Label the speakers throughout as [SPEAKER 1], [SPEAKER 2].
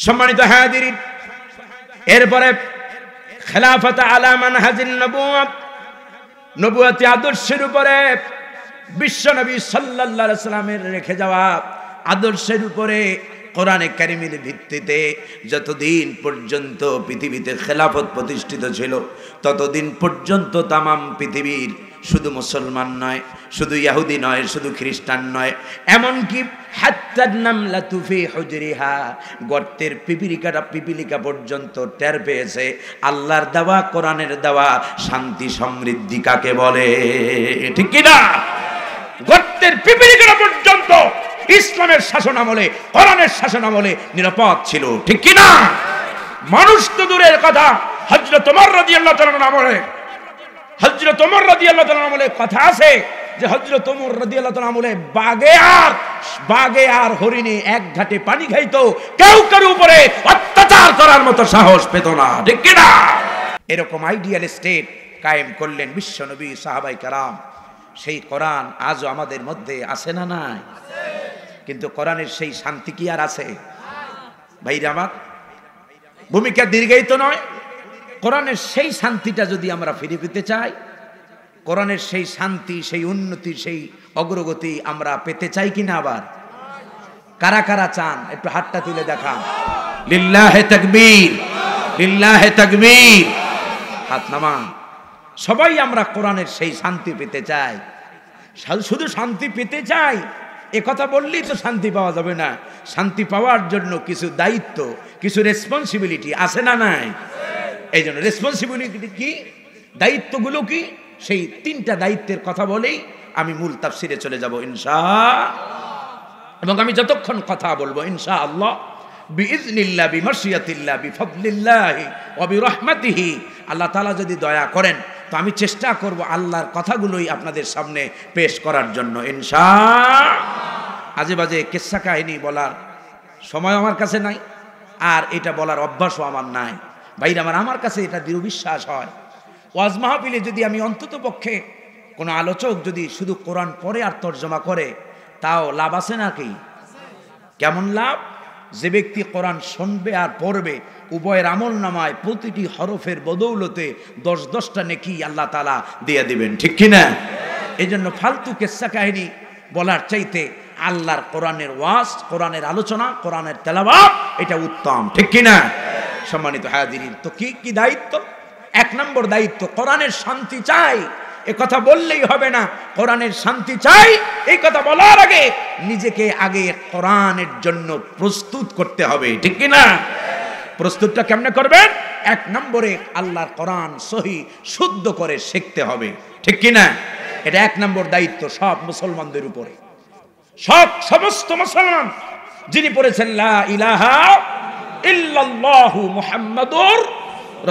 [SPEAKER 1] সম্মানিত হাজিরিন, এরপরে খেলাফত আলা মানহাজিন নবুয়ত, নবুয়তি আদর্শের উপরে বিশ্বনবী সাল্লাল্লাহু আলাইহি সাল্লামের রেখে যাওয়া আদর্শের উপরে কোরআনে কারিমের ভিত্তিতে যতদিন পর্যন্ত পৃথিবীতে খেলাফত প্রতিষ্ঠিত ছিল ততদিন পর্যন্ত তামাম পৃথিবীর শুধু মুসলমান নয়, শুধু ইহুদি নয়, শুধু খ্রিস্টান নয়, এমনকি হাত্তান নামলাতু ফি হুজরিহা, গর্তের পিপিলিকা পর্যন্ত টের পেয়েছে আল্লাহর দেওয়া কোরআনের দেওয়া শান্তি সমৃদ্ধি কাকে বলে। ঠিক কি না? গর্তের পিপিলিকা পর্যন্ত ইসলামের শাসন আমলে, কোরআনের শাসন আমলে নিরাপদ ছিল। ঠিক কি না? মানুষ তো দূরের কথা, হযরত ওমর রাদিয়াল্লাহু তাআলা আমলে, হযরত ওমর রাদিয়াল্লাহু তাআলা আমলে কথা আছে যে হযরত ওমর রাদিয়াল্লাহু তাআলা আমলে বাগে আর হরিণে এক ঘাটে পানি খাইতো, কেউ কারো উপরে অত্যাচার করার মতো সাহস পেত না। ঠিক কি না? এরকম আইডিয়াল স্টেট কায়েম করলেন বিশ্বনবী, সাহাবায়ে কেরাম। সেই কোরআন আজও আমাদের মধ্যে আছে না নাই? কিন্তু কোরআনের সেই শান্তি কি আর আছে? ভাইরা আমার, ভূমিকা দীর্ঘায়িত নয়। কোরআনের সেই শান্তিটা যদি আমরা ফিরে পেতে চাই, কোরআনের সেই শান্তি, সেই উন্নতি, সেই অগ্রগতি আমরা পেতে চাই কিনা? আবার কারা কারা চান একটু হাতটা তুলে দেখান। লিল্লাহে তাকবীর, লিল্লাহে তাকবীর। হাত নামান। সবাই আমরা কোরআনের সেই শান্তি পেতে চাই। শুধু শান্তি পেতে চাই এ কথা বললেই তো শান্তি পাওয়া যাবে না। শান্তি পাওয়ার জন্য কিছু দায়িত্ব, কিছু রেসপন্সিবিলিটি আছে না নাই? এই জন্য রেসপন্সিবিলিটি কি, দায়িত্বগুলো কি, সেই তিনটা দায়িত্বের কথা বলেই আমি মূল তাফসিরে চলে যাব ইনশাআল্লাহ। এবং আমি যতক্ষণ কথা বলবো ইনশাআল্লাহ বিইজনিল্লাহ, বিমাশিয়াতিল্লাহ, বিফদলিল্লাহি ওয়া বিরহমাতিহি, আল্লাহ তাআলা যদি দয়া করেন তো আমি চেষ্টা করব আল্লাহর কথাগুলোই আপনাদের সামনে পেশ করার জন্য ইনশাআল্লাহ। আজে বাজে কিসসা কাহিনী বলার সময় আমার কাছে নাই, আর এটা বলার অভ্যাসও আমার নাই। ভাইরা আমার কাছে এটা দৃঢ় বিশ্বাস হয়, ওয়াজ মাহফিলে যদি আমি অন্তত পক্ষে কোনো আলোচক যদি শুধু কোরআন পড়ে আর তর্জমা করে তাও লাভ আছে নাকি? কেমন লাভ? যে ব্যক্তি কোরআন শুনবে আর পড়বে উভয়ের আমল নামায় প্রতিটি হরফের বদৌলতে 10-10টা নেকি আল্লাহ তাআলা দিয়ে দিবেন। ঠিক কিনা? এই জন্য ফালতু কিসসা কাহিনী বলার চাইতে আল্লাহর কোরআনের ওয়াজ, কোরআনের আলোচনা, কোরআনের তেলাওয়াত এটা উত্তম। ঠিক কিনা? সম্মানিত হাজিরিন, তো কি কি দায়িত্ব? 1 নম্বর দায়িত্ব, কোরআনের শান্তি চাই। এ কথা বললেই হবে না, কোরআনের শান্তি চাই এই কথা বলার আগে নিজেকে আগে কোরআনের জন্য প্রস্তুত করতে হবে। ঠিক কি না? প্রস্তুতটা কেমনে করবেন? 1 নম্বরে আল্লাহর কোরআন সহি শুদ্ধ করে শিখতে হবে। ঠিক কি না? এটা 1 নম্বর দায়িত্ব সব মুসলমানদের উপরে। সমস্ত মুসলমান যিনি পড়েছেন লা ইলাহা ইল্লাল্লাহু মুহাম্মাদুর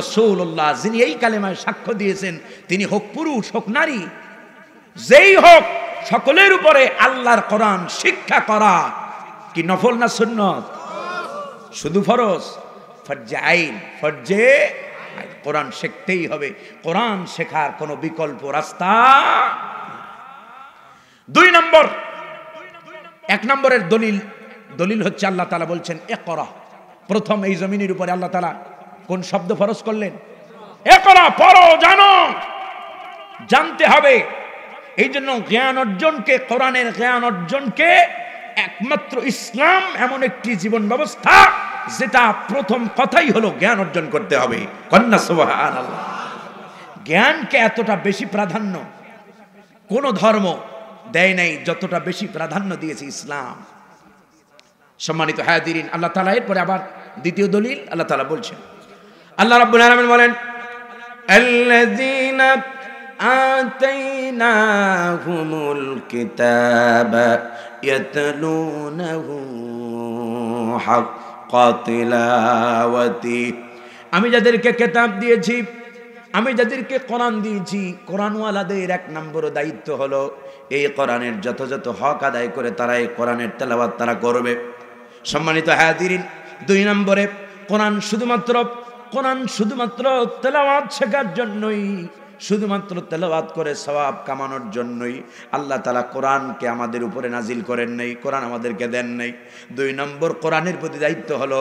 [SPEAKER 1] রাসূলুল্লাহ, যিনি এই কালেমায় সাক্ষ্য দিয়েছেন, তিনি হোক পুরুষ হোক নারী, যেই হোক, সকলের উপরে আল্লাহর কোরআন শিক্ষা করা কি নফল না সুন্নত? শুধু ফরজ? ফরজে আইন, ফরজে কোরআন শিখতেই হবে। কোরআন শেখার কোনো বিকল্প রাস্তা। 2 নম্বর, 1 নম্বরের দলিল হচ্ছে আল্লাহ তাআলা বলছেন ইকরা। প্রথম এই জমিনের উপরে আল্লাহ তাআলা কোন শব্দ ফরজ করলেন? ইকরা, পড়ো, জানো, জানতে হবে। এই জন্য জ্ঞান অর্জনকে, কোরআনের জ্ঞান অর্জনকে একমাত্র ইসলাম এমন একটি জীবন ব্যবস্থা যেটা প্রথম কথাই হলো জ্ঞান অর্জন করতে হবে। কন্যা সুবহানাল্লাহ। জ্ঞানকে এতটা বেশি প্রাধান্য কোন ধর্ম দেয় নাই যতটা বেশি প্রাধান্য দিয়েছে ইসলাম। সম্মানিত হাজিরিন, আল্লাহ তাআলা এরপরে আবার দ্বিতীয় দলিল আল্লাহ তাআলা বলছেন, আল্লাহ রাব্বুল আলামিন বলেন আল্লাযীনা আতাইনাহুমুল কিতাবা ইয়াতলুনাহু হাক্কা তিলাওয়াতি। আমি যাদেরকে কিতাব দিয়েছি, আমি যাদেরকে কোরআন দিয়েছি, কোরআনওয়ালাদের 1 নম্বর দায়িত্ব হলো এই কোরআনের যথাযথ হক আদায় করে তারা এই কোরআনের তেলাওয়াত তারা করবে। সম্মানিত হাজিরিন, 2 নম্বরে কোরআন শুধুমাত্র তেলাওয়াত শেখার জন্যই শুধুমাত্র তেলাওয়াত করে সওয়াব কামানোর জন্যই আল্লাহ তাআলা কোরআনকে আমাদের উপরে নাজিল করেন নাই, কোরআন আমাদেরকে দেন নাই। 2 নম্বর, কোরআনের প্রতি দায়িত্ব হলো,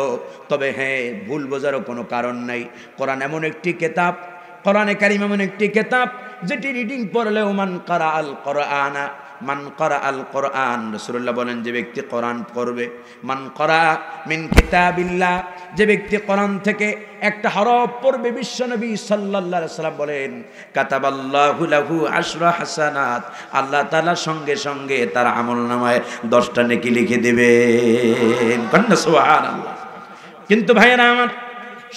[SPEAKER 1] তবে হ্যাঁ ভুল বোঝারও কোনো কারণ নাই। কোরআন এমন একটি কিতাব, কোরআনে কারীম এমন একটি কিতাব যেটি রিডিং পড়লেও মান কারা আল কোরআনা, মান করা আল কোরআন, রাসূলুল্লাহ বলেন যে ব্যক্তি কোরআন পড়বে, মান করা মিন কিতাবিল্লাহ, যে ব্যক্তি কোরআন থেকে একটা হরফ পড়বে, বিশ্বনবী সাল্লাল্লাহু আলাইহি সাল্লাম বলেন কাতাবাল্লাহু লাহু আশরা হাসানাত, আল্লাহ তাআলা সঙ্গে সঙ্গে তার আমলনামায় 10টা নেকি লিখে দেবেন। কন্না সুবহানাল্লাহ। কিন্তু ভাইয়েরা আমার,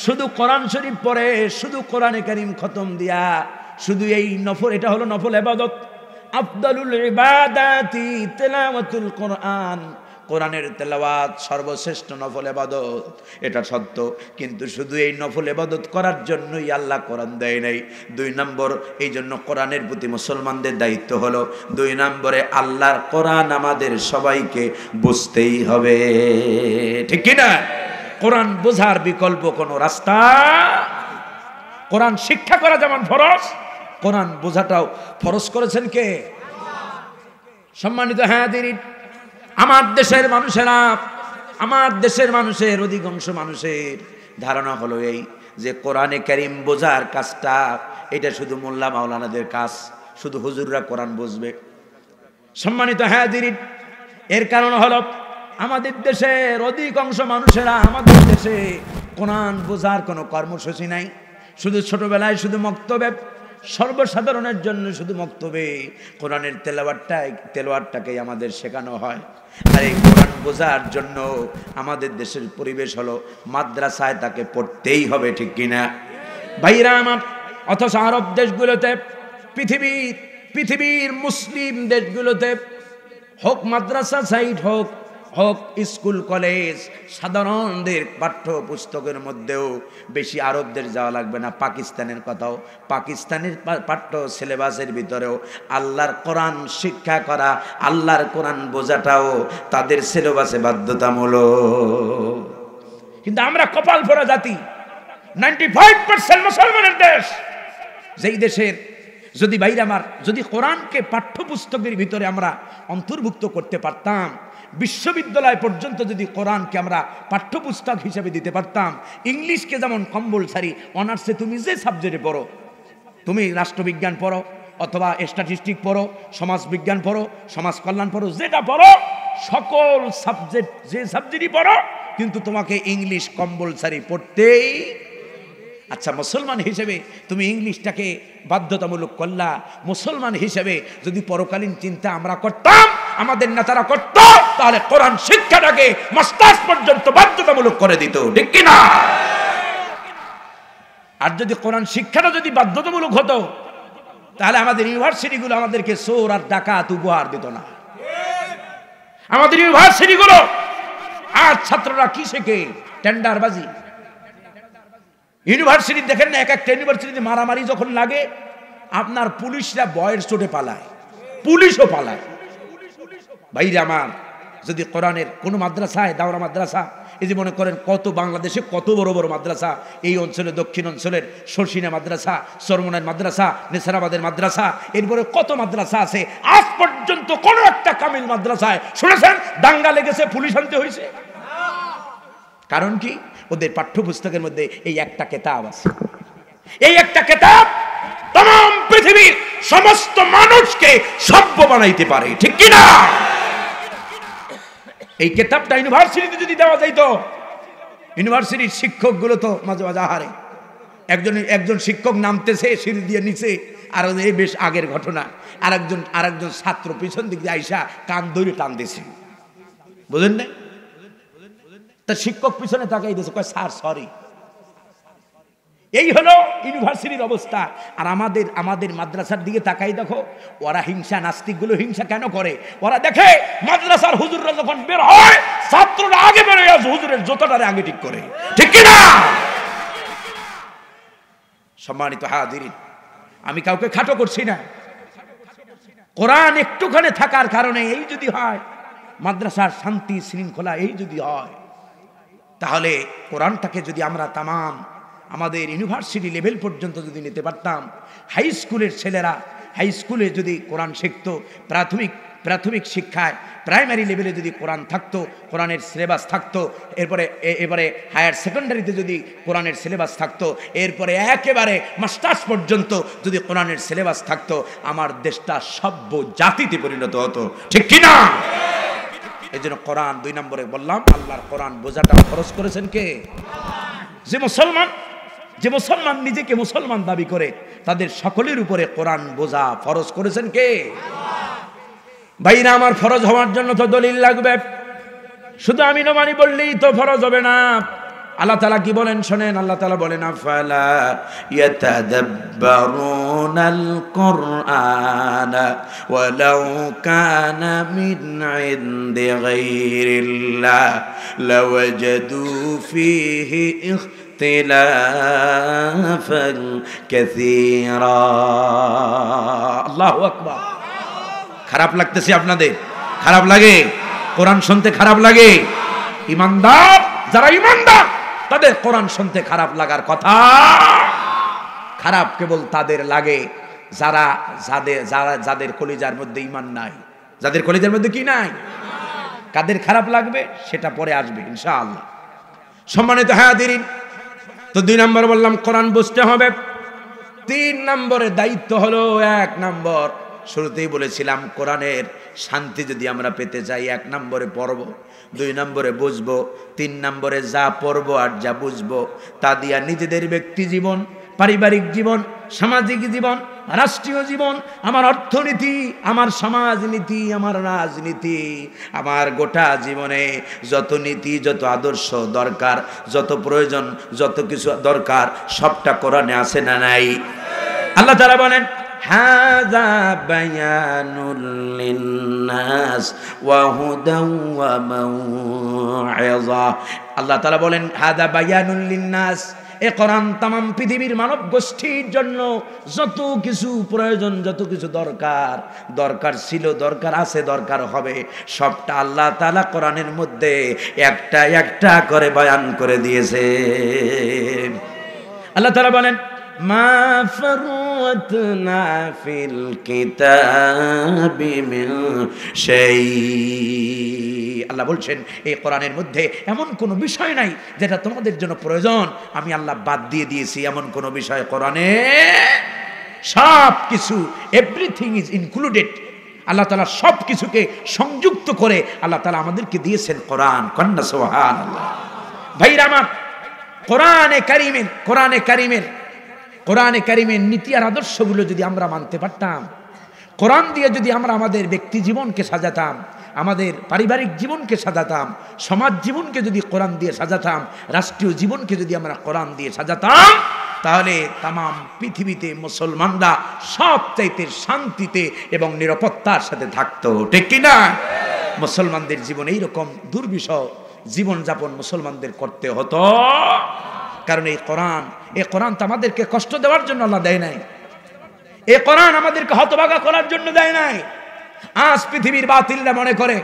[SPEAKER 1] শুধু কোরআন শরীফ পড়ে, শুধু কোরআনে কারীম খতম দিয়া, শুধু এই নফল, এটা হলো নফল ইবাদত। আফদালুল ইবাদাতি তিলাওয়াতুল কোরআন, কোরআনের তেলাওয়াত সর্বশ্রেষ্ঠ নফল ইবাদত, এটা সত্য। কিন্তু শুধু এই নফল ইবাদত করার জন্যই আল্লাহ কোরআন দেয় নাই। 2 নম্বর, এই জন্য কোরআনের প্রতি মুসলমানদের দায়িত্ব হলো, 2 নম্বরে আল্লাহর কোরআন আমাদের সবাইকে বুঝতেই হবে, ঠিক কি না? কোরআন বোঝার বিকল্প কোনো রাস্তা, কোরআন শিক্ষা করা যেমন ফরজ, কোরআন বোঝাটাও ফরজ করেছেন কে? সম্মানিত হাজিরিন, আমার দেশের মানুষেরা, আমার দেশের মানুষের অধিকাংশ মানুষের ধারণা হলো এই যে কোরআনে কারীম বোঝার কাজটা এটা শুধু মোল্লা মাওলানাদের কাজ, শুধু হুজুররা কোরআন বুঝবে। সম্মানিত হাজিরিন, এর কারণ হলো আমাদের দেশের অধিকাংশ মানুষেরা, আমাদের দেশে কোরআন বোঝার কোনো কর্মসূচি নাই। শুধু ছোটবেলায় শুধু মক্তবে, সর্বসাধারণের জন্য শুধু মক্তবে কোরআনের তেলাওয়াতটাকেই আমাদের শেখানো হয়। আর এই কোরআন বোঝার জন্য আমাদের দেশের পরিবেশ হলো মাদ্রাসায় তাকে পড়তেই হবে, ঠিক কিনা ভাইরা আমার? অথচ আরব দেশগুলোতে, পৃথিবীর মুসলিম দেশগুলোতে হোক মাদ্রাসা সাইট হোক স্কুল কলেজ, সাধারণদের পাঠ্য পুস্তকের মধ্যেও বেশি আরবদের যাওয়া লাগবে না। পাকিস্তানের কথাও, পাকিস্তানের পাঠ্য সিলেবাসের ভিতরেও আল্লাহর কোরআন শিক্ষা করা, আল্লাহর কোরআন বোঝাটাও তাদের সিলেবাসে বাধ্যতামূলক। কিন্তু আমরা কপাল পোড়া জাতি, 95% মুসলমানের দেশ, যেই দেশের যদি বাইরে আমার যদি কোরআনকে পাঠ্যপুস্তকের ভিতরে আমরা অন্তর্ভুক্ত করতে পারতাম, বিশ্ববিদ্যালয় পর্যন্ত যদি কোরআনকে আমরা পাঠ্যপুস্তক হিসেবে দিতে পারতাম, ইংলিশকে যেমন কম্পালসারি অনার্সে তুমি যে সাবজেক্টে পড়ো, তুমি রাষ্ট্রবিজ্ঞান পড়ো অথবা স্ট্যাটিস্টিক পড়ো, সমাজবিজ্ঞান পড়ো, সমাজ কল্যাণ পড়ো, যেটা পড়ো, সকল সাবজেক্ট যে সাবজেক্টই পড়ো, কিন্তু তোমাকে ইংলিশ কম্পালসারি পড়তেই। আচ্ছা, মুসলমান হিসেবে তুমি ইংলিশটাকে বাধ্যতামূলক করলা, মুসলমান হিসেবে যদি পরকালীন চিন্তা আমরা করতাম, আমাদের নেতারা করত, তাহলে কোরআন শিক্ষাটাকে মাস্টার্স পর্যন্ত বাধ্যতামূলক করে দিত, ঠিক কিনা? আর যদি কোরআন শিক্ষাটা যদি বাধ্যতামূলক হতো, তাহলে আমাদের ইউনিভার্সিটিগুলো আমাদেরকে চোর আর ডাকাত উপহার দিত না। আমাদের ইউনিভার্সিটিগুলো আর ছাত্ররা কি শেখে? টেন্ডারবাজি। ইউনিভার্সিটি দেখেন না, এক একটা ইউনিভার্সিটিতে মারামারি যখন লাগে, আপনার পুলিশরা বয়ের চোটে পালায়, পুলিশও পালায়। ভাইরা আমার, যদি কোরআনের কোন মাদ্রাসায়, দাওরা মাদ্রাসা, এই যে মনে করেন কত বাংলাদেশে কত বড় বড় মাদ্রাসা, এই অঞ্চলে দক্ষিণ অঞ্চলের শর্ষিনা মাদ্রাসা, সরমনের মাদ্রাসা, নেসারাবাদের মাদ্রাসা, এরপরে কত মাদ্রাসা আছে, আজ পর্যন্ত কোন একটা কামিল মাদ্রাসায় শুনেছেন দাঙ্গা লেগেছে, পুলিশ আনতে হয়েছে? কারণ কি? ওদের পাঠ্যপুস্তকের মধ্যে এই একটা কিতাব আছে, এই একটা কিতাব तमाम পৃথিবীর সমস্ত মানুষকে সভ্য বানাইতে পারে, ঠিক কি না? এই কিতাবটা ইউনিভার্সিটিতে যদি দেওয়া যাইতো, ইউনিভার্সিটির শিক্ষকগুলো তো মাঝে মাঝে আহারে, একজন শিক্ষক নামতেছে সিঁড়ি দিয়ে নিচে, আর এই বেশ আগের ঘটনা, আরেকজন ছাত্র পিছন দিক দিয়ে আইসা কান ধরে টান দিয়েছে, বুঝলেন না? তা শিক্ষক পিছনে তাকাই দিয়েছে, কয় স্যার সরি। এই হলো ইউনিভার্সিটির অবস্থা। আর আমাদের মাদ্রাসার দিকে তাকাই দেখো, ওরা হিংসা, নাস্তিকগুলো হিংসা কেন করে? ওরা দেখে মাদ্রাসার হুজুররা যখন বের হয়, ছাত্ররা আগে বের হয়ে আসে, হুজুরের জুতাটারে আগে ঠিক করে, ঠিক কি না? সম্মানিত হাজিরিন, আমি কাউকে খাটো করছি না। কোরআন একটুখানি থাকার কারণে এই যদি হয়, মাদ্রাসার শান্তি শৃঙ্খলা এই যদি হয়, তাহলে কোরআনটাকে যদি আমরা তামাম আমাদের ইউনিভার্সিটি লেভেল পর্যন্ত যদি নিতে পারতাম, হাই স্কুলের ছেলেরা হাই স্কুলে যদি কোরআন শিখতো, প্রাথমিক শিক্ষায় প্রাইমারি লেভেলে যদি কোরআন থাকতো, কোরআনের সিলেবাস থাকতো, এরপরে হায়ার সেকেন্ডারিতে যদি কোরআনের সিলেবাস থাকতো, এরপরে একেবারে মাস্টার্স পর্যন্ত যদি কোরআনের সিলেবাস থাকতো, আমার দেশটা সভ্য জাতিতে পরিণত হতো। ঠিক কিনা? এই জন্য কোরআন 2 নম্বরে বললাম, আল্লাহর কোরআন বোঝাটা খরচ করেছেন কে? যে মুসলমান নিজেকে মুসলমান দাবি করে তাদের সকলের উপরে কোরআন বোঝা ফরজ করেছেন কে? ভাইরা আমার, ফরজ হওয়ার জন্য তো দলিল লাগবে, শুধু আমি নমানি বললেই তো ফরজ হবে না। আল্লাহ তাআলা কি বলেন শোনেন, আল্লাহ তাআলা বলেন আফালা ইয়াতাদাব্বারুনাল কুরআনা ওয়ালাউ কানা মিন ইনদি গায়রিল্লাহ লাওয়াজাদু ফীহি ইখতিলাফান কাসীরা। আল্লাহু আকবার। খারাপ লাগতেছে আপনাদের? খারাপ লাগে? কোরআন শুনতে খারাপ লাগে? ইমানদার যারা ইমানদার তাদের কোরআন শুনতে খারাপ লাগার কথা। খারাপ কেবল তাদের লাগে যাদের কলিজার মধ্যে ঈমান নাই, যাদের কলিজার মধ্যে কি নাই। কাদের খারাপ লাগবে সেটা পরে আসবে ইনশাআল্লাহ। সম্মানিত হাজিরিন, তো 2 নম্বর বললাম কোরআন বুঝতে হবে। 3 নম্বরের দায়িত্ব হলো, 1 নম্বর শুরুতেই বলেছিলাম কোরআনের শান্তি যদি আমরা পেতে চাই 1 নম্বরে পড়ব, 2 নম্বরে বুঝবো, 3 নম্বরে যা পড়বো আর যা বুঝবো তা দিয়া নিজেদের ব্যক্তি জীবন, পারিবারিক জীবন, সামাজিক জীবন, রাষ্ট্রীয় জীবন, আমার অর্থনীতি, আমার সমাজনীতি, আমার রাজনীতি, আমার গোটা জীবনে যত নীতি, যত আদর্শ দরকার, যত প্রয়োজন, যত কিছু দরকার সবটা কোরআনে আছে না নাই? আল্লাহ তাআলা বলেন হাযা বায়ানুল লিন্নাস ওয়া হুদাও ওয়া মাউইযা। আল্লাহ তাআলা বলেন হাযা বায়ানুল লিন্নাস, এই কোরআন तमाम পৃথিবীর মানব গোষ্ঠীর জন্য যত কিছু প্রয়োজন, যত কিছু দরকার ছিল, দরকার আছে, দরকার হবে, সবটা আল্লাহ তাআলা কোরআনের মধ্যে একটা একটা করে বয়ান করে দিয়েছে। আল্লাহ তাআলা বলেন মা ফারাতনা ফিল কিতাবি মিন শাই। আল্লাহ বলছেন এই কোরআনের মধ্যে এমন কোনো বিষয় নাই যেটা তোমাদের জন্য প্রয়োজন আমি আল্লাহ বাদ দিয়ে দিয়েছি, এমন কোনো বিষয় কোরআনে সব কিছু, এভরিথিং ইজ ইনক্লুডেড। আল্লাহ তাআলা সব কিছুকে সংযুক্ত করে আল্লাহ তাআলা আমাদেরকে দিয়েছেন কোরআন। কন্না সুবহানাল্লাহ। ভাইরা আমার, কোরআনে কারিমের নীতি আর আদর্শগুলো যদি আমরা মানতে পারতাম, কোরআন দিয়ে যদি আমরা আমাদের ব্যক্তি জীবনকে সাজাতাম, আমাদের পারিবারিক জীবনকে সাজাতাম, সমাজ জীবনকে যদি কোরআন দিয়ে সাজাতাম, রাষ্ট্রীয় জীবনকে যদি আমরা কোরআন দিয়ে সাজাতাম, তাহলে তামাম পৃথিবীতে মুসলমানরা সবচাইতে শান্তিতে এবং নিরাপত্তার সাথে থাকতো। ঠিক কিনা? মুসলমানদের জীবনে এইরকম দুর্বিষহ জীবনযাপন মুসলমানদের করতে হতো, কারণ এই কোরআন তো আমাদেরকে কষ্ট দেওয়ার জন্য আল্লাহ দেয় নাই, এই কোরআন আমাদেরকে হতভাগা করার জন্য দেয় নাই। আজ পৃথিবীর বাতিলরা মনে করে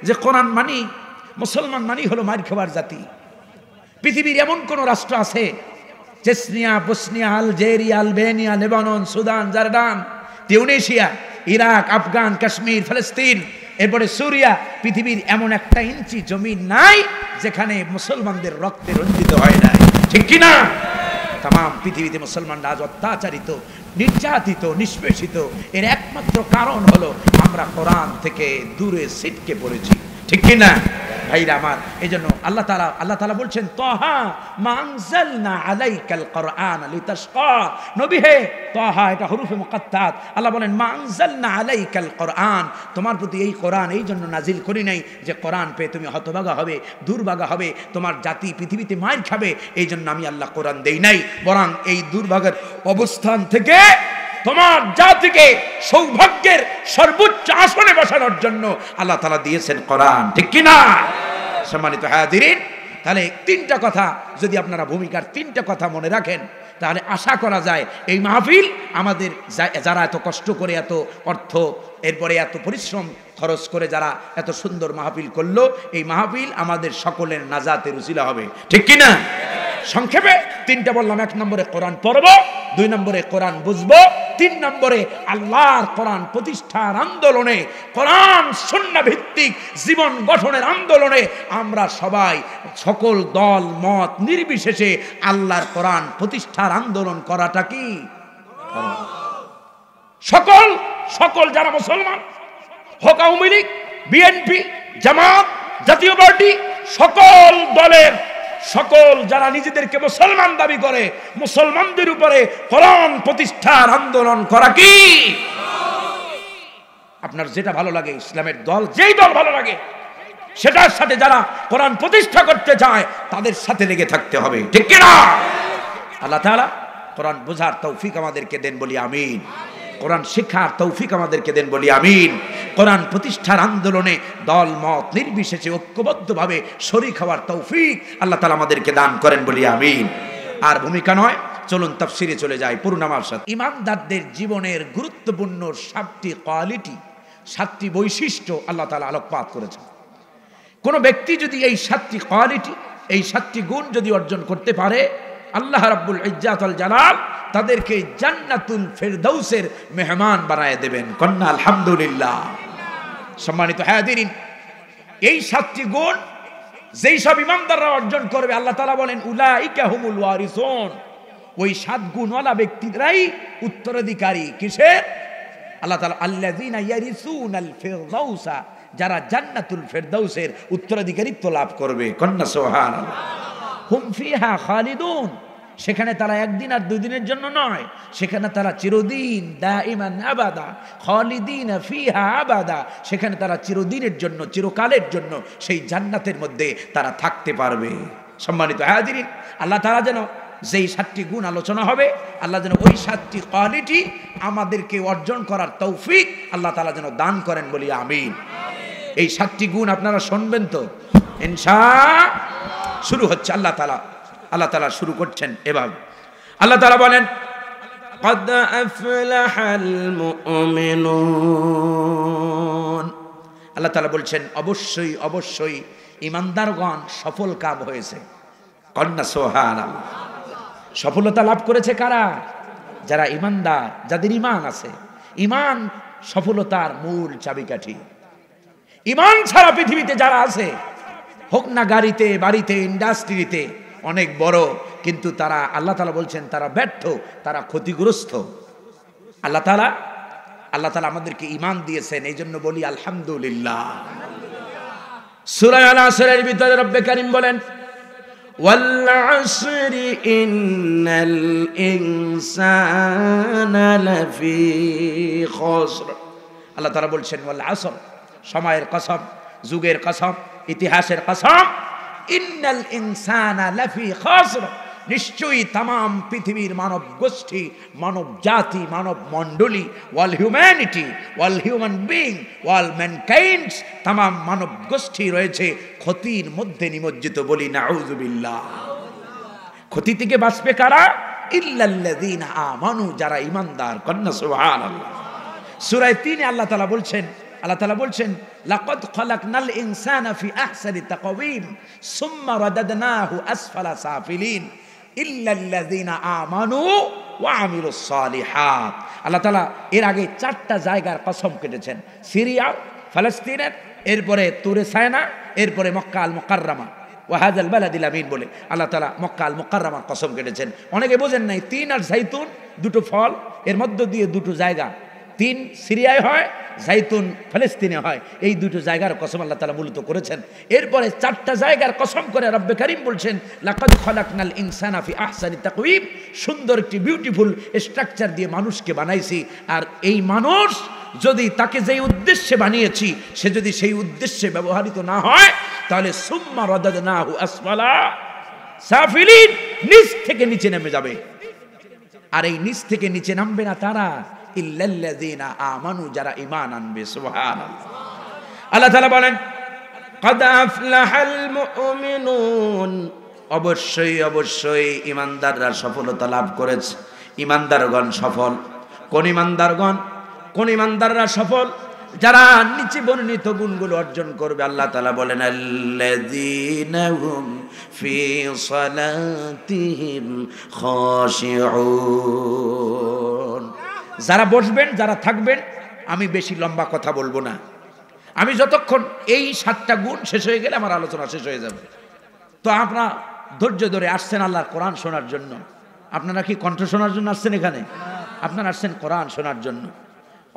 [SPEAKER 1] যে কোরআন মানি, মুসলমান মানি হলো মার খাবার জাতি। পৃথিবীর এমন কোন রাষ্ট্র আছে, Chechnya, Bosnia, Algeria, Albania, Lebanon, Sudan, Jordan, Tunisia, Iraq, Afghan, Kashmir, ফিলিস্তিন, এরপরে সুরিয়া, পৃথিবীর এমন একটা ইঞ্চি জমি নাই যেখানে মুসলমানদের রক্তে রঞ্জিত হয় নাই। ঠিক কিনা? তাম পৃথিবীতে মুসলমানরা আজ অত্যাচারিত, নির্যাতিত, নিষ্পেষিত। এর একমাত্র কারণ হলো আমরা কোরআন থেকে দূরে ছিটকে পড়েছি। ঠিক কিনা ভাইরা আমার? এই জন্য আল্লাহ তাআলা বলছেন তাহা মা আনজালনা আলাইকাল কুরআন লিতাশকা। নবী হে, তাহা এটা হরফে মুকাত্তাত। আল্লাহ বলেন মা আনজালনা আলাইকাল কুরআন, তোমার প্রতি এই কোরআন এই জন্য নাজিল করি নাই যে কোরআন পেয়ে তুমি হতভাগা হবে, দুর্ভাগা হবে, তোমার জাতি পৃথিবীতে মার খাবে, এই জন্য আমি আল্লাহ কোরআন দেই নাই। বরং এই দুর্ভাগের অবস্থান থেকে তোমার জাতিকে সৌভাগ্যের সর্বোচ্চ আসনে বসানোর জন্য আল্লাহ তাআলা দিয়েছেন কোরআন। ঠিক কিনা? সম্মানিত হাজিরিন, তাহলে 3টা কথা যদি আপনারা ভূমিকার 3টা কথা মনে রাখেন, তাহলে আশা করা যায় এই মাহফিল আমাদের যারা এত কষ্ট করে, এত অর্থ, এরপরে এত পরিশ্রম খরচ করে যারা এত সুন্দর মাহফিল করলো, এই মাহফিল আমাদের সকলের নাজাতের উসিলা হবে। ঠিক কিনা? সংক্ষেপে তিনটা বললাম, 1 নম্বরে কোরআন পড়বো, 2 নম্বরে কোরআন বুঝবো, 3 নম্বরে আল্লাহর কোরআন প্রতিষ্ঠার আন্দোলনে, কোরআন সুন্নাহ ভিত্তিক জীবন গঠনের আন্দোলনে আমরা সবাই সকল দল মত নির্বিশেষে আল্লাহর কোরআন প্রতিষ্ঠার আন্দোলন করাটা কি সকল যারা মুসলমান, হোক আওয়ামী লীগ, বিএনপি, জামাত, জাতীয় পার্টি, সকল দলের সকল যারা নিজেদেরকে মুসলমান দাবি করে, মুসলমানদের উপরে কোরআন প্রতিষ্ঠার আন্দোলন করা কি? আপনার যেটা ভালো লাগে, ইসলামের দল যেই দল ভালো লাগে সেটার সাথে যারা কোরআন প্রতিষ্ঠা করতে চায় তাদের সাথে লেগে থাকতে হবে, ঠিক কিনা? আল্লাহ তাআলা কোরআন বোঝার তৌফিক আমাদেরকে দেন, বলি আমিন। কোরআন শিক্ষার তৌফিক আমাদেরকে দেন, বলি আমিন। কোরআন প্রতিষ্ঠার আন্দোলনে দল মত নির্বিশেষে ঐক্যবদ্ধভাবে শরীক হওয়ার তৌফিক আল্লাহ তাআলা আমাদেরকে দান করেন, বলি আমিন। আর ভূমিকা নয়, চলুন তাফসিরে চলে যাই পুরোনামার সাথে। ইমানদারদের জীবনের গুরুত্বপূর্ণ 7টি কোয়ালিটি, 7টি বৈশিষ্ট্য আল্লাহ তাআলা আলোকপাত করেছেন। কোন ব্যক্তি যদি এই 7টি কোয়ালিটি, এই 7টি গুণ যদি অর্জন করতে পারে, আল্লাহ রাব্বুল ইজ্জাত ওয়াল জালাল তাদেরকে জান্নাতুল ফেরদাউসের মেহমান বানায় দেবেন। কন্যা আলহামদুলিল্লাহ। সম্মানিত হাজিরিন, এই 7টি গুণ যেই সব ইমানদাররা অর্জন করবে, আল্লাহ তাআলা বলেন উলাইকা হুমুল ওয়ারিসুন, ওই 7 গুণওয়ালা ব্যক্তিরাই উত্তরাধিকারী। কিসের? আল্লাহ তাআলা আল্লাযীনা ইয়ারিসুনাল ফিরদাউসা, যারা জান্নাতুল ফেরদাউসের উত্তরাধিকারীত্ব লাভ করবে। কন্যা সুবহানাল্লাহ। হুম ফিহা খালিদুন, সেখানে তারা একদিন আর 2 দিনের জন্য নয়, সেখানে তারা চিরদিন, দাইমান আবাদা, খালিদিনা ফিহা আবাদা, সেখানে তারা চিরদিনের জন্য, চিরকালের জন্য সেই জান্নাতের মধ্যে তারা থাকতে পারবে। সম্মানিত হাজিরিন, আল্লাহ তাআলা যেন যেই 7টি গুণ আলোচনা হবে, আল্লাহ যেন ওই 7টি কোয়ালিটি আমাদেরকে অর্জন করার তৌফিক আল্লাহ তাআলা যেন দান করেন, বলি আমিন। এই 7টি গুণ আপনারা শুনবেন তো ইনশাআল্লাহ। শুরু হচ্ছে আল্লাহ তাআলা শুরু করছেন এভাবে। আল্লাহ তাআলা বলেন قد أفلح المؤمنون, আল্লাহ তাআলা বলছেন অবশ্যই অবশ্যই ঈমানদারগণ সফল কাম হয়েছে। কন্যা সুবহানাল্লাহ। সফলতা লাভ করেছে কারা? যারা ঈমানদার, যাদের ঈমান আছে। ঈমান সফলতার মূল চাবিকাঠি। ঈমান ছাড়া পৃথিবীতে যারা আছে, হোক না গাড়িতে, বাড়িতে, ইন্ডাস্ট্রিতে অনেক বড়, কিন্তু তারা, আল্লাহ তাআলা বলছেন তারা ব্যর্থ, তারা ক্ষতিগ্রস্ত। আল্লাহ তাআলা আমাদেরকে ঈমান দিয়েছেন, এই জন্য বলি আলহামদুলিল্লাহ। সূরা আল আসরের ভিতরে রব্বে কারীম বলেন ওয়াল আসরি ইন্নাল ইনসানা লাফি খুসর। আল্লাহ তাআলা বলছেন ওয়াল আসর, সময়ের কসম, যুগের কসম, ইতিহাসের কসম, ইন্নাল ইনসানা লাফি খুসর, নিশ্চয়ই তামাম পৃথিবীর মানব গোষ্ঠী, মানব জাতি, মানব মণ্ডলী, ওয়াল হিউম্যানিটি, ওয়াল হিউম্যান বিং, ওয়াল ম্যানকাইন্ড, তামাম মানব গোষ্ঠী রয়েছে ক্ষতির মধ্যে নিমজ্জিত, বলি নাউযুবিল্লাহ। ক্ষতি থেকে বাঁচবে কারা? ইল্লাল্লাযীনা আমানু, যারা ঈমানদার। কন্যা সুবহানাল্লাহ। সূরা ৩ আল্লাহ তাআলা বলছেন লাকাদ খালাকনাল ইনসানা ফি আহসানি তাকওয়িম সুম্মা রাদাদনাহু আসফালা সাফিলিন ইল্লাল্লাযীনা আমানু ওয়া আমিলুস সালিহাত। আল্লাহ তাআলা এর আগে 4টা জায়গার কসম কেটেছেন, সিরিয়া, ফিলিস্তিনের, এরপরে তুরে সায়না, এরপরে মক্কা আল মুকাররমা, ওয়া হাযাল বালাদিল আমিন বলে আল্লাহ তাআলা মক্কা আল মুকাররমার কসম কেটেছেন। অনেকে বোঝেন নাই, 3 আর জাইতুন, 2টো ফল, এর মধ্য দিয়ে 2টো জায়গা, 3 সিরিয়ায় হয়, জাইতুন ফিলিস্তিনে হয়, এই 2টো জায়গার কসম আল্লাহ তাআলা মূলত করেছেন। এরপরে 4টা জায়গার কসম করে রব্বে কারীম বলছেন লাকাদ খালাকনাল ইনসানা ফি আহসানি তাকওয়িম, সুন্দর একটি বিউটিফুল স্ট্রাকচার দিয়ে মানুষকে বানাইছি। আর এই মানুষ যদি তাকে যেই উদ্দেশ্যে বানিয়েছি সে যদি সেই উদ্দেশ্যে ব্যবহৃত না হয়, তাহলে সুম্মা রাদাদনাহু আসফালা সাফিলিন, নিচ থেকে নিচে নেমে যাবে। আর এই নিচ থেকে নিচে নামবে না তারা, ইল্লাল্লাযীনা আমানু, যারা ঈমান আনবে। সুবহানাল্লাহ। আল্লাহ তাআলা বলেন قد أفلح المؤمنون, অবশ্যই অবশ্যই ঈমানদাররা সফলতা লাভ করেছে। ঈমানদারগণ সফল। কোন ঈমানদারগণ? কোন ঈমানদাররা সফল? যারা নিচে বর্ণিত গুণগুলো অর্জন করবে আল্লাহ তাআলা বলেন আল্লাযীনা হুম ফি সালাতিহিম খাশিউন। যারা বসবেন, যারা থাকবেন, আমি বেশি লম্বা কথা বলবো না। আমি যতক্ষণ এই 7টা গুণ শেষ হয়ে গেলে আমার আলোচনা শেষ হয়ে যাবে। তো আপনারা ধৈর্য ধরে আসছেন আল্লাহর কোরআন শোনার জন্য। আপনারা কি কণ্ঠ শোনার জন্য আসছেন এখানে? আপনারা আসছেন কোরআন শোনার জন্য।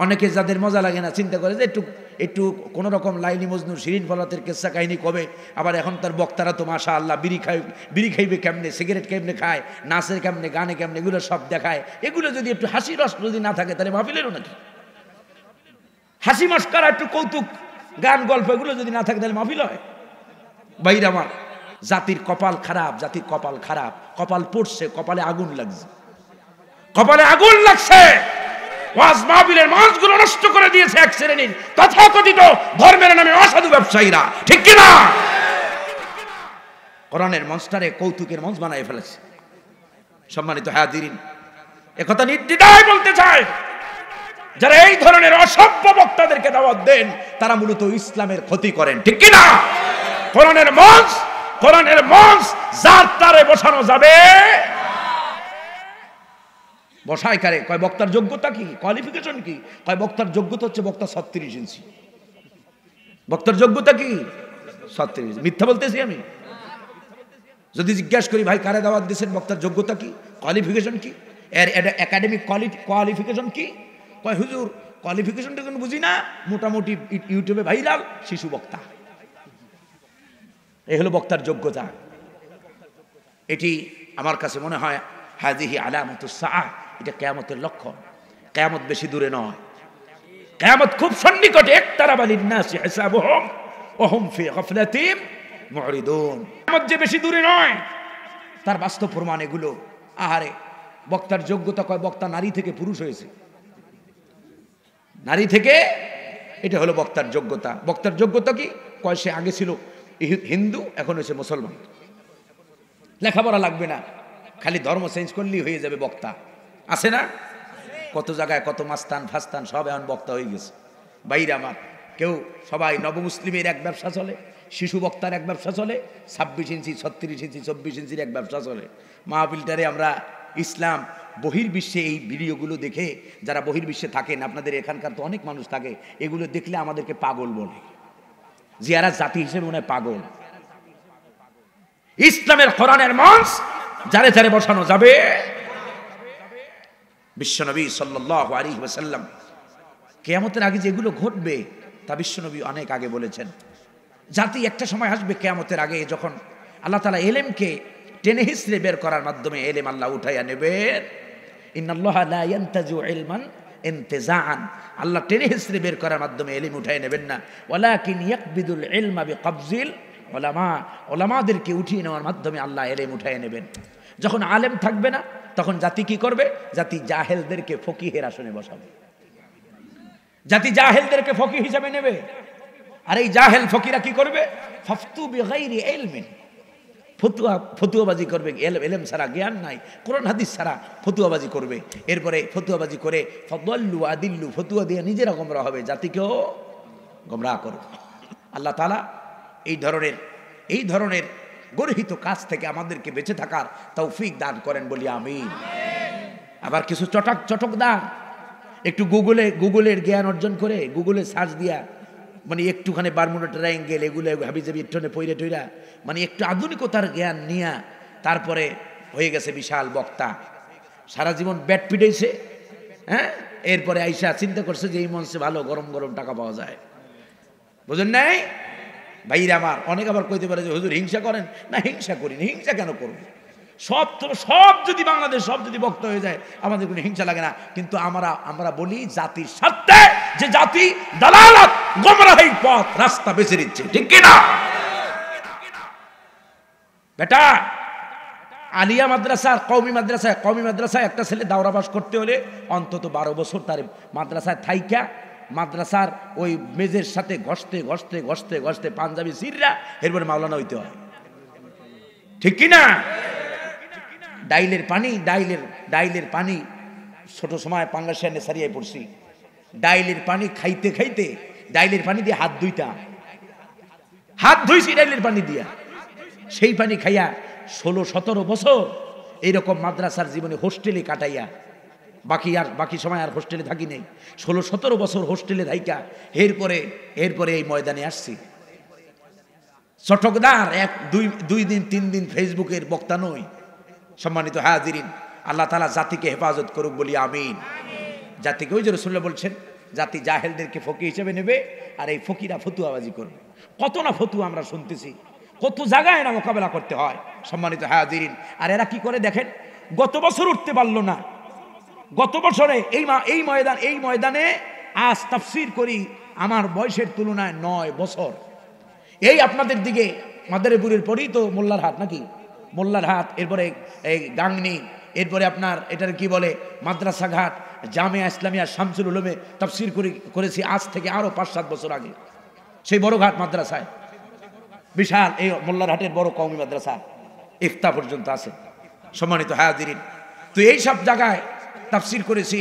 [SPEAKER 1] অনেকে যাদের মজা লাগে না চিন্তা করে যে একটু কোনো রকম লাইলি মজনু শিরিন ফলাতের কেসা কাহিনী কবে। আবার এখন তার বক্তারা তো মাশাআল্লাহ বিড়ি খাইবে কেমনে, সিগারেট কেমনে খায়, নাচের কেমনে, গানে কেমনে, এগুলো সব দেখায়। এগুলো যদি একটু হাসি রস যদি না থাকে তাহলে মাহফিলেরও নাকি হাসি মস্করা, একটু কৌতুক, গান গল্প এগুলো যদি না থাকে তাহলে মাহফিল হয়? বাইরে আমার জাতির কপাল খারাপ, জাতির কপাল খারাপ। কপাল পড়ছে, কপালে আগুন লাগছে, কপালে আগুন লাগছে। ওয়াজ মাহফিলের মঞ্চগুলো নষ্ট করে দিয়েছে এক শ্রেণীর তথাকথিত ধর্মের নামে অসাধু ব্যবসায়ীরা, ঠিক কি না? কোরআনের মঞ্চটারে কৌতুকের মঞ্চ বানায় ফেলেছে। সম্মানিত হাজিরিন, একথা নির্দ্বিধায় বলতে চায়, যারা এই ধরনের অসভ্য বক্তাদেরকে দাওয়াত দেন তারা মূলত ইসলামের ক্ষতি করেন, ঠিক কি না? কোরআনের মঞ্চ যার তারে বসানো যাবে। বসায় কারে? কয় বক্তার যোগ্যতা কি, কোয়ালিফিকেশন কি? কয় বক্তার যোগ্যতা হচ্ছে বক্তা 36 ইঞ্চি। বক্তার যোগ্যতা কি? 36। মিথ্যা বলতেছি আমি? যদি জিজ্ঞাসা করি ভাই কারে দাওয়াত দিয়েছেন, বক্তার যোগ্যতা কি, কোয়ালিফিকেশন কি, এর একাডেমিক কোয়ালিফিকেশন কি? কয় হুজুর কোয়ালিফিকেশনটা কোনো বুঝি না, মোটামুটি ইউটিউবে ভাইরাল শিশু বক্তা। এই হলো বক্তার যোগ্যতা। এটি আমার কাছে মনে হয় হাযিহি আলামাতুস সাআহ, এটা কিয়ামতের লক্ষণ। কিয়ামত বেশি দূরে নয়, কিয়ামত খুব সন্নিকটে। ইকতারাবা লিন-নাসি হিসাবুহুম ওয়া হুম ফি গাফলাতিন মুরিদুন। কিয়ামত যে বেশি দূরে নয় তার বাস্তব প্রমাণ এগুলো। আহারে বক্তার যোগ্যতা, কয় বক্তা নারী থেকে পুরুষ হয়েছে, নারী থেকে, এটা হলো বক্তার যোগ্যতা। বক্তার যোগ্যতা কি? কয় সে আগে ছিল হিন্দু, এখন হয়েছে মুসলমান। লেখাপড়া লাগবে না, খালি ধর্ম চেঞ্জ করলেই হয়ে যাবে বক্তা। আছে না? কত জায়গায় কত মাস্তান ফাস্তান সব এখন বক্তা হয়ে গেছে। বাইরে আমার কেউ সবাই নবমুসলিমের এক ব্যবসা চলে, শিশু বক্তার এক ব্যবসা চলে, 26 ইঞ্চি 36 ইঞ্চি 24 ইঞ্চির এক ব্যবসা চলে। মাহফিলটারে আমরা ইসলাম বহির্বিশ্বে এই ভিডিওগুলো দেখে, যারা বহির্বিশ্বে থাকেন, আপনাদের এখানকার তো অনেক মানুষ থাকে, এগুলো দেখলে আমাদেরকে পাগল বলে, জিয়ারা জাতি হিসেবে মনে হয় পাগল। ইসলামের কোরআনের মঞ্চ যারে যারে বসানো যাবে। বিশ্বনবী সাল্লাল্লাহু আলাইহি ওয়াসাল্লাম কিয়ামতের আগে যেগুলো ঘটবে তা বিশ্বনবী অনেক আগে বলেছেন। জাতি একটা সময় আসবে কিয়ামতের আগে, যখন আল্লাহ তাআলা এলেমকে টেনে হিসড়ে বের করার মাধ্যমে এলেম আল্লাহ উঠাইয়া নেবেন। ইন্নাল্লাহা লা ইয়ানতাজু ইলমান ইনতিজাআন, আল্লাহ টেনে হিসড়ে বের করার মাধ্যমে এলেম উঠাইয়া নেবেন না। ওয়ালাকিন ইয়াকবিদুল ইলমা বিকবজিল উলামা, উলামাদেরকে উঠিয়ে নেওয়ার মাধ্যমে আল্লাহ এলেম উঠাইয়া নেবেন। যখন আলেম থাকবে না তখন জাতি কি করবে? জাতি জাহেলদেরকে ফকিহের আসনে বসাবে, জাতি জাহেলদেরকে ফকিহ হিসেবে নেবে। আর এই জাহেল ফকিরা কি করবে? ফাফতু বিগাইরি ইলমিন, ফতুয়াবাজি করবে। এলেম ছাড়া, জ্ঞান নাই, কোরআন হাদিস ছাড়া ফতুয়াবাজি করবে। এরপরে ফতুয়াবাজি করে ফাদাল্লু আদিল্লু, ফতুয়া দিয়ে নিজেরা গোমরাহ হবে, জাতিকেও গোমরাহ করবে। আল্লাহ তাআলা এই ধরনের গর্হিত কাজ থেকে আমাদেরকে বেঁচে থাকার তৌফিক দান করেন বলি আমিন। আবার কিছু চটক দান একটু গুগলের জ্ঞান অর্জন করে, গুগলে সার্চ দিয়া, মানে একটুখানি বারমুডা ট্রায়াঙ্গেল এগুলো হাবিজাবি একটু পইরা টইরা, মানে একটু আধুনিকতার জ্ঞান নিয়া তারপরে হয়ে গেছে বিশাল বক্তা। সারা জীবন ব্যাট পিটাইছে, হ্যাঁ, এরপরে আইসা চিন্তা করছে যে এই মঞ্চে ভালো গরম গরম টাকা পাওয়া যায়। বুঝেন নাই ভাইরা আমার? অনেক আবার কইতে পারে যে হুজুর হিংসা করেন না। হিংসা করি না। হিংসা কেন করবো? সব যদি বাংলাদেশ সব যদি বক্তা হয়ে যায় আমাদের কোনো হিংসা লাগে না। কিন্তু আমরা বলি জাতির স্বার্থে, যে জাতি দালালাত গোমরাহির পথ রাস্তা বেছে নিচ্ছে, ঠিক কিনা? বেটা আলিয়া মাদ্রাসার কওমি মাদ্রাসায় একটা ছেলে দাওরা পাস করতে হলে অন্তত 12 বছর তার মাদ্রাসায় থাইকা, মাদ্রাসার ওই মেজের সাথে ঘষতে পাঞ্জাবি সিররা এরপরে মাওলানা হইতে হয়, ঠিক কিনা? ডাইলের পানি ছোট সময় পাঙ্গাসিয়া নেসারিয়ায় পড়ছি। ডাইলের পানি খাইতে খাইতে ডাইলের পানি দিয়ে হাত ধুইছি ডাইলের পানি দিয়া, সেই পানি খাইয়া 16-17 বছর এইরকম মাদ্রাসার জীবনে হোস্টেলে কাটাইয়া, বাকি সময় আর হোস্টেলে থাকি নেই, 16-17 বছর হোস্টেলে থাইকা এরপরে এই ময়দানে আসছি। চটকদার 1-2 দিন 3 দিন ফেসবুকের বক্তা নই। সম্মানিত হাজিরিন, আল্লাহ তাআলা জাতিকে হেফাজত করুক বলি আমিন। জাতিকে, ওই যে রাসূলুল্লাহ বলছেন, জাতি জাহেলদেরকে ফকি হিসেবে নেবে আর এই ফকিরা ফতুয়াবাজি করবে। কত না ফতুয়া আমরা শুনতেছি, কত জায়গায় না মোকাবেলা করতে হয়। সম্মানিত হাজিরিন, আর এরা কি করে দেখেন, গত বছর উঠতে পারলো না, গত বছরে এই ময়দানে আজ তাফসীর করি আমার বয়সের তুলনায় 9 বছর। এই আপনাদের দিকে মাদারীপুরের পরেই তো মোল্লার হাট, নাকি মোল্লার হাট, এরপরে এই গাংনি, এরপরে আপনার এটার কি বলে মাদ্রাসা ঘাট, জামিয়া ইসলামিয়া শামসুল উলুমে তাফসীর করেছি আজ থেকে আরো 5-7 বছর আগে। সেই বড় ঘাট মাদ্রাসায় বিশাল এই মোল্লার হাটের বড় কওমি মাদ্রাসা ইফতা পর্যন্ত আছে। সম্মানিত হাজিরিন, তো এই সব জায়গায় তাফসীর করেছি,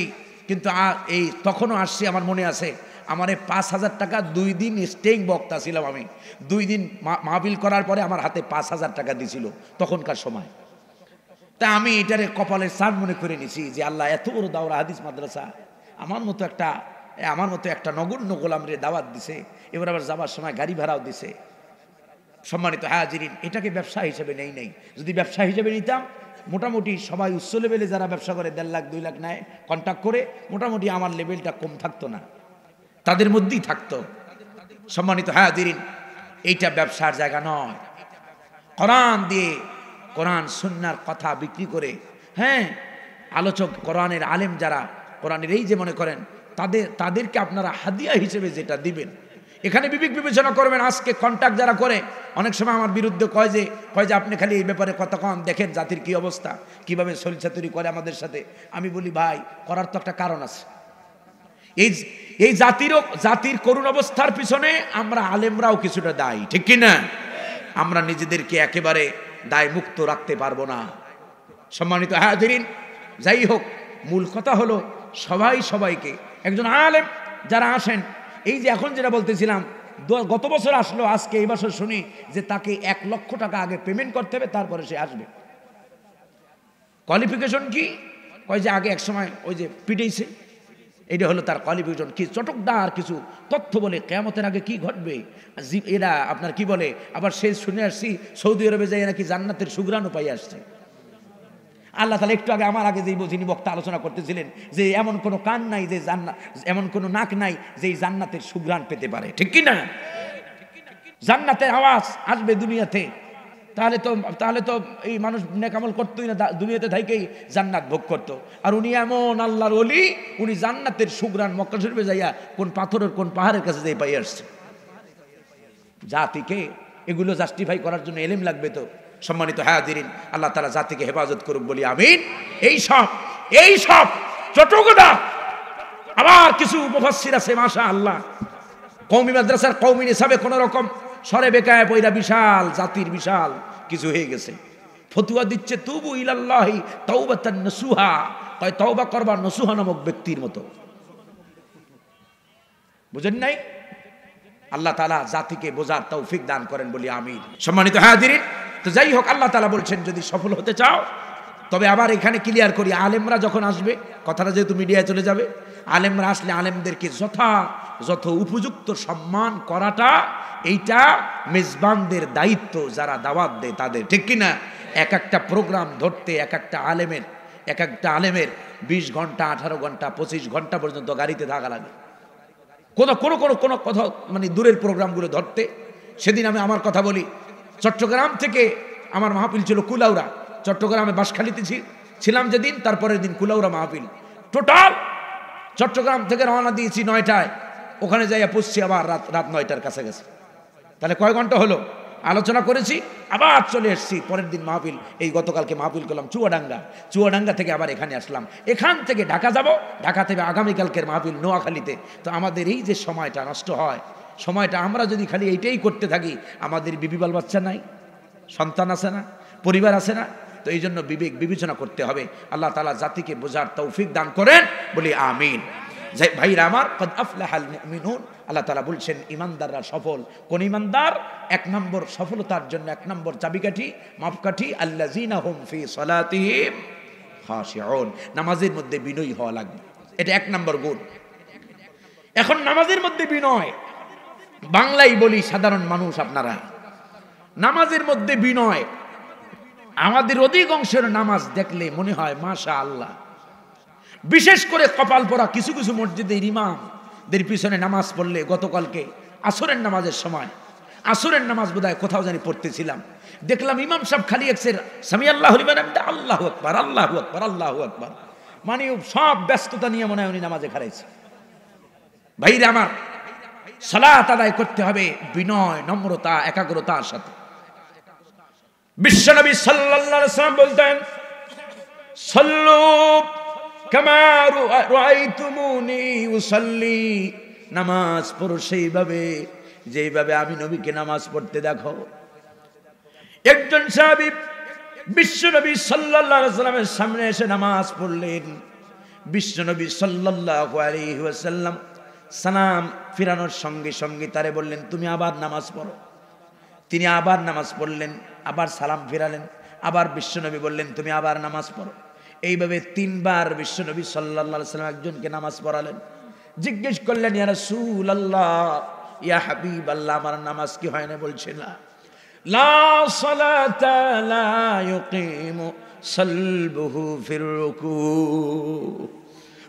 [SPEAKER 1] কিন্তু এই তখনও আসছি, আমার মনে আছে, আমার 5,000 টাকা 2 দিন স্টেইং বক্তা ছিলাম আমি। 2 দিন মাহফিল করার পরে আমার হাতে 5,000 টাকা দিছিল তখনকার সময়। তা আমি এটারে কপালের চাঁদ মনে করে নিছি যে আল্লাহ এত বড় দাওরা হাদিস মাদ্রাসা আমার মতো একটা নগণ্য গোলামরে দাওয়াত দিছে, এবার আবার যাবার সময় গাড়ি ভাড়াও দিছে। সম্মানিত হাজিরিন, এটাকে ব্যবসা হিসেবে নেই নাই। যদি ব্যবসা হিসেবে নিতাম, মোটামুটি সবাই উচ্চ লেভেলে যারা ব্যবসা করে 1.5 লাখ 2 লাখ নেয় কন্ট্যাক্ট করে, মোটামুটি আমার লেভেলটা কম থাকতো না, তাদের মধ্যেই থাকতো। সম্মানিত হাজিরিন, এইটা ব্যবসার জায়গা নয়। কোরআন দিয়ে, কোরআন সুন্নাহর কথা বিক্রি করে, হ্যাঁ, আলোচক কোরআনের আলেম যারা কোরআনের এই যে মনে করেন তাদেরকে আপনারা হাদিয়া হিসেবে যেটা দিবেন, এখানে বিবেক বিবেচনা করবেন। আজকে কন্ট্যাক্ট যারা করে অনেক সময় আমার বিরুদ্ধে কয় যে আপনি খালি এই ব্যাপারে কথা কন, দেখেন জাতির কি অবস্থা, কিভাবে সলিছাতুরি করে আমাদের সাথে। আমি বলি ভাই, করার তো একটা কারণ আছে। এই জাতির করুণ অবস্থার পিছনে আমরা আলেমরাও কিছুটা দায়ী, ঠিক কি না? আমরা নিজেদেরকে একেবারে দায় মুক্ত রাখতে পারবো না। সম্মানিত হাজিরিন, যাই হোক, মূল কথা হলো সবাইকে একজন আলেম যারা আসেন, এই যে এখন যেটা বলতেছিলাম, গত বছর আসলো, আজকে এই বছর শুনি যে তাকে 1 লক্ষ টাকা আগে পেমেন্ট করতে হবে, তারপরে সে আসবে। কোয়ালিফিকেশন কি? কয় যে আগে এক সময় ওই যে পিটাইছে, এটা হলো তার কোয়ালিফিকেশন। কি চটকদার কিছু তথ্য বলে কিয়ামতের আগে কি ঘটবে, এরা আপনার কি বলে, আবার সে শুনে আসছি সৌদি আরবে যাই নাকি জান্নাতের সুঘ্রাণও পাই আসছে। আল্লাহ তাআলা একটু আগে আমার আগে যিনি বক্তা আলোচনা করতেছিলেন যে এমন কোনো কান নাই যে এমন কোনো নাক নাই যে জান্নাতের সুঘ্রাণ পেতে পারে, ঠিক কি না? জান্নাতের আওয়াজ আসবে দুনিয়াতে, তাহলে তো এই মানুষ নেকামল করতোই না, দুনিয়াতে থাকেই জান্নাত ভোগ করতো। আর উনি এমন আল্লাহর ওলি, উনি জান্নাতের সুঘ্রাণ মক্কা শরীফে যাইয়া কোন পাথরের কোন পাহাড়ের কাছে যাই পাই আসছে। জাতিকে এগুলো জাস্টিফাই করার জন্য এলেম লাগবে তো। সম্মানিত হাজিরিন, আল্লাহ তাআলা জাতিকে হেফাজত করুক বলি আমিন। এই সব চটকদা আবার কিছু মুফাসসির আছে মাশাআল্লাহ, কওমি মাদ্রাসার কওমি নিসাবে কোন রকম সরে বেকায় পয়রা বিশাল জাতির বিশাল কিছু হয়ে গেছে। ফতুয়া দিচ্ছে তুবু ইলাল্লাহি তাওবাতান নসুহা, কয় তওবা করবা নসুহা নামক ব্যক্তির মতো। বুঝেন নাই? আল্লাহ তাআলা জাতিকে বোঝার তৌফিক দান করেন বলি আমিন। সম্মানিত হাজিরিন, তো যাই হোক, আল্লাহ তাআলা বলছেন যদি সফল হতে চাও, তবে আবার এখানে ক্লিয়ার করি, আলেমরা যখন আসবে, কথাটা যেহেতু মিডিয়ায় চলে যাবে, আলেমরা আসলে আলেমদেরকে যথাযথ উপযুক্ত সম্মান করাটা এইটা মেজবানদের দায়িত্ব, যারা দাওয়াত দেয় তাদের, ঠিক কিনা? এক একটা প্রোগ্রাম ধরতে এক একটা আলেমের 20 ঘন্টা 18 ঘন্টা 25 ঘন্টা পর্যন্ত গাড়িতে থাকা লাগে। কোনো কথা মানে দূরের প্রোগ্রামগুলো ধরতে। সেদিন আমি আমার কথা বলি, চট্টগ্রাম থেকে আমার মাহফিল ছিল কুলাউড়া, চট্টগ্রামে বাঁশখালীতে ছিলাম যেদিন, তারপরের দিন কুলাউড়া মাহফিল। টোটাল চট্টগ্রাম থেকে রওনা দিয়েছি 9টায়, ওখানে যাইয়া পৌঁছছি আবার রাত 9টার কাছাকাছি। তাহলে কয় ঘন্টা হলো আলোচনা করেছি, আবার চলে এসেছি পরের দিন মাহফিল। এই গতকালকে মাহফিল করলাম চুয়াডাঙ্গা থেকে আবার এখানে আসলাম। এখান থেকে ঢাকা যাব, ঢাকা থেকে আগামীকালকের মাহফিল নোয়াখালীতে। তো আমাদের এই যে সময়টা নষ্ট হয়, সময়টা আমরা যদি খালি এইটাই করতে থাকি, আমাদের বিবি বাল বাচ্চা নাই, সন্তান আছে না, পরিবার আছে না? তো এই জন্য বিবেক বিবেচনা করতে হবে। আল্লাহ তাআলা জাতিকে বোঝার তৌফিক দান করেন বলি আমিন। ভাইরা আমার, কদ আফলাহাল মুমিনুন, আল্লাহ তাআলা বলছেন ঈমানদাররা সফল। কোন ঈমানদার? এক নম্বর সফলতার জন্য এক নম্বর চাবিকাঠি, মাপকাঠি, আল্লাযীনা হুম ফি সালাতিহিম খাশিউন, নামাজের মধ্যে বিনয়ী হওয়া লাগবে। এটা এক নম্বর গুণ। এখন নামাজের মধ্যে বিনয়, বাংলায় বলি সাধারণ মানুষ আপনারা, নামাজের মধ্যে বিনয়। আমাদের অধিকাংশের নামাজ দেখলে মনে হয় মাশাআল্লাহ। বিশেষ করে কপাল পরা কিছু কিছু মসজিদের ইমামদের পিছনে নামাজ পড়লে, গতকালকে আসরের নামাজের সময়, আসরের নামাজ বোধহয় কোথাও জানি পড়তেছিলাম, দেখলাম ইমাম সাহেব খালি একসের সামি আল্লাহু লিমান হামিদা, আল্লাহু আকবার, আল্লাহু আকবার, আল্লাহু আকবার, মানে সব ব্যস্ততা নিয়ে মনে হয় উনি নামাজে খারাইছে। ভাইরা আমার, সালাত আদায় করতে হবে বিনয়, নম্রতা, একাগ্রতার সাথে। বিশ্বনবী সাল্লাল্লাহু আলাইহি ওয়াসাল্লাম বলতেন, সাল্লু কামা রাআইতুমুনি উসাল্লি, নামাজ পড়ো সেইভাবে যেইভাবে আমি নবীকে নামাজ পড়তে দেখো। একজন সাহাবী বিশ্বনবী সাল্লাল্লাহু আলাইহি ওয়াসাল্লামের সামনে এসে নামাজ পড়লেন। বিশ্বনবী সাল্লাল্লাহু আলাইহি ওয়াসাল্লাম সালাম ফিরানোর সঙ্গে সঙ্গে তারে বললেন, তুমি আবার নামাজ পড়ো। তিনি আবার নামাজ পড়লেন, আবার সালাম ফিরালেন, আবার বিশ্বনবী বললেন, তুমি আবার নামাজ পড়ো। এইভাবে তিনবার বিশ্বনবী সাল্লাল্লাহু আলাইহি ওয়াসাল্লাম একজনকে নামাজ পড়ালেন। জিজ্ঞেস করলেন, ইয়া রাসূলুল্লাহ, ইয়া হাবিবাল্লাহ, আমার নামাজ কি হয় না? বলছে না, লা সালাতা লা ইউকিমু সালবুহু ফির রুকু,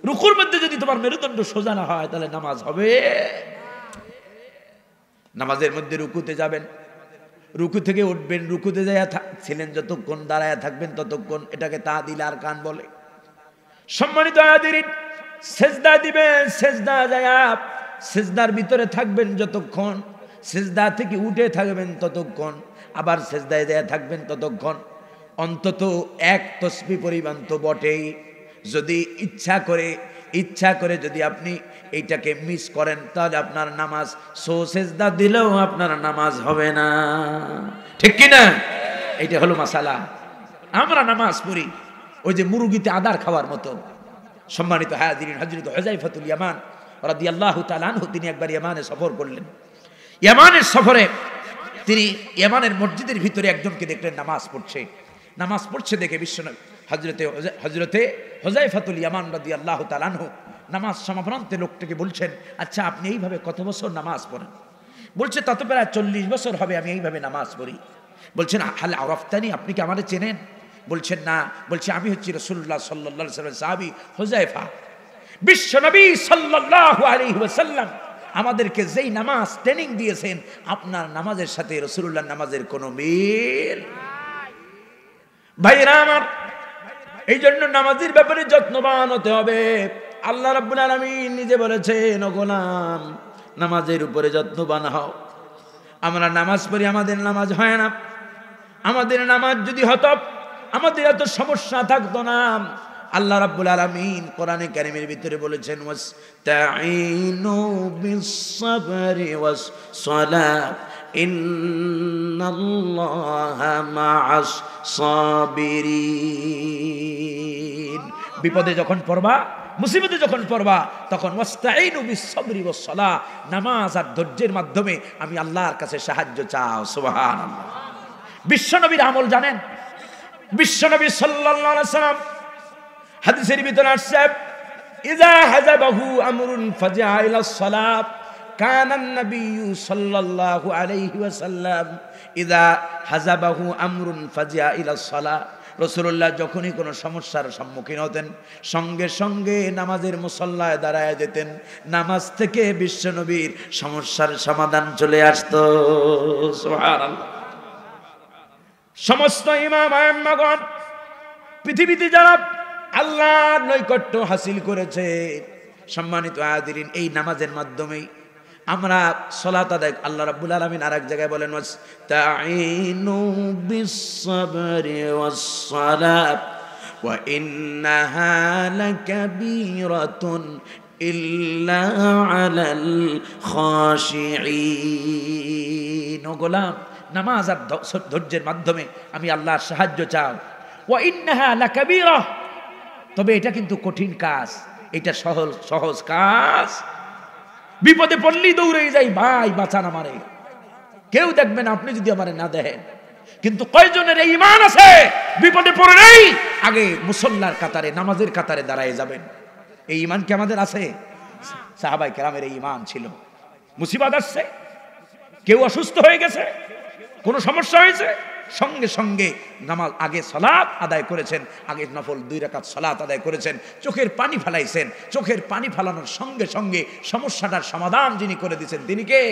[SPEAKER 1] রুকুর মধ্যে যদি তোমার মেরুদণ্ড সোজা না হয় তাহলে নামাজ হবে? নামাজের মধ্যে রুকুতে যাবেন, রুকু থেকে উঠবেন, রুকুতে যাইয়া ছিলেন যতক্ষণ, দাঁড়ায়া থাকবেন ততক্ষণ, এটাকে তাহদিল আর কান বলে। সম্মানিত হাজিরিন, সেজদা দিবেন, সেজদা যায়া সেজদার ভিতরে থাকবেন যতক্ষণ, সেজদা থেকে উঠে থাকবেন ততক্ষণ, আবার সেজদায় যায়া থাকবেন ততক্ষণ, অন্তত এক তসবিহ পরিমাণ তো বটেই। যদি ইচ্ছা করে যদি আপনি এইটাকে মিস করেন তাহলে আপনার নামাজ, সেজদা দিলেও আপনার নামাজ হবে না, ঠিক কি না? এইটা হলো মাসালা। আমরা নামাজ পড়ি ওই যে মুরগিতে আদার খাওয়ার মতো। সম্মানিত হাজিরিন, হযরত হুযায়ফাতুল ইয়ামান রাদিয়াল্লাহু তাআলা আনহু, তিনি একবার ইয়ামানে সফর করলেন। ইয়ামানের সফরে তিনি ইয়ামানের মসজিদের ভিতরে একজনকে দেখলেন নামাজ পড়ছে দেখে বিশ্বনবী হযরতে হুযায়ফাতুল ইয়ামান রাদিয়াল্লাহু তাআলা আনহু নামাজ সমাপনান্তে লোকটাকে বলছেন, আচ্ছা আপনি এইভাবে কত বছর নামাজ পড়েন? বলছে, তত প্রায় 40 বছর হবে আমি এইভাবে নামাজ পড়ি। বলছেন, হাল আরাফতানি, আপনি কি আমারে চেনেন? বলছেন, না। বলছে, আমি হচ্ছি রাসূলুল্লাহ সাল্লাল্লাহু আলাইহি ওয়াসাল্লামের সাহাবী হুযায়ফা। বিশ্বনবী সাল্লাল্লাহু আলাইহি ওয়াসাল্লাম আমাদেরকে যেই নামাজ ট্রেনিং দিয়েছেন, আপনার নামাজের সাথে রাসূলুল্লাহর নামাজের কোনো মিল। ভাইরা আমার, এই জন্য নামাজের ব্যাপারে যত্নবান হতে হবে। আল্লাহ রাব্বুল আলামিন নিজে বলেছেন, ও গোলাম, নামাজের উপরে যত্নবান হও। আমরা নামাজ পড়ি, আমাদের নামাজ হয় না। আমাদের নামাজ যদি হতো, আমাদের এত সমস্যা থাকতো না। আল্লাহ রাব্বুল আলামিন কোরআনে কারীমের ভিতরে বলেছেন, ওয়াস্তাঈনু বিস-সাবরি ওয়াস-সালাত ইন্নাল্লাহা মা'আস সাবিরিন। বিপদে যখন পড়বা, মুসিবতে যখন পড়বা, তখন ওয়াস্তাঈনু বিস-সাবরি ওয়াস-সালাহ, নামাজ আর ধৈর্যের মাধ্যমে আমি আল্লাহর কাছে সাহায্য চাও। সুবহানাল্লাহ। বিশ্বনবীর আমল জানেন? বিশ্বনবী সাল্লাল্লাহু আলাইহি ওয়াসাল্লাম হাদিসের ভিতরে আসছে, ইযা হাযাবাহু আমরুন ফাজা ইলাস সালাত, কানা আন-নাবিয়্যু সাল্লাল্লাহু আলাইহি ওয়াসাল্লাম ইযা হাযাবাহু আমরুন ফাজা ইলাস সালাত, রাসূলুল্লাহ যখনই কোনো সমস্যার সম্মুখীন হতেন সঙ্গে সঙ্গে নামাজের মুসল্লায় দাঁড়ায় যেতেন। নামাজ থেকে বিশ্বনবীর সমস্যার সমাধান চলে আসতো। সুবহানাল্লাহ। সমস্ত ইমাম আইম্মাগণ, পৃথিবীতে যারা আল্লাহর নৈকট্য হাসিল করেছে, সম্মানিত হাজিরিন, এই নামাজের মাধ্যমেই আমরা সালাত আদায়। আল্লাহ রাব্বুল আলামিন আরেক জায়গায় বলেন, ওয়াস্তাঈনু বিস-সাবরি ওয়াস-সালাত ওয়া ইন্নাহা লাকাবীরাতুন ইল্লা আলাল খাশিঈন। ও গোলাম, নামাজ আর ধৈর্যের মাধ্যমে আমি আল্লাহর সাহায্য চাও। ওয়া ইন্নাহা লাকাবীরা, তবে এটা কিন্তু কঠিন কাজ। এটা সহজ সহজ কাজ। বিপদে পড়লেই দৌড়ে যাই, ভাই বাঁচান আমারে, কেউ দেখবেন আপনি যদি আমারে না দেখেন। কিন্তু কয়জনের এই ঈমান আছে বিপদে পড়ে নেই আগে মুসল্লার কাতারে, নামাজের কাতারে দাঁড়ায় যাবেন? এই ঈমান কি আমাদের আছে? সাহাবায়ে কেরামের এই ঈমান ছিল। মুসিবত আসছে, কেউ অসুস্থ হয়ে গেছে, কোনো সমস্যা হয়েছে, সঙ্গে সঙ্গে নামাজ আগে সালাত আদায় করেছেন, আগে নফল 2 রাকাত সালাত আদায় করেছেন, চোখের পানি ফেলাইছেন, চোখের পানি ফেলানোর সঙ্গে সঙ্গে সমস্যাটার সমাধান যিনি করে দিয়েছেন তিনি কে?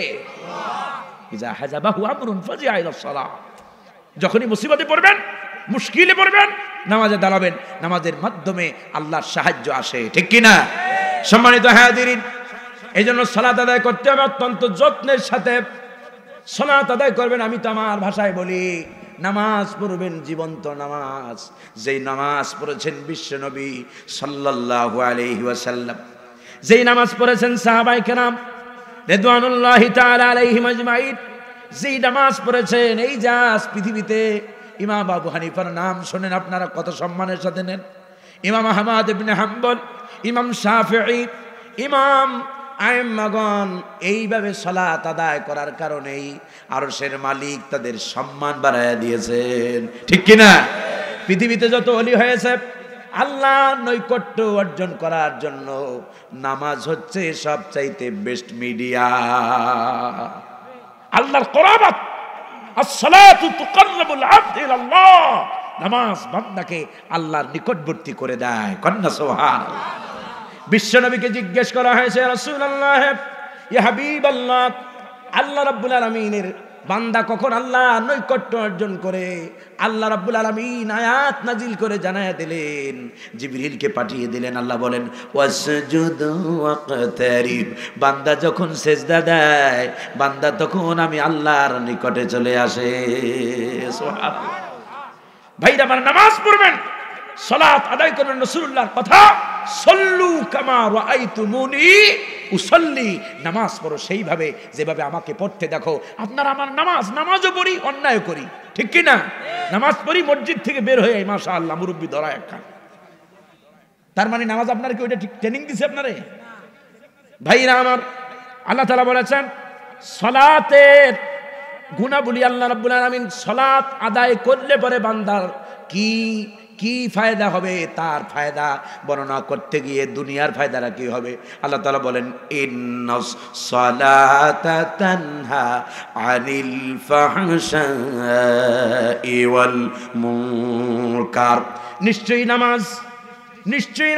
[SPEAKER 1] ইজা হাজাবাহু আমরুন ফাজিআ ইলাস সালাহ। যখনই মুসিবতে পড়বেন, মুশকিলে পড়বেন, নামাজে দাঁড়াবেন, নামাজের মাধ্যমে আল্লাহর সাহায্য আসে, ঠিক কি না? সম্মানিত হাজিরিন, এইজন্য সালাত আদায় করতে হবে অত্যন্ত যত্নের সাথে। সালাত আদায় করবেন, আমি তো আমার ভাষায় বলি, নামাজ পড়বেন জীবন্ত নামাজ, যেই নামাজ পড়েছেন বিশ্বনবী সাল্লাল্লাহু আলাইহি ওয়াসাল্লাম, যেই নামাজ পড়েছেন সাহাবায়ে কেরাম রিদওয়ানুল্লাহি তাআলা আলাইহিম আজমাইন, যেই নামাজ পড়েছেন, এই জাস পৃথিবীতে ইমাম আবু হানিফার নাম শোনেন আপনারা কত সম্মানের সাথে নেন, ইমাম আহমদ ইবনে হাম্বল, ইমাম শাফিঈ, ইমাম আইম্মাগণ এইভাবে সালাত আদায় করার কারণেই আরশের মালিক তাদের সম্মান বাড়ায়া দিয়েছেন, ঠিক কি না? পৃথিবীতে যত ওলি হয়েছে আল্লাহর নৈকট্য অর্জন করার জন্য নামাজ হচ্ছে সবচাইতে বেস্ট মিডিয়া। আল্লাহর করাবত, as-salatu tuqarribul 'abda ila Allah, নামাজ বান্দাকে আল্লাহর নিকটবর্তী করে দেয়, কন্না সুবহানাল্লাহ। বিশ্বনবীকে জিজ্ঞেস করা হয়েছে, রাসূলুল্লাহ ইয়া হাবিবাল্লাহ, আল্লাহ রাব্বুল আলামিনের বান্দা কখন আল্লাহ নৈকট্য অর্জন করে? আল্লাহ রাব্বুল আলামিন আয়াত নাজিল করে জানায়া দিলেন, জিবরিলকে পাঠিয়ে দিলেন। আল্লাহ বলেন ওয়াসজুদু ওয়াকতারিব, বান্দা যখন সেজদা দেয়, বান্দা তখন আমি আল্লাহর নিকটে চলে আসে। সুবহানাল্লাহ। ভাইরা আমার, নামাজ পড়বেন, সালাত আদায় করবেন, রাসূলুল্লাহর কথা, সল্লু কামা রাআইতুমুনি উসাল্লি, নামাজ পড়ো সেইভাবে যেভাবে আমাকে পড়তে দেখো। আপনারা আমার নামাজও পড়ি, অন্যায় করি, ঠিক কি না? নামাজ পড়ি, মসজিদ থেকে বের হয়ে মাশাআল্লাহ মুরব্বি ধরা একটা, তার মানে নামাজ আপনার কি ওইটা ঠিক ট্রেনিং দিছে আপনারে? ভাইরা আমার, আল্লাহ তাআলা বলেছেন সালাতের গুণাবলী, আল্লাহ রাব্বুল আলামিন সালাত আদায় করলে পরে বান্দার কি কি ফায়দা হবে তার ফায়দা বর্ণনা করতে গিয়ে দুনিয়ার ফায়দাটা কি হবে আল্লাহ তাআলা বলেন, ইন্নাস সালাতা তানহা আনিল ফাহশাই ওয়াল মুনকার, নিশ্চয়ই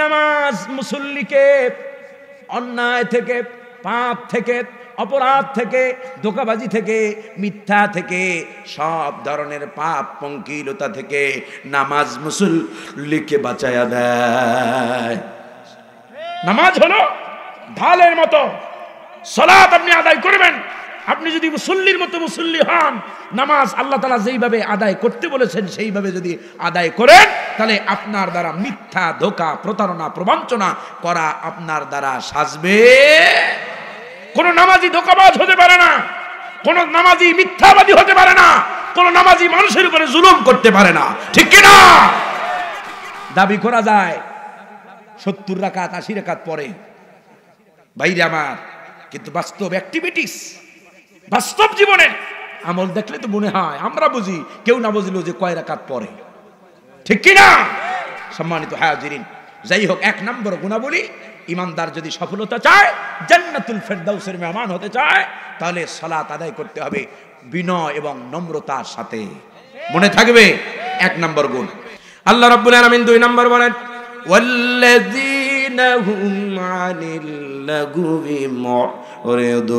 [SPEAKER 1] নামাজ মুসল্লিকে অন্যায় থেকে, পাপ থেকে, অপরাধ থেকে, ধোঁকাবাজি থেকে, মিথ্যা থেকে, সব ধরনের পাপ পঙ্কিলতা থেকে নামাজ মুসল্লিকে বাঁচায়া দেয়। নামাজ হলো ঢালের মতো, সালাত আপনি আদায় করবেন। আপনি যদি মুসল্লির মতো মুসল্লি হন, নামাজ আল্লাহ তাআলা যেইভাবে আদায় করতে বলেছেন সেইভাবে যদি আদায় করেন, তাহলে আপনার দ্বারা মিথ্যা, ধোঁকা, প্রতারণা, প্রবঞ্চনা করা আপনার দ্বারা সাজবে। কোন নামাজি ধোঁকাবাজ হতে পারে না, কোন নামাজি মিথ্যাবাদী হতে পারে না, কোন নামাজি মানুষের উপরে জুলুম করতে পারে না, ঠিক কি না? দাবি করা যায় 70 রাকাত 80 রাকাত পড়ে, ভাইরে আমার, কিন্তু বাস্তব অ্যাক্টিভিটিস, বাস্তব জীবনে আমল দেখলে তো মনে হয় আমরা বুঝি, কেউ না বুঝলেও যে কয় রাকাত পড়ে, ঠিক কি না? সম্মানিত হাজিরিন, যাই হোক, 1 নম্বর গুণাবলী, ইমানদার যদি সফলতা চায়, জান্নাতুল ফেরদাউসের মেহমান হতে চায়, তাহলে সালাত আদায় করতে হবে বিনয় এবং নম্রতার সাথে। মনে থাকবে 1 নম্বর গুণ। আল্লাহ রাব্বুল আলামিন 2 নম্বর বলেন, ওয়াল্লাযীনা হুম আনিল লাগবি মুরিদুন।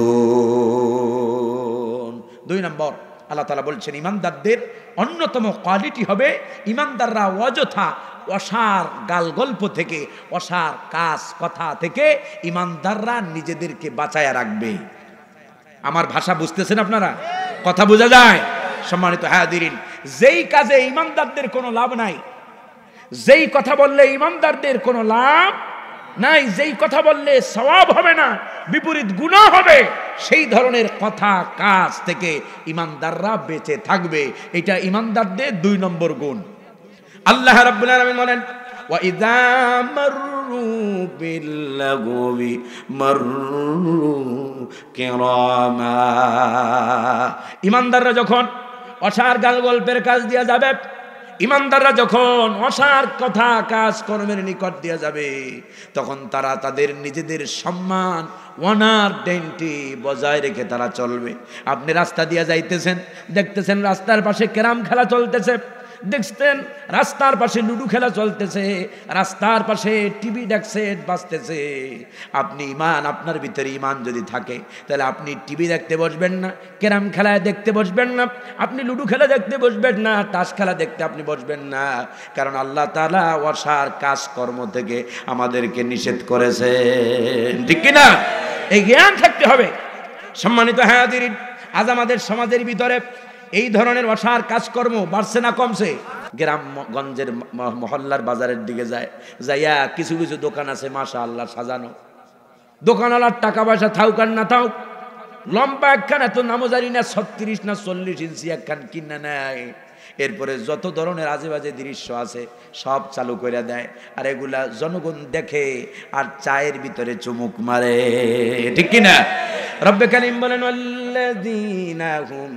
[SPEAKER 1] 2 নম্বর আল্লাহ তাআলা বলছেন, ইমানদারদের অন্যতম কোয়ালিটি হবে, ইমানদাররা অযথা অসার গাল গল্প থেকে, অসার কাজ কথা থেকে ইমানদাররা নিজেদেরকে বাঁচায়া রাখবে। আমার ভাষা বুঝতেছেন আপনারা? কথা বোঝা যায়? সম্মানিত হাজিরিন, যেই কাজে ইমানদারদের কোনো লাভ নাই, যেই কথা বললে ইমানদারদের কোনো লাভ নাই, যেই কথা বললে সওয়াব হবে না, বিপরীত গুনাহ হবে, সেই ধরনের কথা কাজ থেকে ইমানদাররা বেঁচে থাকবে। এটা ইমানদারদের 2 নম্বর গুণ। আল্লাহ রাব্বুল আলামিন বলেন, ওয়া ইযা মাররু বিল্লাগবি মাররু কিরামা। ইমানদাররা যখন অসার গাল গল্পের কাজ দিয়া যাবে, ইমানদাররা যখন অসার কথা কাজ কর্মের নিকট দিয়া যাবে, তখন তারা তাদের নিজেদের সম্মান অনার ডেন্টি বজায় রেখে তারা চলবে। আপনি রাস্তা দিয়া যাইতেছেন, দেখতেছেন রাস্তার পাশে ক্যারাম খেলা চলতেছে, দেখছেন রাস্তার পাশে লুডু খেলা চলতেছে, রাস্তার পাশে টিভি ডেকসেট বাজতেছে। আপনি ইমান, আপনার ভিতরে ইমান যদি থাকে তাহলে আপনি টিভি দেখতে বসবেন না, ক্যারাম খেলায় দেখতে বসবেন না, আপনি লুডু খেলা দেখতে বসবেন না, তাস খেলা দেখতে আপনি বসবেন না। কারণ আল্লাহ তাআলা অসার কাজকর্ম থেকে আমাদেরকে নিষেধ করেছেন, ঠিক কিনা? এই জ্ঞান থাকতে হবে। সম্মানিত হাজিরিন, আজ আমাদের সমাজের ভিতরে এই ধরনের অসার কাজকর্ম বাড়ছে না কমছে? গ্রামগঞ্জের মহল্লার বাজারের দিকে যাইয়া কিছু কিছু দোকান আছে মাশাআল্লাহ সাজানো, দোকানওয়ালার টাকা পয়সা থাউক আর না থাউক, লম্বা একখান এত নামও জানি না 36 না 40 ইঞ্চি একখান কিনা নেয়। এরপরে যত ধরনের আজে বাজে দৃশ্য আছে সব চালু করে দেয়, আর এগুলা জনগণ দেখে আর চায়ের ভিতরে চুমুক মারে, ঠিক কিনা? রব্বে কারীম বলেন আল্লাযীনা হুম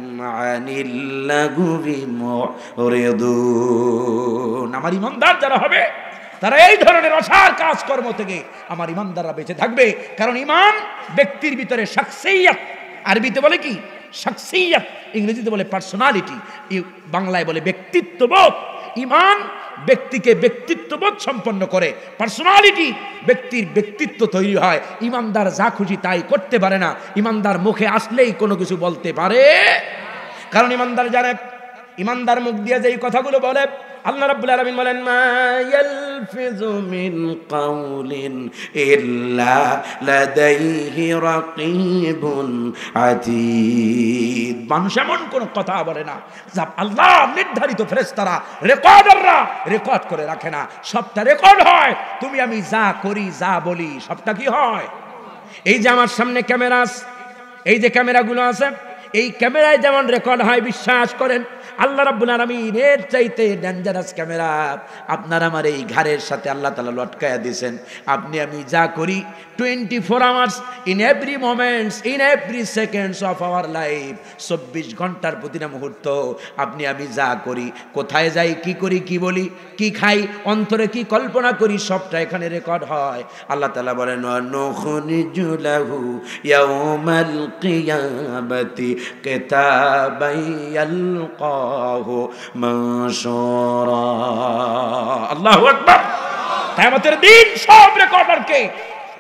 [SPEAKER 1] আনিল লাগবি মুরিদুন। আমার ইমানদার যারা হবে তারা এই ধরনের অসার কাজকর্ম থেকে আমার ইমানদাররা বেঁচে থাকবে। কারণ ইমান ব্যক্তির ভিতরে শাখসিয়ত, আরবিতে বলে কি শাখসিয়ত, ইংরেজিতে বলে পার্সোনালিটি, বাংলায় বলে ব্যক্তিত্ববোধ। ইমান ব্যক্তিকে ব্যক্তিত্ববোধ সম্পন্ন করে, পার্সোনালিটি, ব্যক্তির ব্যক্তিত্ব তৈরি হয়। ইমানদার যা খুশি তাই করতে পারে না, ইমানদার মুখে আসলেই কোনো কিছু বলতে পারে। কারণ ইমানদার জানে, ইমানদার মুখ দিয়ে যে কথাগুলো বলে, আল্লাহ রাব্বুল আলামিন বলেন মা ইয়ালফিযু মিন কাউলিন ইল্লা লাদাইহি রাকীবুন আতীদ। মানুষ এমন কোন কথা বলে না যা আল্লাহ নির্ধারিত ফেরেশতারা রেকর্ডাররা রেকর্ড করে রাখে না, সবটা রেকর্ড হয়। তুমি আমি যা করি যা বলি সবটা কি হয়? এই যে আমার সামনে ক্যামেরা, এই যে ক্যামেরাগুলো আছে, এই ক্যামেরায় যেমন রেকর্ড হয়, বিশ্বাস করেন আল্লাহ রাব্বুল আলামিন এর চাইতে ডেঞ্জারাস ক্যামেরা আপনার আমার এই ঘাড়ের সাথে আল্লাহ তাআলা লটকায়া দিয়েছেন। আপনি আমি যা করি 24 hours, in every moments, in every seconds of our life, 24 ঘন্টার প্রতিটা মুহূর্ত আপনি আমি যা করি, কোথায় যাই, কি করি, কি বলি, কি খাই, অন্তরে কি কল্পনা করি, সবটা এখানে রেকর্ড হয়। আল্লাহ তাআলা বলেন নুখরিজু লাহু ইয়াউমাল কিয়ামাতি কিতাবান ইয়ালকাহু মানশুরা। আল্লাহু আকবার। কিয়ামতের দিন সব রেকর্ডারকে,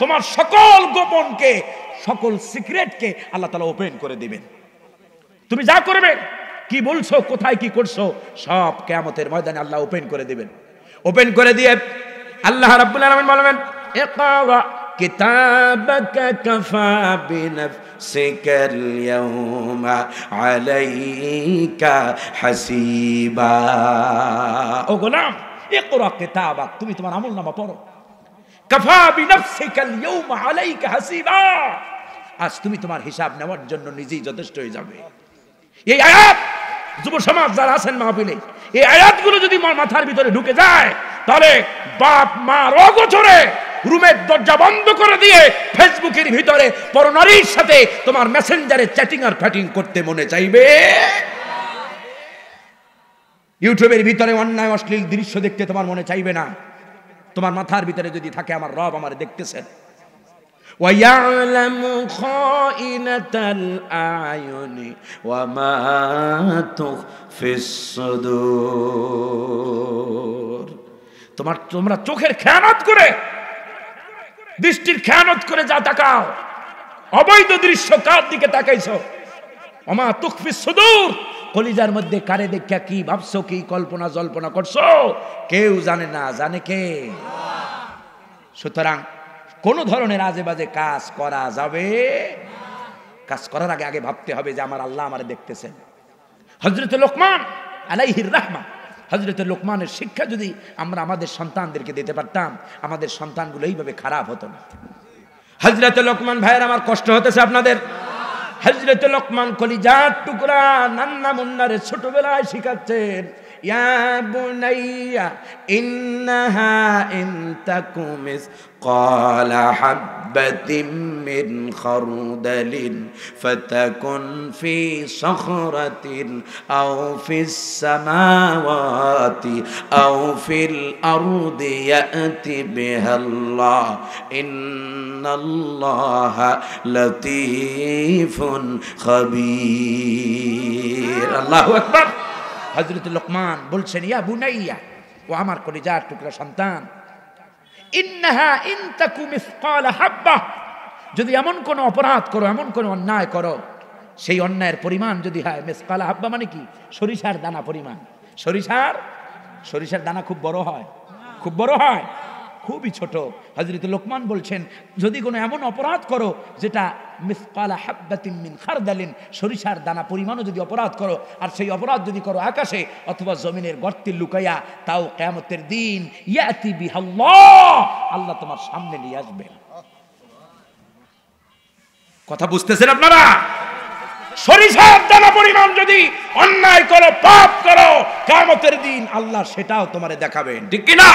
[SPEAKER 1] তোমার সকল গোপনকে, সকল সিক্রেটকে আল্লাহ তাআলা ওপেন করে দিবেন। তুমি যা করবে, কি বলছো, কোথায় কি করছো, সব কিয়ামতের ময়দানে আল্লাহ ওপেন করে দিবেন। ওপেন করে দিয়ে আল্লাহ রাব্বুল আলামিন বলবেন ইকরা কিতাবাকা কাফা বিনাফসিকাল ইয়াউমা আলাইকা হাসিবা। ও গোলাম, ইকরা কিতাবাক, তুমি তোমার আমলনামা পড়ো। কাফা বিনাফসিকাল ইয়াউমা আলাইকা হাসিবা, আজ তুমি তোমার হিসাব নেওয়ার জন্য নিজেই যথেষ্ট হয়ে যাবে। এই আয়াত যুব সমাজ যারা আছেন মাহফিলে, এই আয়াতগুলো যদি মাথার ভিতরে ঢুকে যায়, তাহলে বাপ মা অগোচরে রুমের দরজা বন্ধ করে দিয়ে ফেসবুকের ভিতরে পরনারীর সাথে তোমার মেসেঞ্জারে চ্যাটিং আর ফ্যাটিং করতে মনে চাইবে। ইউটিউবের ভিতরে অন্যায় অশ্লীল দৃশ্য দেখতে তোমার মনে চাইবে না। তোমার মাথার ভিতরে যদি থাকে আমার রব আমার দেখতেছেন। وَيَعْلَمُ خَائِنَةَ الْأَعْيُنِ وَمَا تُخْفِي الصُّدُورُ। তোমরা চোখের খেয়ানত করে, দৃষ্টির খেয়ানত করে যা তাকাও, অবৈধ দৃশ্য কার দিকে তাকাইছো, ওমা তুখফি সুদূর, কলিজার মধ্যে কারে দেখা কি ভাবছো, কি কল্পনা জল্পনা করছো, কেউ জানে না, জানে কে? সুতরাং কোন ধরনের আজে বাজে কাজ করা যাবে? কাজ করার আগে আগে ভাবতে হবে যে আমার আল্লাহ আমারে দেখতেছেন। হযরত লোকমান আলাইহির রাহমা, হযরত লোকমানের শিক্ষা যদি আমরা আমাদের সন্তানদেরকে দিতে পারতাম, আমাদের সন্তানগুলো এইভাবে খারাপ হতো না। হযরত লোকমান ভাইয়ের আমার কষ্ট হতেছে আপনাদের। হযরত লোকমান কলিজার টুকরা নান্না মুন্নারে ছোটবেলায় শিখাচ্ছেন ইয়া বুনাইয়া ইন্নাহা ইন তাকু মিসকালা হাববাতিন মিন খারদালিন ফাতাকুন ফি সাখরাতিন আও ফিস সামাওয়াতি আও ফিল আরদি ইয়াতি বিহাল্লাহ ইন্নাল্লাহা লতীফুন খাবীর। আল্লাহু আকবার। হযরত লোকমান বলছেন, ইয়া বুনাইয়া, ও আমার কলিজার টুকরা সন্তান, ইন্নাহা ইন তাকু মিসকালা হাব্বা, যদি এমন কোন অপরাধ করো, এমন কোন অন্যায় করো, সেই অন্যায়ের পরিমাণ যদি হয়, মিসকালা হাব্বা মানে কি? সরিষার দানা পরিমাণ। সরিষার দানা খুব বড় হয়? খুব বড় হয়? খুবই ছোট। হযরত লোকমান বলছেন, যদি কোনো এমন অপরাধ করো যেটা মিসকালা হাববাতিন মিন খারদালিন, সরিষার দানা পরিমাণও যদি অপরাধ করো, আর সেই অপরাধ যদি করো আকাশে অথবা জমিনের গর্তে লুকাইয়া, তাও কিয়ামতের দিন ইয়াতি বিহাল্লাহ, আল্লাহ তোমার সামনে নিয়ে আসবেন। কথা বুঝতেছেন আপনারা? সরিষার দানা পরিমাণ যদি অন্যায় করো, পাপ করো, কিয়ামতের দিন আল্লাহ সেটাও তোমারে দেখাবেন, ঠিক কি না?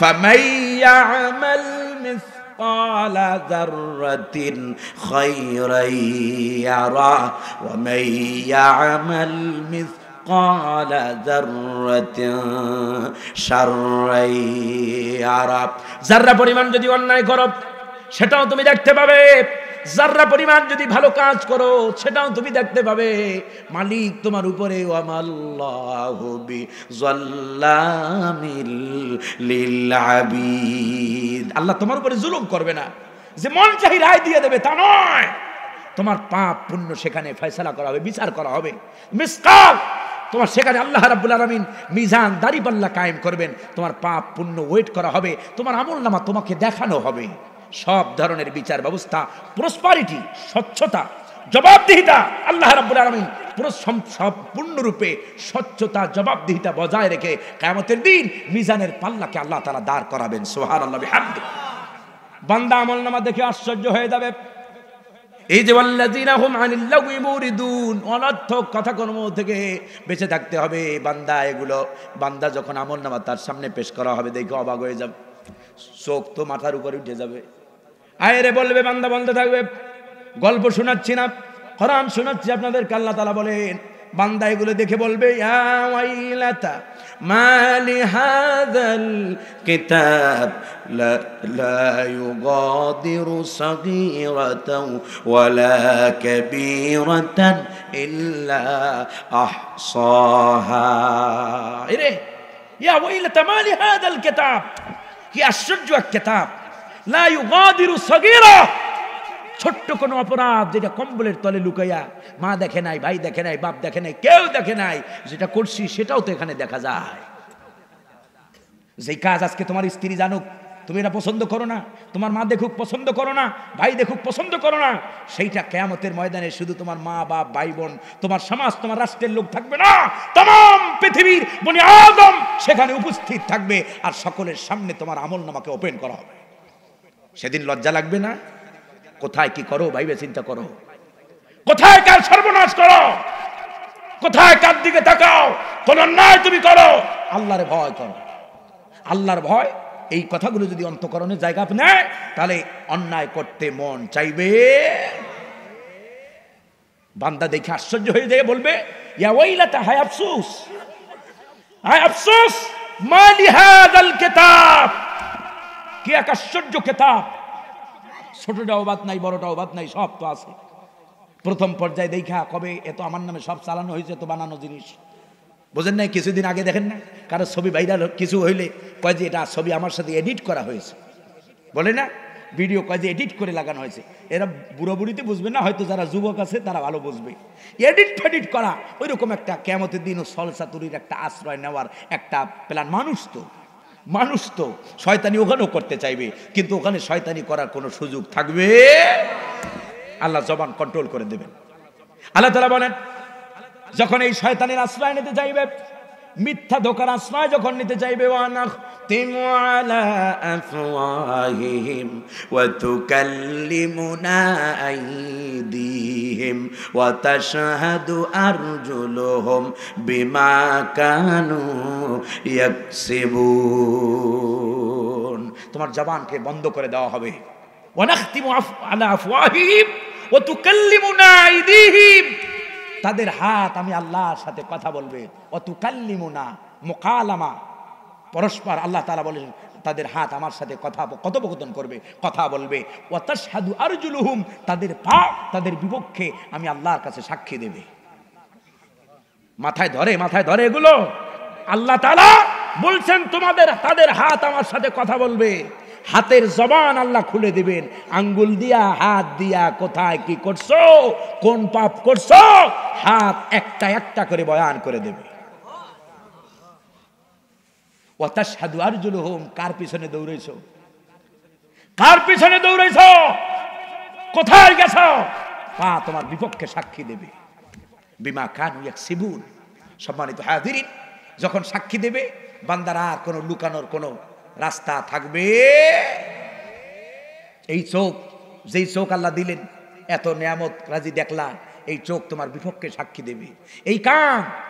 [SPEAKER 1] فَمَن يَعْمَلْ مِثْقَالَ ذَرَّةٍ خَيْرًا يَرَهُ وَمَن يَعْمَلْ مِثْقَالَ ذَرَّةٍ شَرًّا يَرَهُ। যারা পরিমাণ যদি অন্যায় করো সেটাও তুমি দেখতে পাবে, যারা পরিমাণ যদি ভালো কাজ করো সেটাও তুমি দেখতে পাবে। মালিক তোমার উপরে ওয়ামাল্লাহু বিযাল্লামিল লিল আবিদ, আল্লাহ তোমার উপরে জুলুম করবে না যে মন চাই রায় দিয়ে দেবে, তা নয়। তোমার পাপ পুণ্য সেখানে ফয়সালা করা হবে, বিচার করা হবে। মিসকাল, তোমার সেখানে আল্লাহ রাব্বুল আলামিন মিজান দাড়িপাল্লা কায়েম করবেন, তোমার পাপ পুণ্য ওয়েট করা হবে, তোমার আমলনামা তোমাকে দেখানো হবে। সব ধরনের বিচার ব্যবস্থা, প্রসপারিটি, স্বচ্ছতা, জবাবদিহিতা, আল্লাহ রাব্বুল আলামিন সম্পূর্ণরূপে স্বচ্ছতা, জবাবদিহিতা বজায় রেখে কিয়ামতের দিন মিজানের পাল্লাকে আল্লাহ তাআলা দাঁড় করাবেন। সুবহানাল্লাহ বিহামদি। বান্দা আমলনামা দেখে আশ্চর্য হয়ে যাবে। এই যে ওয়াল্লাযীনা হুম আনিল লাগwi মুরিদুন, অনর্থক কথাকর্ম থেকে বেঁচে থাকতে হবে বান্দা। এগুলো বান্দা যখন আমলনামা তার সামনে পেশ করা হবে দেখে অবাক হয়ে যাবে, চোখ তো মাথার উপরে উঠে যাবে। আয়রে বলবে বান্দা বলতে থাকবে, গল্প শোনাচ্ছি না, কোরআন শোনাচ্ছি আপনাদেরকে। আল্লাহ তাআলা বলেন, বান্দা এগুলো দেখে বলবে, ইয়া ওয়াইলাতা মালি হাযাল কিতাব লা ইউগাদিরু সাগীরাতান ওয়ালা কাবীরাতান ইল্লা আহসাহা। এরে ইয়া ওয়াইলাতা মালি হাযাল কিতাব, কি আশ্চর্য এক কিতাব, লা ইউগাদিরু সাগীরা, ছোট্ট কোনো অপরাধ যেটা কম্বলের তলে লুকাইয়া মা দেখে নাই, ভাই দেখে নাই, বাপ দেখে নাই, কেউ দেখে নাই, যেটা করছি সেটাও তো এখানে দেখা যায়। যেই কাজ আজকে তোমার স্ত্রী জানুক তুমি এটা পছন্দ করো না, তোমার মা দেখুক পছন্দ করো না, ভাই দেখুক পছন্দ করো না, সেইটা কিয়ামতের ময়দানে শুধু তোমার মা বাপ ভাই বোন, তোমার সমাজ, তোমার রাষ্ট্রের লোক থাকবে না, तमाम পৃথিবীর বনি আদম সেখানে উপস্থিত থাকবে, আর সকলের সামনে তোমার আমলনামাকে ওপেন করা হবে। সেদিন লজ্জা লাগবে না? কোথায় কি করো ভাইবে চিন্তা করো, কোথায় কার সর্বনাশ করো, কোথায় কার দিকে তাকাও, কোন অন্যায় তুমি করো, আল্লাহর ভয় করো। আল্লাহর ভয়, এই কথাগুলো যদি অন্তঃকরণে জায়গা নেয় তাহলে অন্যায় করতে মন চাইবে। বান্দা দেখে আশ্চর্য হয়ে যায়, বলবে, ইয়া ওয়াইলাতা, হায় আফসোস, হায় আফসোস, মা লিহাযাল কিতাব, কি এক আশ্চর্য কিতাব। ছোটটাও বাদ নাই, বড়টাও বাদ নাই, সব তো আছে। প্রথম পর্যায়ে দেখা কবে এত আমার নামে সব চালানো হয়েছে, তো বানানো জিনিস বোঝেন নাই? কিছুদিন আগে দেখেন না, কারো ছবি ভাইরাল কিছু হইলে কয় যে এটা ছবি আমার সাথে এডিট করা হয়েছে, বলে না, ভিডিও কয় যে এডিট করে লাগানো হয়েছে। এরা বুড়ো বুড়িতে বুঝবে না, হয়তো যারা যুবক আছে তারা ভালো বুঝবে। এডিট ফেডিট করা ওই রকম একটা কিয়ামতের দিন সলসাতুরির একটা আশ্রয় নেওয়ার একটা প্ল্যান। মানুষ তো শয়তানি ওখানেও করতে চাইবে, কিন্তু ওখানে শয়তানি করার কোনো সুযোগ থাকবে? আল্লাহ জবান কন্ট্রোল করে দেবেন। আল্লাহ তাআলা বলেন, যখন এই শয়তানের আশ্রয় নিতে চাইবে, মিথ্যা ধোঁকার আশ্রয় যখন নিতে চাইবে, نختم على أفواههم وتكلمنا أيديهم وتشهد أرجلهم بما كانوا يكسبون তোমার জবানকে বন্ধ করে দেওয়া হবে ونختم على أفواههم وتكلمنا أيديهم তাদের হাত আমি আল্লাহর সাথে কথা বলবে وتكلمنا মুকালামা পরস্পর আল্লাহ তাআলা বলেন তাদের হাত আমার সাথে কথোপকথন করবে কথা বলবে ওয়া তাশহাদু আরজুলুহুম তাদের পা তাদের বিপক্ষে আমি আল্লাহর কাছে সাক্ষী দেবে মাথায় ধরে এগুলো আল্লাহ তাআলা বলছেন তাদের হাত আমার সাথে কথা বলবে হাতের জবান আল্লাহ খুলে দিবেন আঙ্গুল দিয়া হাত দিয়া কোথায় কি করছো কোন পাপ করছো হাত একটা একটা করে বয়ান করে দেবে ওয়া তাশহাদু আরজুলুহুম কার পিছনে দৌড়াইছো কোথায় গেছো পা তোমার বিপক্ষে সাক্ষী দেবে বিমা কানু ইয়াকসিবুন সম্মানিত হাজিরিন যখন সাক্ষী দেবে বান্দার আর কোনো লুকানোর কোনো রাস্তা থাকবে এই চোখ যেই চোখ আল্লাহ দিলেন এত নিয়ামত রাজি দেখলা এই চোখ তোমার বিপক্ষে সাক্ষী দেবে এই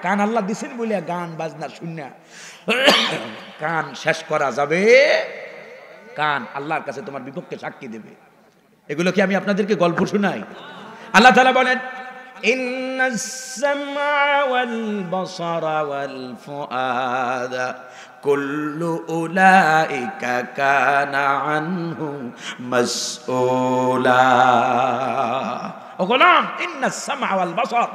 [SPEAKER 1] কান আল্লাহ দিছেন বলে গান বাজনা শুননা কান শেষ করা যাবে কান আল্লাহর কাছে তোমার বিপক্ষে সাক্ষী দেবে এগুলো কি আমি আপনাদেরকে গল্প শোনাই আল্লাহ তাআলা বলেন ইন্নাস সামআ ওয়াল বাসারা ওয়াল ফুআদা কুল্লু উলাইকা কানা আনহু মাসউলা ও গোলাম ইন্নাস সামআ ওয়াল বাসার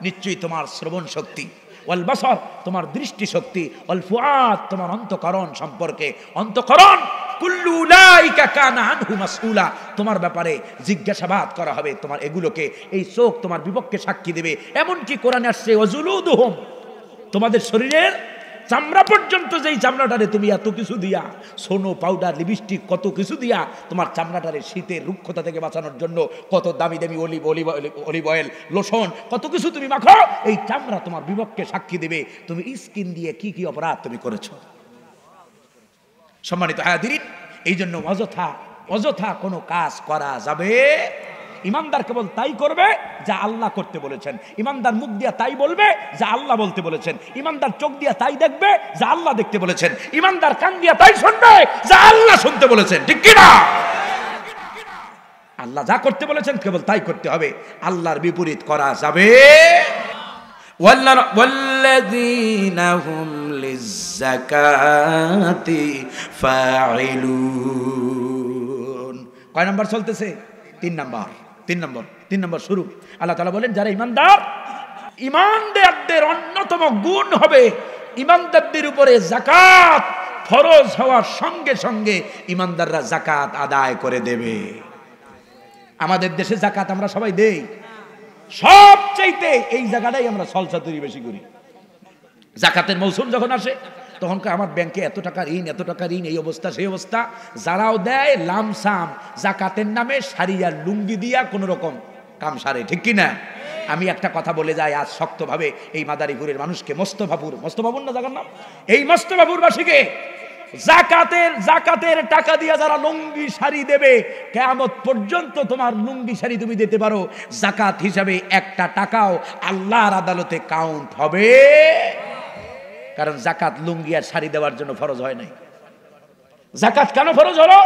[SPEAKER 1] নিশ্চয়ই তোমার শ্রবণ শক্তি ওয়াল বাসার তোমার দৃষ্টি শক্তি ওয়াল ফুআদ তোমার অন্তঃকরণ সম্পর্কে অন্তঃকরণ কুল্লু উলাইকা কানা আনহু মাসউলা তোমার ব্যাপারে জিজ্ঞাসাবাদ করা হবে তোমার এগুলোকে এই চোখ তোমার বিপক্ষে সাক্ষী দেবে এমন কি কোরআনে আসছে ওয়াজুলুদুহুম তোমাদের শরীরের চামড়া পর্যন্ত যেই চামড়াটারে তুমি এত কিছু দিয়া সোনো পাউডার লিপস্টিক কত কিছু দিয়া তোমার চামড়াটারে শীতের রুক্ষতা থেকে বাঁচানোর জন্য কত দামি দামি অলিভ অয়েল লোশন কত কিছু তুমি মাখো এই চামড়া তোমার বিপক্ষে সাক্ষী দেবে তুমি স্কিন দিয়ে কি কি অপরাধ তুমি করেছো সম্মানিত হাজিরিন এই জন্য অযথা কোনো কাজ করা যাবে ইমানদার কেবল তাই করবে যা আল্লাহ করতে বলেছেন ইমানদার মুখ দিয়া তাই বলবে যা আল্লাহ বলতে বলেছেন ইমানদার চোখ দিয়া তাই দেখবে যা আল্লাহ দেখতে বলেছেন ইমানদার কান দিয়া তাই শুনবে যা আল্লাহ শুনতে বলেছেন ঠিক কি না আল্লাহ যা করতে বলেছেন কেবল তাই করতে হবে আল্লাহর বিপরীত করা যাবে والذين هم للزكاة فاعلون কয় নাম্বার চলতেছে 3 নাম্বার শুরু আল্লাহ তাআলা বলেন যারা ইমানদারদের অন্যতম গুণ হবে ইমানদারদের উপরে যাকাত ফরজ হওয়ার সঙ্গে সঙ্গে ইমানদাররা যাকাত আদায় করে দেবে আমাদের দেশে যাকাত আমরা সবাই দেই সবচাইতে এই জায়গাটাই আমরা সলসাতুরি বেশি করি যাকাতের মৌসুম যখন আসে তখন আমার ব্যাংকে এত টাকা ঋণ এই অবস্থা সেই অবস্থা যারাও দেয় লামসাম যাকাতের নামে সারিয়ার লুঙ্গি দিয়া কোন রকম কাম সারে ঠিক কি না আমি একটা কথা বলে যাই আজ শক্তভাবে এই মাদারীপুরের মানুষকে মোস্তফাপুর না জায়গার নাম এই মোস্তফাপুর বাসীকে যাকাতের টাকা দিয়ে যারা লুঙ্গি শাড়ি দেবে কিয়ামত পর্যন্ত তোমার লুঙ্গি শাড়ি তুমি দিতে পারো যাকাত হিসাবে একটা টাকাও আল্লাহর আদালতে কাউন্ট হবে কারণ যাকাত লুঙ্গি আর শাড়ি দেওয়ার জন্য ফরজ হয় নাই যাকাত কেন ফরজ হলো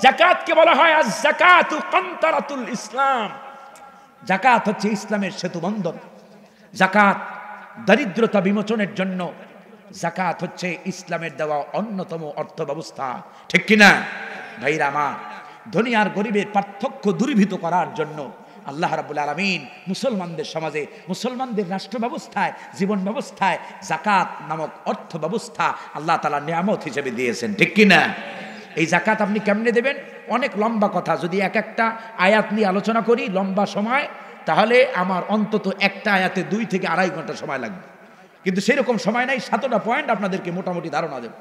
[SPEAKER 1] যাকাতকে বলা হয় আয-যাকাতু কান্তারাতুল ইসলাম যাকাত হচ্ছে ইসলামের সেতুবন্ধন যাকাত দারিদ্রতা বিমোচনের জন্য যাকাত হচ্ছে ইসলামের দেওয়া অন্যতম অর্থ ব্যবস্থা ঠিক কি না ভাইরা আমার ধনী আর গরিবের পার্থক্য দূরীভূত করার জন্য আল্লাহ রাব্বুল আলামিন মুসলমানদের সমাজে মুসলমানদের রাষ্ট্র ব্যবস্থায় জীবন ব্যবস্থায় যাকাত নামক অর্থ ব্যবস্থা আল্লাহ তাআলা নিয়ামত হিসেবে দিয়েছেন ঠিক কি না এই যাকাত আপনি কেমনে দেবেন অনেক লম্বা কথা যদি একটা আয়াত নিয়ে আলোচনা করি লম্বা সময় তাহলে আমার অন্তত একটা আয়াতে 2 থেকে 2.5 ঘন্টা সময় লাগবে কিন্তু সেরকম সময় নাই 7টা পয়েন্ট আপনাদেরকে মোটামুটি ধারণা দেব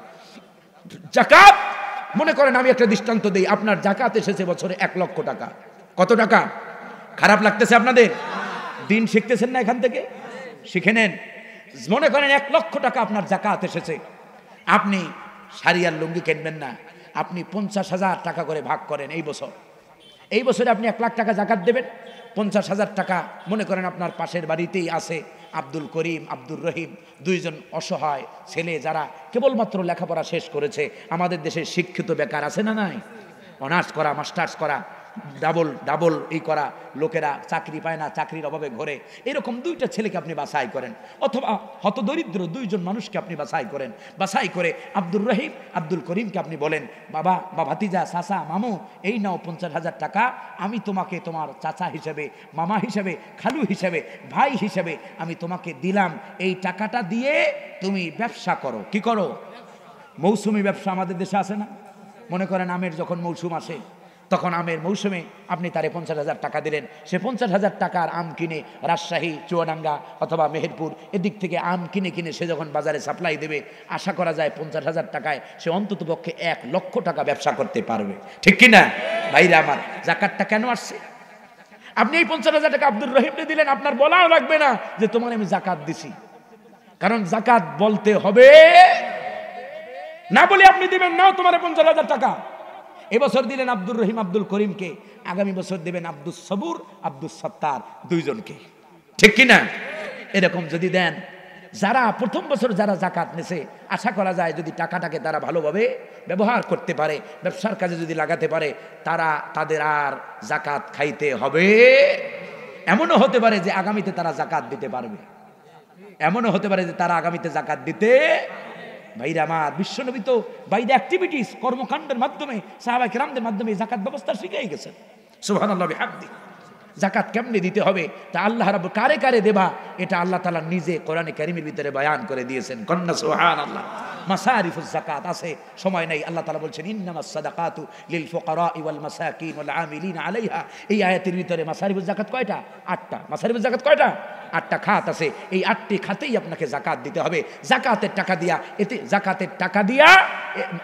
[SPEAKER 1] যাকাত মনে করেন আমি একটা দৃষ্টান্ত দেই আপনার যাকাত এসেছে বছরে 1 লক্ষ টাকা কত টাকা খারাপ লাগতেছে আপনাদের দিন শিখতেছেন না এখান থেকে শিখে নেন মনে করেন 1 লক্ষ টাকা আপনার যাকাত এসেছে আপনি শাড়ি আর লুঙ্গি কিনবেন না, আপনি 50,000 টাকা করে ভাগ করেন। এই বছরে আপনি 1 লাখ টাকা জাকাত দেবেন। 50,000 টাকা মনে করেন আপনার পাশের বাড়িতেই আছে আব্দুল করিম, আব্দুর রহিম, 2 জন অসহায় ছেলে যারা কেবলমাত্র লেখাপড়া শেষ করেছে। আমাদের দেশে শিক্ষিত বেকার আছে না নাই? অনার্স করা, মাস্টার্স করা, ডাবল এই করা লোকেরা চাকরি পায় না, চাকরির অভাবে ঘরে। এরকম 2টা ছেলেকে আপনি বাছাই করেন, অথবা হতদরিদ্র 2 জন মানুষকে আপনি বাছাই করেন। বাছাই করে আব্দুর রহিম, আব্দুল করিমকে আপনি বলেন, বাবা বা ভাতিজা, চাচা, মামু, এই নাও 50,000 টাকা, আমি তোমাকে তোমার চাচা হিসেবে, মামা হিসেবে, খালু হিসেবে, ভাই হিসেবে আমি তোমাকে দিলাম। এই টাকাটা দিয়ে তুমি ব্যবসা করো। কি করো? মৌসুমি ব্যবসা আমাদের দেশে আছে না? মনে করেন আমের যখন মৌসুম আসে, তখন আমের মৌসুমে আপনি তারে 50,000 টাকা দিলেন। সে 50,000 টাকার আম কিনে রাজশাহী, চুয়াডাঙ্গা অথবা মেহেরপুর এদিক থেকে আম কিনে সে যখন বাজারে সাপ্লাই দেবে, আশা করা যায় 50,000 টাকায় সে অন্তত পক্ষে 1 লক্ষ টাকা ব্যবসা করতে পারবে। ঠিক কিনা ভাইরা আমার? জাকাতটা কেন আসছে? আপনি এই 50,000 টাকা আব্দুর রহিমকে দিলেন, আপনার বলাও লাগবে না যে তোমার আমি জাকাত দিছি, কারণ জাকাত বলতে হবে না বলে আপনি দিবেন। নাও তোমার 50,000 টাকা। এবছর দিলেন আব্দুর রহিম, আব্দুল করিমকে, আগামী বছর দেবেন আব্দুল সবুর, আব্দুল সত্তার, 2 জনকে। ঠিক কিনা? এরকম যদি দেন, যারা প্রথম বছর যারা জাকাত নেছে, আশা করা যায় যদি টাকাটাকে তারা ভালোভাবে ব্যবহার করতে পারে, ব্যবসার কাজে যদি লাগাতে পারে, তাদের আর জাকাত খাইতে হবে। এমনও হতে পারে যে আগামীতে তারা জাকাত দিতে পারবে, এমনও হতে পারে যে তারা আগামীতে জাকাত দিতে। ভাইরা আমার, বিশ্বনবী তো বাইরে অ্যাক্টিভিটিস, কর্মকাণ্ডের মাধ্যমে, সাহাবায়ে কেরামদের মাধ্যমে জাকাত ব্যবস্থা শিখিয়ে গেছেন। সুবহানাল্লাহ বিহামদি। জাকাত কেমনে দিতে হবে তা আল্লাহ রাব্বুল কারে দেবা, এটা আল্লাহ তাআলা নিজে কোরআনে কারীমের ভিতরে বয়ান করে দিয়েছেন। কন্না সুবহানাল্লাহ। মাসারিফুজ জাকাত আছে, সময় নাই। আল্লাহ তাআলা বলছেন ইন্নামাস সাদাকাতু লিল ফুকারাই ওয়াল মাসাকিন ওয়াল আমিলিন আলাইহা। এই আয়াতের ভিতরে মাসারিফুজ জাকাত কয়টা? 8টা। মাসারিফুজ জাকাত কয়টা? 8টা খাত আছে। এই 8টি খাতেই আপনাকে জাকাত দিতে হবে। জাকাতের টাকা দিয়া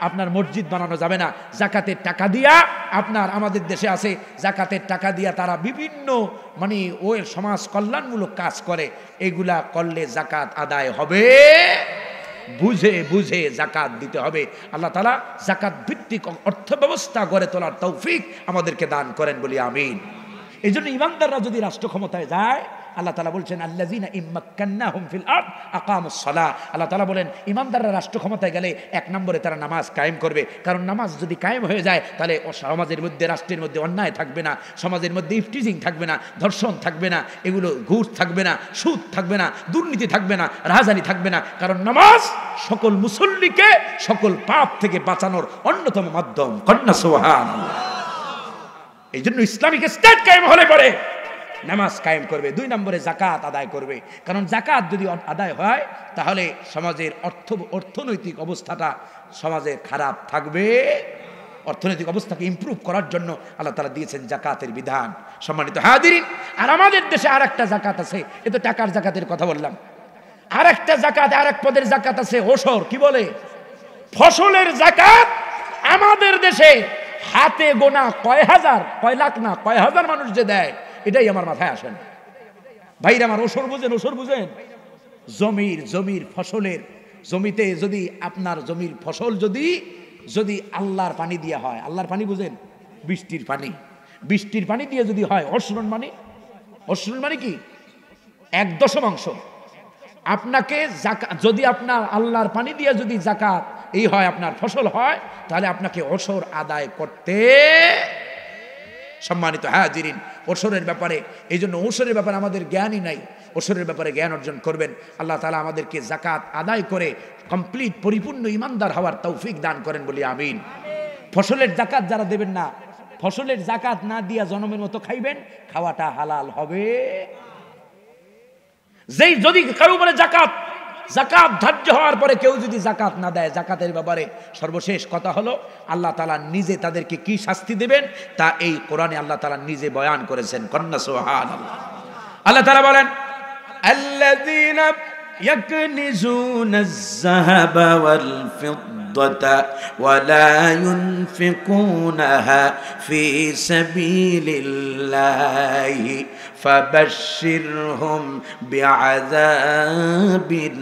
[SPEAKER 1] আপনার মসজিদ বানানো যাবে না। জাকাতের টাকা দিয়া আপনার, আমাদের দেশে আছে জাকাতের টাকা দিয়া তারা বিভিন্ন ওই সমাজ কল্যাণমূলক কাজ করে, এগুলা করলে জাকাত আদায় হবে। বুঝে জাকাত দিতে হবে। আল্লাহ তাআলা জাকাত ভিত্তিক অর্থ ব্যবস্থা গড়ে তোলার তৌফিক আমাদেরকে দান করেন বলি আমিন। এই জন্য ইমানদাররা যদি রাষ্ট্র ক্ষমতায় যায়, আল্লাহ তাআলা বলছেন আল্লাযীনা ইম্মাক্কান্নাহুম ফিল আরদ আকামুস সালাহ। আল্লাহ তাআলা বলেন ইমানদাররা রাষ্ট্র ক্ষমতায় গেলে 1 নম্বরে তারা নামাজ কায়েম করবে। কারণ নামাজ যদি কায়েম হয়ে যায়, তাহলে সমাজের মধ্যে, রাষ্ট্রের মধ্যে অন্যায় থাকবে না, সমাজের মধ্যে ইফটিজিং থাকবে না, ধর্ষণ থাকবে না, এগুলো ঘুষ থাকবে না, সুদ থাকবে না, দুর্নীতি থাকবে না, রাহাজানি থাকবে না। কারণ নামাজ সকল মুসল্লিকে সকল পাপ থেকে বাঁচানোর অন্যতম মাধ্যম। কন্না সুবহানাল্লাহ। এই জন্য ইসলামিক স্টেট কায়েম হলে পরে নামাজ কায়েম করবে। 2 নম্বরে জাকাত আদায় করবে। কারণ জাকাত যদি আদায় হয়, তাহলে সমাজের অর্থনৈতিক অবস্থাটা সমাজে খারাপ থাকবে। অর্থনৈতিক অবস্থাকে ইমপ্রুভ করার জন্য আল্লাহ তাআলা দিয়েছেন জাকাতের বিধান। সম্মানিত হাজিরিন, আর আমাদের দেশে আরেকটা জাকাত আছে। এ তো টাকার জাকাতের কথা বললাম। আরেকটা জাকাত, আরেক পদের জাকাত আছে, ওসর। কি বলে? ফসলের জাকাত। আমাদের দেশে হাতে গোনা কয় লাখ না কয় হাজার মানুষ যে দেয়, এটাই আমার মাথায় আসে না। ভাইরা আমার, ওসর বুঝেন? জমির ফসলের, জমিতে যদি আপনার জমির ফসল যদি আল্লাহর পানি দিয়া হয়, আল্লাহর পানি বুঝেন? বৃষ্টির পানি দিয়ে যদি হয়, অসরণ মানে কি? 1/10 আপনাকে যদি আপনার আল্লাহর পানি দিয়ে যদি জাকাত এই হয়, আপনার ফসল হয়, তাহলে আপনাকে ওসর আদায় করতে। সম্মানিত হাজিরিন, ওসরের ব্যাপারে, এই জন্য ওসরের ব্যাপারে আমাদের জ্ঞানই নাই। ওসরের ব্যাপারে জ্ঞান অর্জন করবেন। আল্লাহ তাআলা আমাদেরকে জাকাত আদায় করে কমপ্লিট পরিপূর্ণ ইমানদার হওয়ার তৌফিক দান করেন বলি আমিন। ফসলের জাকাত যারা দেবেন না, ফসলের জাকাত না দিয়া জনমের মতো খাইবেন, খাওয়াটা হালাল হবে। যদি কারো উপরে জাকাত ধার্য হওয়ার পরে কেউ যদি জাকাত না দেয়, জাকাতের ব্যাপারে সর্বশেষ কথা হলো আল্লাহ তাআলা নিজে তাদেরকে কি শাস্তি দেবেন তা এই কোরআনে আল্লাহ তাআলা নিজে বয়ান করেছেন। কন্না সুবহানাল্লাহ। আল্লাহ তাআলা বলেন আল্লাযীনা ইয়াকনিজুনাজ যাহাবা ওয়াল ফিদ্দাতা ওয়া লা ইউনফিকুনাহা ফি সাবিলিল্লাহি ফাবাশশিরহুম বিআযাবিন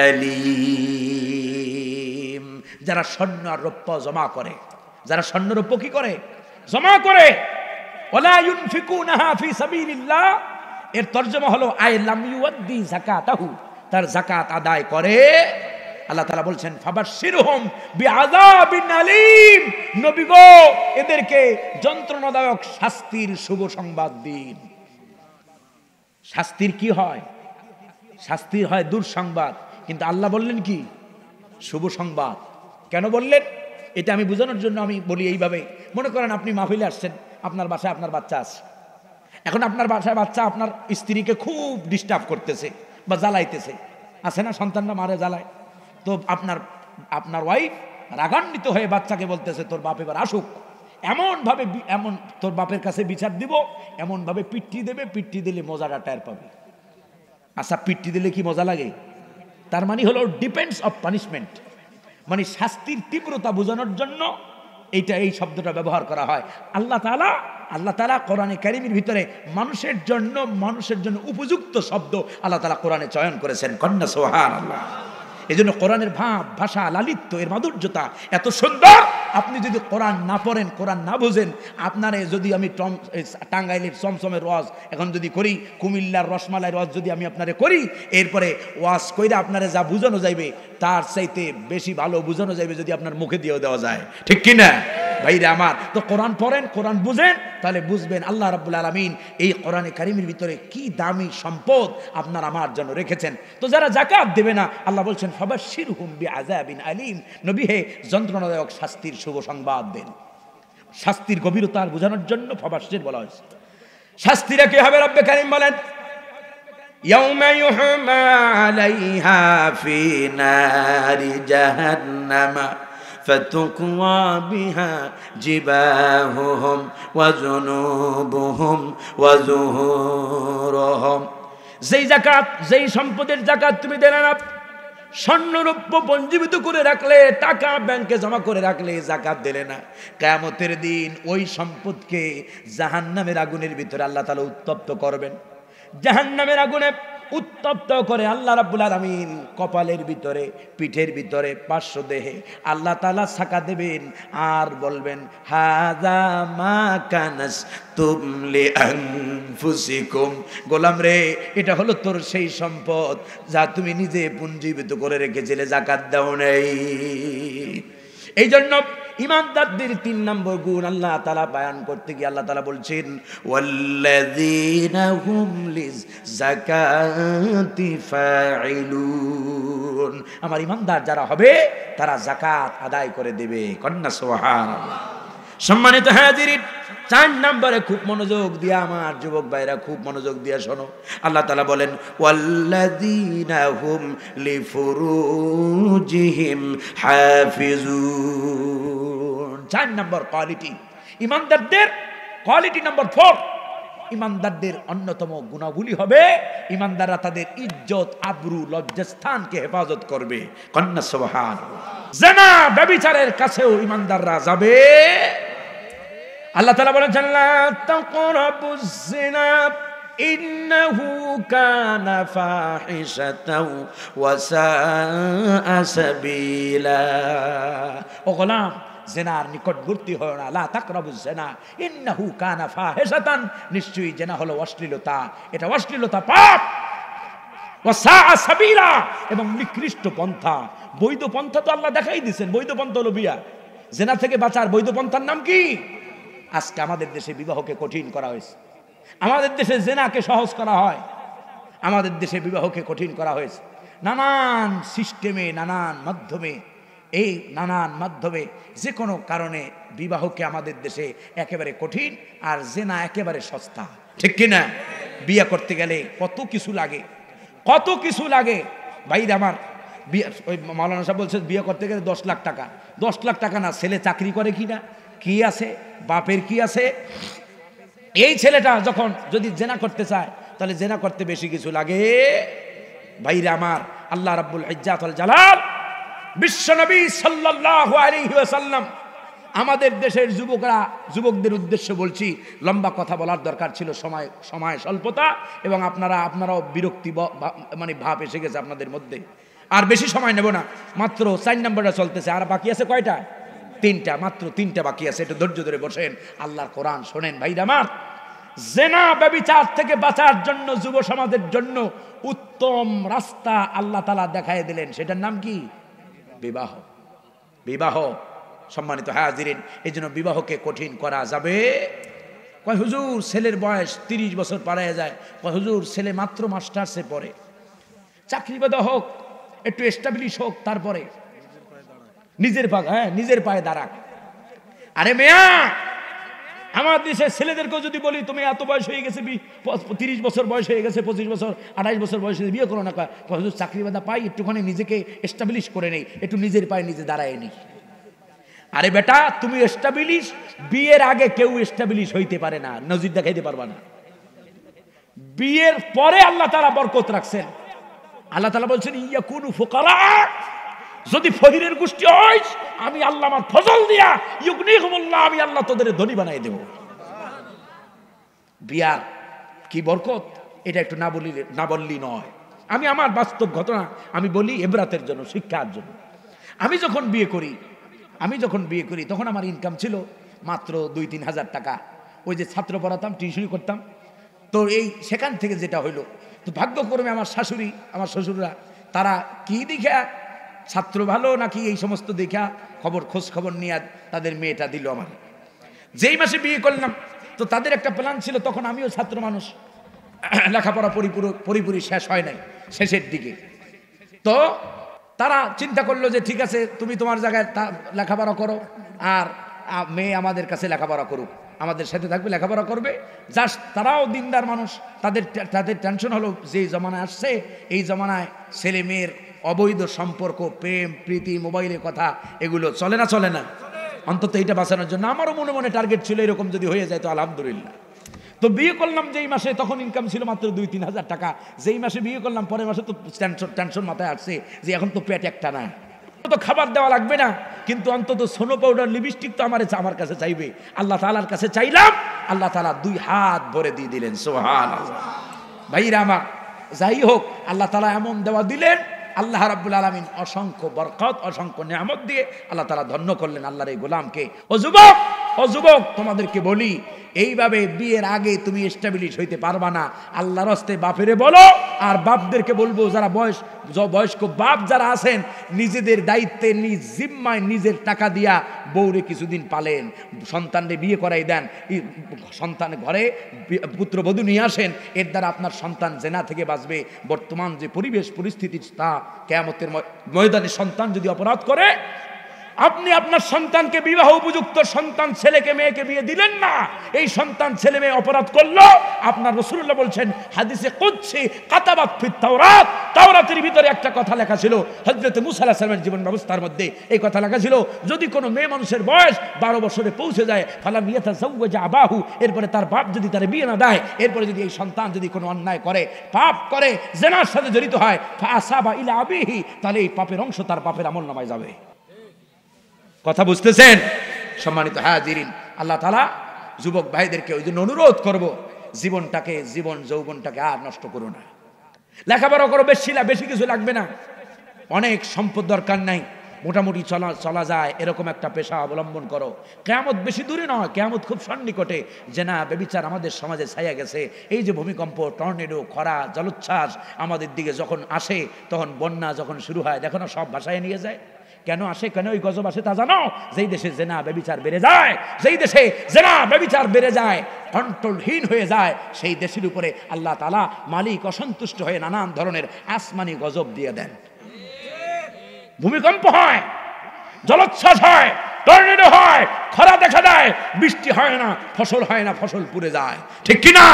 [SPEAKER 1] আলীম। যারা স্বর্ণ আর রৌপ্য জমা করে, যারা স্বর্ণ রৌপ্য কি করে? জমা করে। ওয়ালা ইউনফিকুনাহা ফি সাবিলিল্লাহ, এর তরজমা হলো আই লাম ইউদ্দি যাকাতাহু, তার যাকাত আদায় করে। আল্লাহ তাআলা বলছেন ফাবাশশিরহুম বিআযাবিন আলীম, নবী গো এদেরকে যন্ত্রণাদায়ক শাস্তির শুভ সংবাদ দিন। শাস্তির কি হয়? শাস্তির হয় দুঃসংবাদ, কিন্তু আল্লাহ বললেন কি? শুভ সংবাদ। কেন বললেন? এটা আমি বোঝানোর জন্য আমি বলি এইভাবে। মনে করেন আপনি মাহফিলে আসছেন, আপনার বাসায় আপনার বাচ্চা আছে। এখন আপনার বাসায় বাচ্চা আপনার স্ত্রীকে খুব ডিস্টার্ব করতেছে বা জ্বালাইতেছে, আছে না? সন্তানরা মারে জ্বালায়। তো আপনার ওয়াইফ রাগান্বিত হয়ে বাচ্চাকে বলতেছে তোর বাপ এবার আসুক, এমনভাবে এমন তোর বাপের কাছে বিচার দিব, এমনভাবে পিট্টি দেবে, পিট্টি দিলে মজাটা টের পাবে। আচ্ছা, পিট্টি দিলে কি মজা লাগে? তার মানে হলো ডিপেন্ডস অফ পানিশমেন্ট, মানে শাস্তির তীব্রতা বোঝানোর জন্য এই শব্দটা ব্যবহার করা হয়। আল্লাহ তাআলা কোরআনে কারীমের ভিতরে মানুষের জন্য উপযুক্ত শব্দ আল্লাহ তাআলা কোরআনে চয়ন করেছেন। কন্যা সুবহানাল্লাহ। এই জন্য কোরআনের ভাব, ভাষা, লালিত্য, এর মাধুর্যতা এত সুন্দর। আপনি যদি কোরআন না পড়েন, কোরআন না বুঝেন, আপনারে যদি আমি টাঙ্গাইলের চমচমের রস এখন যদি করি, কুমিল্লার রসমালাই রস যদি আমি আপনারে করি, এরপরে ওয়াজ কইরা আপনারে যা বুঝানো যাইবে তার চাইতে বেশি ভালো বুঝানো যাইবে যদি আপনার মুখে দিয়েও দেওয়া যায়, ঠিক কি না ভাইরা আমার? তো কোরআন পড়েন, কোরআন বুঝেন, তাহলে বুঝবেন আল্লাহ রাব্বুল আলামিন এই কোরআনে কারীমের ভিতরে কি দামি সম্পদ আপনার আমার জন্য রেখেছেন। তো যারা যাকাত দেবে না, আল্লাহ বলছেন ফাবাশশিরহুম বিআযাবিন আলীম, নবী হে যন্ত্রণাদায়ক শাস্তির শুভ সংবাদ দেন। শাস্তির গভীরতা বোঝানোর জন্য ফাবাশশির বলা হয়েছে। শাস্তিটা কি হবে? রব্বে কারীম বলেন ইয়াউমা ইউহমা আলাইহা ফি নারি জাহান্নামা فتقوى بها جباههم وجنوبهم وظهورهم। যেই যাকাত, যেই সম্পদের যাকাত তুমি দেনা না, স্বর্ণরৌপ্য পঞ্জীভূত করে রাখলে, টাকা ব্যাংকে জমা করে রাখলে, যাকাত দিলে না, কিয়ামতের দিন ওই সম্পদকে জাহান্নামের আগুনের ভিতরে আল্লাহ তাআলা উত্তপ্ত করবেন। জাহান্নামের আগুনে উত্তপ্ত করে আল্লাহ রাব্বুল আলামিন কপালের ভিতরে, পিঠের ভিতরে, পার্শ্বদেহে আল্লাহ তাআলা ছাকা দেবেন আর বলবেন হাযা মা কানাসতুম লিআনফুসিকুম, গোলাম রে এটা হলো তোর সেই সম্পদ যা তুমি নিজে পুঞ্জীভূত করে রেখেছিলে, যাকাত দাও নাই। এই জন্য ইমানদারদের 3 নম্বর গুণ আল্লাহ তাআলা বয়ান করতে গিয়ে আল্লাহ তাআলা বলছেন ওয়াল্লাযীনা হুম লিযাকাতি ফাইলুন, আমার ইমানদার যারা হবে তারা যাকাত আদায় করে দেবে। কন্যা সুবহানাল্লাহ। সম্মানিত হাজিরিন, 4 নম্বরে খুব মনোযোগ দিয়া আমার যুবক ভাইরা খুব মনোযোগ দিয়া শোনো। আল্লাহ তাআলা বলেন ওয়াল্লাযীনা হুম লিফুরুজিহিম হাফিজুন। 4 নম্বর কোয়ালিটি ইমানদারদের, কোয়ালিটি নম্বর 4, ইমানদারদের অন্যতম গুণাবলী হবে ইমানদাররা তাদের ইজ্জত, আবরু, লজ্জাস্থানকে হেফাজত করবে। কন্যা সুবহানাল্লাহ। জিনা, ব্যভিচারের কাছেও ইমানদাররা যাবে। আল্লাহ তাআলা বলেন লা তাকরাবুজ জিনা ইন্নাহু কানা ফাহিশাতাও ওয়া সাআ সাবিলা। ও গোলাম, জিনার নিকটবর্তী হয় না। লা তাকরাবুজ জিনা ইন্নাহু কানা ফাহিশাতান, নিশ্চয়ই জিনা হলো অশ্লীলতা, এটা অশ্লীলতা, পাপ। ওয়া সাআ সাবিলা, এবং নিকৃষ্ট পন্থা। বৈধ পন্থা তো আল্লাহ দেখাই দিয়েছেন, বৈধ পন্থা হলো বিয়া। জিনা থেকে বাঁচার বৈধ পন্থার নাম কি? আজকে আমাদের দেশে বিবাহকে কঠিন করা হয়েছে, আমাদের দেশে জিনাকে সহজ করা হয়, আমাদের দেশে বিবাহকে কঠিন করা হয়েছে নানান সিস্টেমে, নানান মাধ্যমে, যে কোনো কারণে বিবাহকে আমাদের দেশে একেবারে কঠিন, আর জিনা একেবারে সস্তা, ঠিক কিনা? বিয়ে করতে গেলে কত কিছু লাগে ভাইরা আমার। ওই মাওলানা সাহেব বলছে বিয়ে করতে গেলে 10 লাখ টাকা। 10 লাখ টাকা না, ছেলে চাকরি করে কিনা, কি আছে, বাপের কি আছে। এই ছেলেটা যখন যদি জেনা করতে চায় তাহলে জেনা করতে বেশি কিছু লাগে ভাইরা আমার। আল্লাহ রাব্বুল ইজ্জাত ওয়াল জালাল বিশ্বনবী সাল্লাল্লাহু আলাইহি ওয়াসাল্লাম আমাদের দেশের যুবকদের উদ্দেশ্যে বলছি, লম্বা কথা বলার দরকার ছিল, সময় স্বল্পতা, এবং আপনারাও বিরক্তি মানে ভাব এসে গেছে আপনাদের মধ্যে। আর বেশি সময় নেব না, মাত্র 4 নম্বরটা চলতেছে, আর বাকি আছে কয়টা? 3টা, মাত্র 3টা বাকি আছে। একটু ধৈর্য ধরে বসেন, আল্লাহর কোরআন শোনেন। ভাইরা আমার, জিনা ব্যভিচার থেকে বাঁচার জন্য যুব সমাজের জন্য উত্তম রাস্তা আল্লাহ তাআলা দেখায় দিলেন, সেটার নাম কি? বিবাহ। বিবাহ সম্মানিত হাজিরিন, এই জন্য বিবাহকে কঠিন করা যাবে। কয় হুজুর ছেলের বয়স 30 বছর পাড়ায় যায়। কয় হুজুর ছেলে মাত্র মাস্টার্সে পড়ে, চাকরি বাদা হোক, একটু এস্টাবলিশ হোক, তারপরে নিজের পায়ে দাঁড়াক। আরে মেয়া, আমার দেশের ছেলেদেরকেও যদি বলি তুমি এত বয়স হয়ে গেছে, 30 বছর বয়স হয়ে গেছে, 25 বছর 28 বছর বয়স হয়ে বিয়ে করো না, হুজুর চাকরি বাদা পাই, একটুখানি নিজেকে এস্টাবলিশ করে নেই, একটু নিজের পায়ে নিজে দাঁড়ায় নেই। আরে বেটা, তুমি এস্টাবলিশ, বিয়ের আগে কেউ এস্টাবলিশ হইতে পারে না, নজির দেখাইতে পারবা না। বিয়ের পরে আল্লাহ তাআলা বরকত রাখছেন। আল্লাহ তাআলা বলছেন ইয়াকুনু ফুকারা, যদি ফকিরের গোষ্ঠী হয় আমি আল্লাহ আমার ফজল দিয়া ইউগনিহুমুল্লাহ, আমি আল্লাহ তোদের ধনী বানাই দেব। বিয়ার কি বরকত, এটা একটু না বললি নয়। আমি আমার বাস্তব ঘটনা আমি বলি ইবরাতের জন্য, শিক্ষার জন্য। আমি যখন বিয়ে করি তখন আমার ইনকাম ছিল মাত্র 2-3 হাজার টাকা। ওই যে ছাত্র পড়াতাম, টিউশনি করতাম, তো সেখান থেকে যেটা হইলো, তো ভাগ্যক্রমে আমার শাশুড়ি, আমার শ্বশুররা, তারা কি দেখা ছাত্র ভালো নাকি এই সমস্ত দেখা খোঁজ খবর নিয়ে তাদের মেয়েটা দিল আমার। যেই মাসে বিয়ে করলাম, তো তাদের একটা প্ল্যান ছিল, তখন আমিও ছাত্র মানুষ, লেখাপড়া পরিপূর্ণ শেষ হয় নাই, শেষের দিকে। তো তারা চিন্তা করলো যে ঠিক আছে, তুমি তোমার জায়গায় লেখাপড়া করো, আর মেয়ে আমাদের কাছে লেখাপড়া করুক, আমাদের সাথে থাকবে, লেখাপড়া করবে। জাস্ট তারাও দিনদার মানুষ, তাদের টেনশন হলো যে জমানায় আসছে, এই জমানায় ছেলে মেয়ের অবৈধ সম্পর্ক, প্রেম প্রীতি, মোবাইলের কথা, এগুলো চলে না। অন্তত এইটা বাঁচানোর জন্য আমারও মনে মনে টার্গেট ছিল, এরকম যদি হয়ে যায় তো আলহামদুলিল্লাহ। তো বিয়ে করলাম যেই মাসে, তখন ইনকাম ছিল মাত্র 2-3 হাজার টাকা। যেই মাসে বিয়ে করলাম, পরের মাসে তো টেনশন মাথায় আসছে যে এখন তো পেট একটা না, তো খাবার দেওয়া লাগবে না, কিন্তু অন্তত সোনো পাউডার লিপস্টিক তো আমার কাছে চাইবে। আল্লাহ তাআলার কাছে চাইলাম, আল্লাহ তাআলা 2 হাত ভরে দিয়ে দিলেন, সুবহানাল্লাহ। ভাইরা আমার, যাই হোক, আল্লাহ তাআলা এমন দেওয়া দিলেন, আল্লাহ রাব্বুল আলামিন অসংখ্য বরকত, অসংখ্য নিয়ামত দিয়ে আল্লাহ তাআলা ধন্য করলেন আল্লাহর এই গোলামকে। ও যুবক, তোমাদেরকে বলি, এইভাবে বিয়ের আগে তুমি এস্টাবলিশ হইতে পারবা না। আল্লাহর রাস্তায় বাপেরে বলো, আর বাপদেরকে বলবো, যারা বয়স্ক বাপ যারা আছেন, নিজেদের দায়িত্বে নিজ জিম্মায় নিজের টাকা দিয়া বউরে কিছুদিন পালেন, সন্তানরে বিয়ে করাই দেন, সন্তান ঘরে পুত্রবধূ নিয়ে আসেন, এর দ্বারা আপনার সন্তান জেনা থেকে বাঁচবে। বর্তমান যে পরিবেশ পরিস্থিতি, তা কিয়ামতের ময়দানে সন্তান যদি অপরাধ করে, আপনি আপনার সন্তানকে বিবাহ উপযুক্ত সন্তান, ছেলেকে মেয়েকে বিয়ে দিলেন না, এই সন্তান ছেলে মেয়ে অপরাধ করলো, আপনার রাসূলুল্লাহ বলছেন হাদিসে কুদসি, কাতাবাত ফিত তাওরাত, তাওরাতের ভিতরে একটা কথা লেখা ছিল, হযরত মুসা আলাইহিস সালামের জীবন ব্যবস্থার মধ্যে এই কথা লেখা ছিল, যদি কোনো মেয়ে মানুষের বয়স 12 বছরে পৌঁছে যায়, ফালাম ইয়াতাযাওয়াজ আবাহু, এরপরে তার বাপ যদি তার বিয়ে না দেয়, এরপরে যদি এই সন্তান যদি কোনো অন্যায় করে, পাপ করে, জিনার সাথে জড়িত হয়, ফাআসাবা ইলা আবিহি, তাহলে এই পাপের অংশ তার বাপের আমলনামায় যাবে। কথা বুঝতেছেন সম্মানিত হাজিরিন? আল্লাহ তাআলা যুবক ভাইদেরকে ওই জন্য অনুরোধ করব, জীবন যৌবনটাকে আর নষ্ট করো না। লেখাপড়া করো, বেশি কিছু লাগবে না, অনেক সম্পদ দরকার নাই, মোটামুটি চলা যায় এরকম একটা পেশা অবলম্বন করো। কিয়ামত বেশি দূরে নয়, কিয়ামত খুব সন্নিকটে। জেনা ব্যভিচার আমাদের সমাজে ছায়া গেছে। এই যে ভূমিকম্প, টর্নেডো, খরা, জলোচ্ছ্বাস আমাদের দিকে যখন আসে, তখন বন্যা যখন শুরু হয়, দেখো না সব ভাসায় নিয়ে যায়। কেন আসে, কেন ওই গজব আসে তা জানো? যেই দেশে জেনা ব্যভিচার বেড়ে যায়, কন্ট্রোলহীন হয়ে যায়, সেই দেশের উপরে আল্লাহ তাআলা মালিক অসন্তুষ্ট হয়ে নানান ধরনের আসমানি গজব দিয়ে দেন। ভূমিকম্প হয়, জলোচ্ছ্বাস হয়, টর্নেডো হয়, খরা দেখা দেয়, বৃষ্টি হয় না, ফসল হয় না, ফসল পুড়ে যায়, ঠিক কিনা?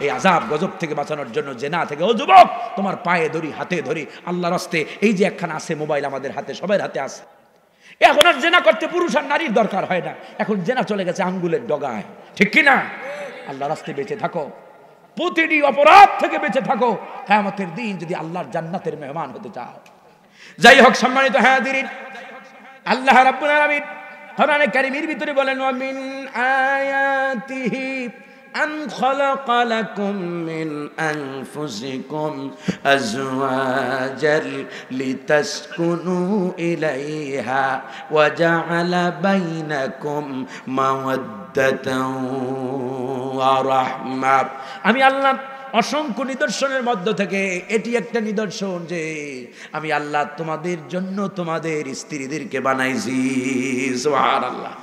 [SPEAKER 1] এই আযাব গজব থেকে বাঁচানোর জন্য জেনা থেকে, ও যুবক, তোমার পায়ে ধরি, হাতে ধরি, আল্লাহর রাস্তে, এই যে একখানা আছে মোবাইল আমাদের হাতে, সবার হাতে আছে, এখন আর জেনা করতে পুরুষ আর নারীর দরকার হয় না, এখন জেনা চলে গেছে আঙ্গুলের ডগায়, ঠিক কিনা? আল্লাহর রাস্তে বেঁচে থাকো, প্রতিটি অপরাধ থেকে বেঁচে থাকো, কিয়ামতের দিন যদি আল্লাহর জান্নাতের মেহমান হতে চাও। যাই হোক সম্মানিত হাজিরিন, আল্লাহ রাব্বুল আলামিন কোরআনে কারীমের ভিতরে বলেন, ওয়া মিন আয়াতিহি أن خلق لكم من أنفسكم أزواجا لتسكنوا إليها وجعل بينكم مودة ورحمة আমি আল্লাহ অসংখ্য নিদর্শনের মধ্য থেকে এটি একটা নিদর্শন যে আমি আল্লাহ তোমাদের জন্য তোমাদের স্ত্রীদেরকে বানাইছি। সুবহানাল্লাহ।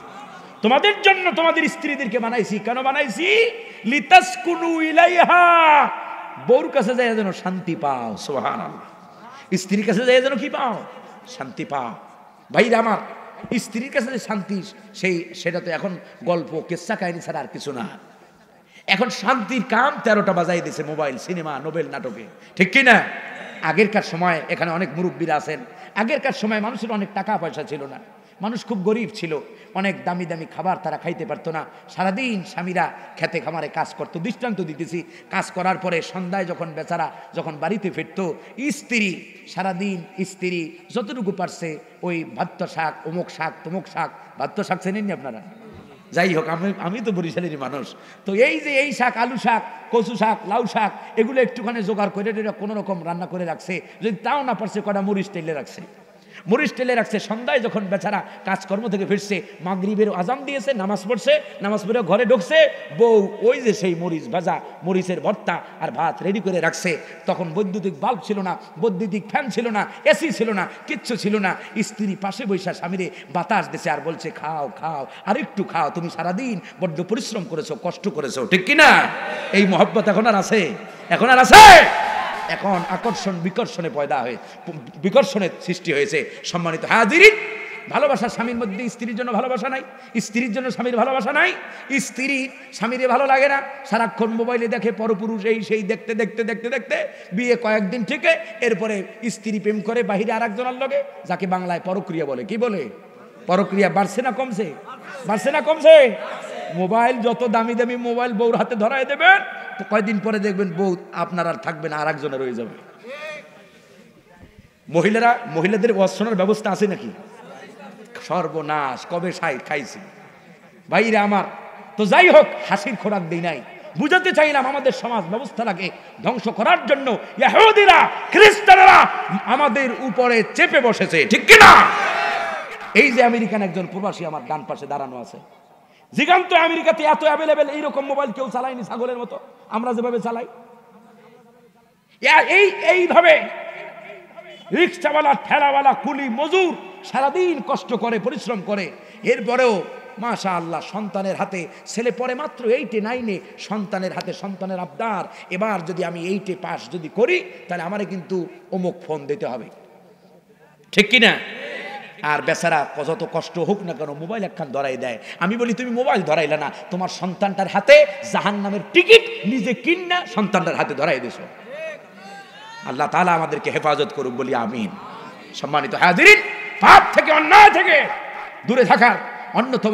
[SPEAKER 1] তোমাদের জন্য তোমাদের স্ত্রীদেরকে বানাইছি। কেন বানাইছি? লিতাসকুনু ইলাইহা, বউর কাছে যায় যেন শান্তি পাও। সুবহানাল্লাহ। স্ত্রীর কাছে যায় যেন কি পাও? শান্তি পাও। ভাইরা আমার, স্ত্রীর কাছে যে শান্তি সেটা তো এখন গল্প কিস্সা কাহিনী ছাড়া আর কিছু না। এখন শান্তির কাম 13টা বাজাই দিয়েছে মোবাইল, সিনেমা, নোবেল, নাটকে, ঠিক কি না? আগেরকার সময় এখানে অনেক মুরব্বীরা আছেন, আগেরকার সময় মানুষের অনেক টাকা পয়সা ছিল না, মানুষ খুব গরিব ছিল, অনেক দামি দামি খাবার তারা খাইতে পারতো না। সারাদিন স্বামীরা খেতে খামারে কাজ করতো। দৃষ্টান্ত দিতেছি, কাজ করার পরে সন্ধ্যায় যখন বেচারা যখন বাড়িতে ফিরত, স্ত্রী সারাদিন স্ত্রী যতটুকু পারছে ওই ভাত্ত শাক, অমুক শাক, তমুক শাক, ভাত্ত শাক চেনেননি আপনারা? যাই হোক, আমি তো বরিশালেরই মানুষ, তো এই যে এই শাক, আলু শাক, কচু শাক, লাউ শাক, এগুলো একটুখানি জোগাড় করে কোনো রকম রান্না করে রাখছে। যদি তাও না পারছে কটা মরিচ তেলে রাখছে, মরিচ তেলে রাখছে। সন্ধ্যায় যখন বেচারা কাজকর্ম থেকে ফিরছে, মাগরিবের আজান দিয়েছে, নামাজ পড়ছে, নামাজ পড়ে ঘরে ঢুকছে, বউ ওই যে সেই মরিচ ভাজা, মরিচের ভর্তা আর ভাত রেডি করে রাখছে। তখন বৈদ্যুতিক বাল্ব ছিল না, বৈদ্যুতিক ফ্যান ছিল না, এসি ছিল না, কিচ্ছু ছিল না। স্ত্রী পাশে বৈশা স্বামীরে বাতাস দিছে আর বলছে, খাও খাও, আর একটু খাও, তুমি সারাদিন বড্ড পরিশ্রম করেছো, কষ্ট করেছো, ঠিক কিনা? এই মহব্বত এখন আর আছে? এখন আর আছে? এখন আকর্ষণ বিকর্ষণে পয়দা হয়ে বিকর্ষণের সৃষ্টি হয়েছে। সম্মানিত হাজিরিন, ভালোবাসা স্বামীর মধ্যে স্ত্রীর জন্য ভালোবাসা নাই, স্ত্রীর জন্য স্বামীর ভালোবাসা নাই। স্ত্রী স্বামীরে ভালো লাগে না, সারাক্ষণ মোবাইলে দেখে পরপুরুষ, এই সেই দেখতে দেখতে দেখতে দেখতে বিয়ে কয়েকদিন থেকে এরপরে স্ত্রী প্রেম করে বাহিরে আর একজনের লগে, যাকে বাংলায় পরক্রিয়া বলে। কি বলে? পরক্রিয়া। বাড়ছে না কমছে? বাড়ছে না কমছে? মোবাইল যত দামি দামি মোবাইল বউর হাতে ধরায় দেবেন, তো কয়দিন পরে দেখবেন বউ আপনার আর থাকবে না, আর একজনের হয়ে যাবে। মহিলাদের ওয়াশরুমের ব্যবস্থা আছে নাকি? সর্বনাশ, কবে খাইছি ভাইরা আমার। তো যাই হোক, হাসির খোরাক দেই নাই, বুঝাতে চাইলাম আমাদের সমাজ ব্যবস্থাটাকে ধ্বংস করার জন্য ইহুদিরা, খ্রিস্টানরা আমাদের উপরে চেপে বসেছে, ঠিক কিনা? এই যে আমেরিকান একজন প্রবাসী আমার ডান পাশে দাঁড়ানো আছে, জিগান্ত আমেরিকাতে এত অ্যাভেলেবেল এইরকম মোবাইল কেউ চালায়নি ছাগলের মতো, আমরা যেভাবে চালাই। এইভাবে রিক্সাওয়ালা, ঠেলাওয়ালা, কুলি, মজুর সারাদিন কষ্ট করে, পরিশ্রম করে, এরপরেও মাশাআল্লাহ সন্তানের হাতে, ছেলে পড়ে মাত্র 8 9, সন্তানের হাতে সন্তানের আবদার, এবার যদি আমি 8 পাস যদি করি তাহলে আমারে কিন্তু অমুক ফোন দিতে হবে, ঠিক কিনা? আর বেচারা যত কষ্ট হোক না কেন মোবাইল একখান ধরাই দেয়। আমি বলি, তুমি মোবাইল ধরাইলে না, তোমার সন্তানটার হাতে জাহান্নামের টিকিট নিজে কিনা সন্তানটার হাতে ধরাই দিছো। আল্লাহ তাআলা আমাদেরকে হেফাজত করুক, বলি আমিন। সম্মানিত হাজিরিন, পাপ থেকে, অন্যায় থেকে দূরে থাকার অন্যতম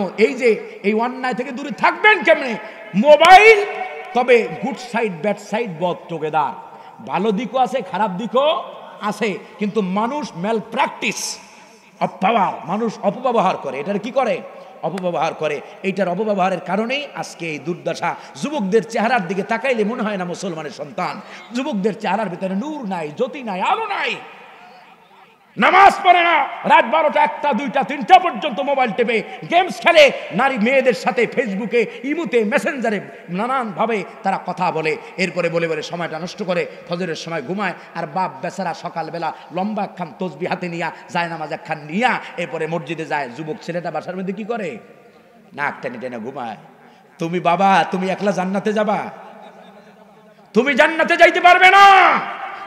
[SPEAKER 1] এই অন্যায় থেকে দূরে থাকবেন কেমনে? মোবাইল তবে গুড সাইড, ব্যাড সাইড, বদ টুগেদার। ভালো দিকও আছে, খারাপ দিকও আছে, কিন্তু মানুষ ম্যাল প্র্যাকটিস অফ পাওয়ার, মানুষ অপব্যবহার করে। এটার কি করে? অপব্যবহার করে। এইটার অপব্যবহারের কারণেই আজকে এই দুর্দশা। যুবকদের চেহারার দিকে তাকাইলে মনে হয় না মুসলমানের সন্তান। যুবকদের চেহারার ভিতরে নূর নাই, জ্যোতি নাই, আলো নাই, নামাজ পড়ে না, রাত 12টা, 1টা, 2টা, 3টা পর্যন্ত মোবাইল টেপে গেমস খেলে, নারী মেয়েদের সাথে ফেসবুকে, ইমুতে, মেসেঞ্জারে নানানভাবে তারা কথা বলে, এরপরে বলে বলে সময়টা নষ্ট করে, ফজরের সময় ঘুমায়। আর বাপ বেচারা সকালবেলা লম্বা একখান তসবি হাতে নিয়া, যায় নামাজ একখান নিয়া এরপরে মসজিদে যায়। যুবক ছেলেটা বাসার মধ্যে কি করে? নাক টেনে টেনে ঘুমায়। তুমি বাবা, তুমি একলা জান্নাতে যাবা? তুমি জান্নাতে যাইতে পারবে না।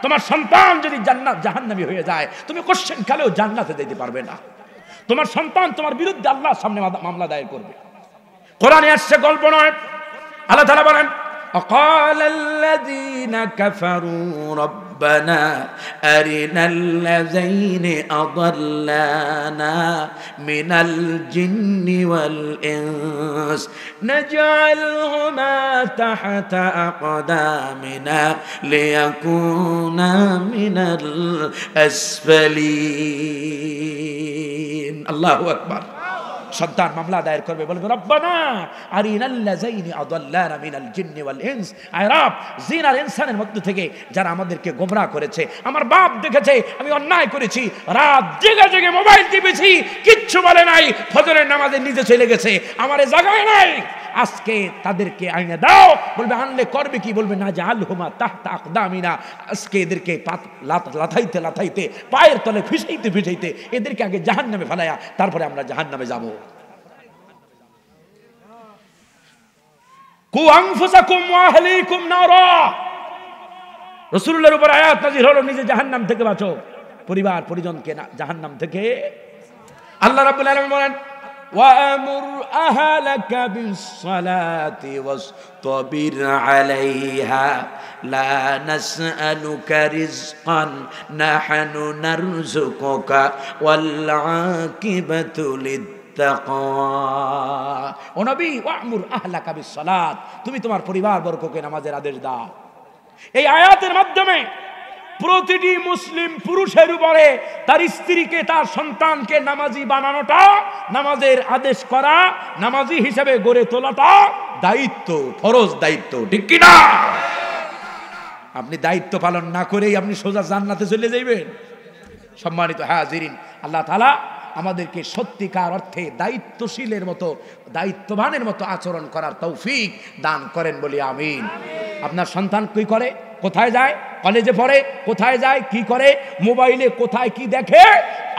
[SPEAKER 1] তোমার সন্তান যদি জাহান্নামী হয়ে যায়, তুমি কোশ্চেন কালেও জান্নাতে যেতে পারবে না। তোমার সন্তান তোমার বিরুদ্ধে আল্লাহর সামনে মামলা দায়ের করবে। কোরআনে আসছে, গল্প নয়। আল্লাহ তাআলা বলেন, وقال الذين كفروا ربنا أرنا الذين أضلانا من الجن والإنس نجعلهما تحت أقدامنا ليكونا من الأسفلين الله أكبر সন্তান মামলা দায়ের করবে, বলবে রব্বানা আরিনাল্লাযাইনি আদাল্লানা মিনাল জিন্নি ওয়াল ইনস, আয় রব জিন আর ইনসানের মধ্য থেকে যারা আমাদেরকে গোমরাহ করেছে, আমার বাপ দেখেছে আমি অন্যায় করেছি, রাত জেগে জেগে মোবাইল টিপেছি, কিচ্ছু বলে নাই, ফজরের নামাজে নিজে চলে গেছে, আমারে জাগায় নাই, আজকে তাদেরকে আইনে দাও। বলবে আনলে করবে কি? বলবে না জাআলহুমা তাহতা আকদামিনা, আজকে এদেরকে লাথাইতে লাথাইতে পায়ের তলে ফিসাইতে ফিসাইতে এদেরকে আগে জাহান্নামে ফেলায়া তারপরে আমরা জাহান্নামে যাব। কু আনফুসাকুম ওয়া আহলিকুম নারা, রাসূলুল্লাহর উপর আয়াত নাযিল হলো নিজে জাহান্নাম থেকে বাঁচো, পরিবার পরিজনকে জাহান্নাম থেকে। আল্লাহ রাব্বুল আলামিন বলেন وَأَمُرْ أَهْلَكَ بِالصَّلَاةِ وَاصْطَبِرْ عَلَيْهَا لَا نَسْأَلُكَ رِزْقًا نَحْنُ نَرْزُقُكَ وَالْعَاقِبَةُ لِلتَّقْوَى। ও নবী, ওয়া'মুর আহলাকা বিস-সালাত, তুমি তোমার পরিবারবর্গকে নামাজের আদেশ দাও। এই আয়াতের মাধ্যমে প্রতিটি মুসলিম পুরুষের উপরে তার স্ত্রীকে, তার সন্তানকে নামাজি বানানোটা, নামাজের আদেশ করা, নামাজি হিসেবে গড়ে তোলাটা দায়িত্ব, ফরজ দায়িত্ব, ঠিক কি না? আপনি দায়িত্ব পালন না করেই আপনি সোজা জান্নাতে চলে যাইবেন? সম্মানিত হাজিরিন, আল্লাহ তাআলা আমাদেরকে সত্যিকার অর্থে দায়িত্বশীলের মতো, দায়িত্ববানের মতো আচরণ করার তৌফিক দান করেন বলি আমিন। আপনার সন্তান কি করে, কোথায় যায়, কলেজে পড়ে, কোথায় যায়, কি করে, মোবাইলে কোথায় কি দেখে,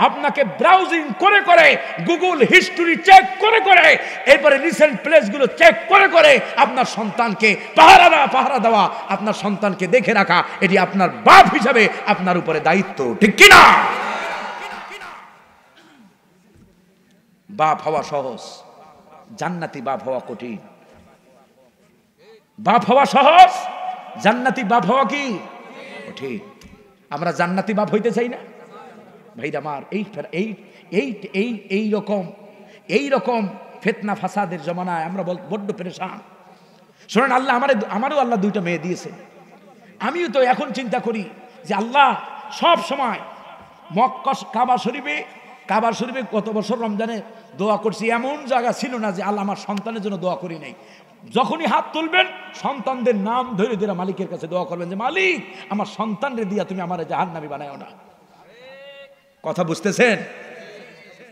[SPEAKER 1] আপনাকে ব্রাউজিং করে করে, গুগল হিস্টরি চেক করে করে, এরপরে রিসেন্ট প্লেসগুলো চেক করে করে আপনার সন্তানকে পাহারা দেওয়া, আপনার সন্তানকে দেখে রাখা, এটি আপনার বাপ হিসাবে আপনার উপরে দায়িত্ব, ঠিক কি না? বাপ হওয়া সহজ, জান্নাতি বাপ হওয়া কঠিন। বাপ হওয়া সহজ, জান্নাতি বাপ হওয়া কি কঠিন। আমরা জান্নাতি বাপ হইতে চাই না ভাইরা আমার। এই রকম ফিতনা ফাসাদের জমানায় আমরা বড্ড পেরেশান। শুনেন, আল্লাহ আমারও আল্লাহ দুইটা মেয়ে দিয়েছে। আমিও তো এখন চিন্তা করি যে আল্লাহ সব সময় মক্কা কাবা শরীফে গত বছর রমজানে দোয়া করছি, এমন জায়গা ছিল না যে আল্লাহ আমার সন্তানের জন্য দোয়া করি নাই। যখনই হাত তুলবেন সন্তানদের নাম ধরে ধরে মালিকের কাছে দোয়া করবেন যে মালিক, আমার সন্তানরে দিয়া তুমি আমার জাহান্নামী বানায়ো না। কথা বুঝতেছেন?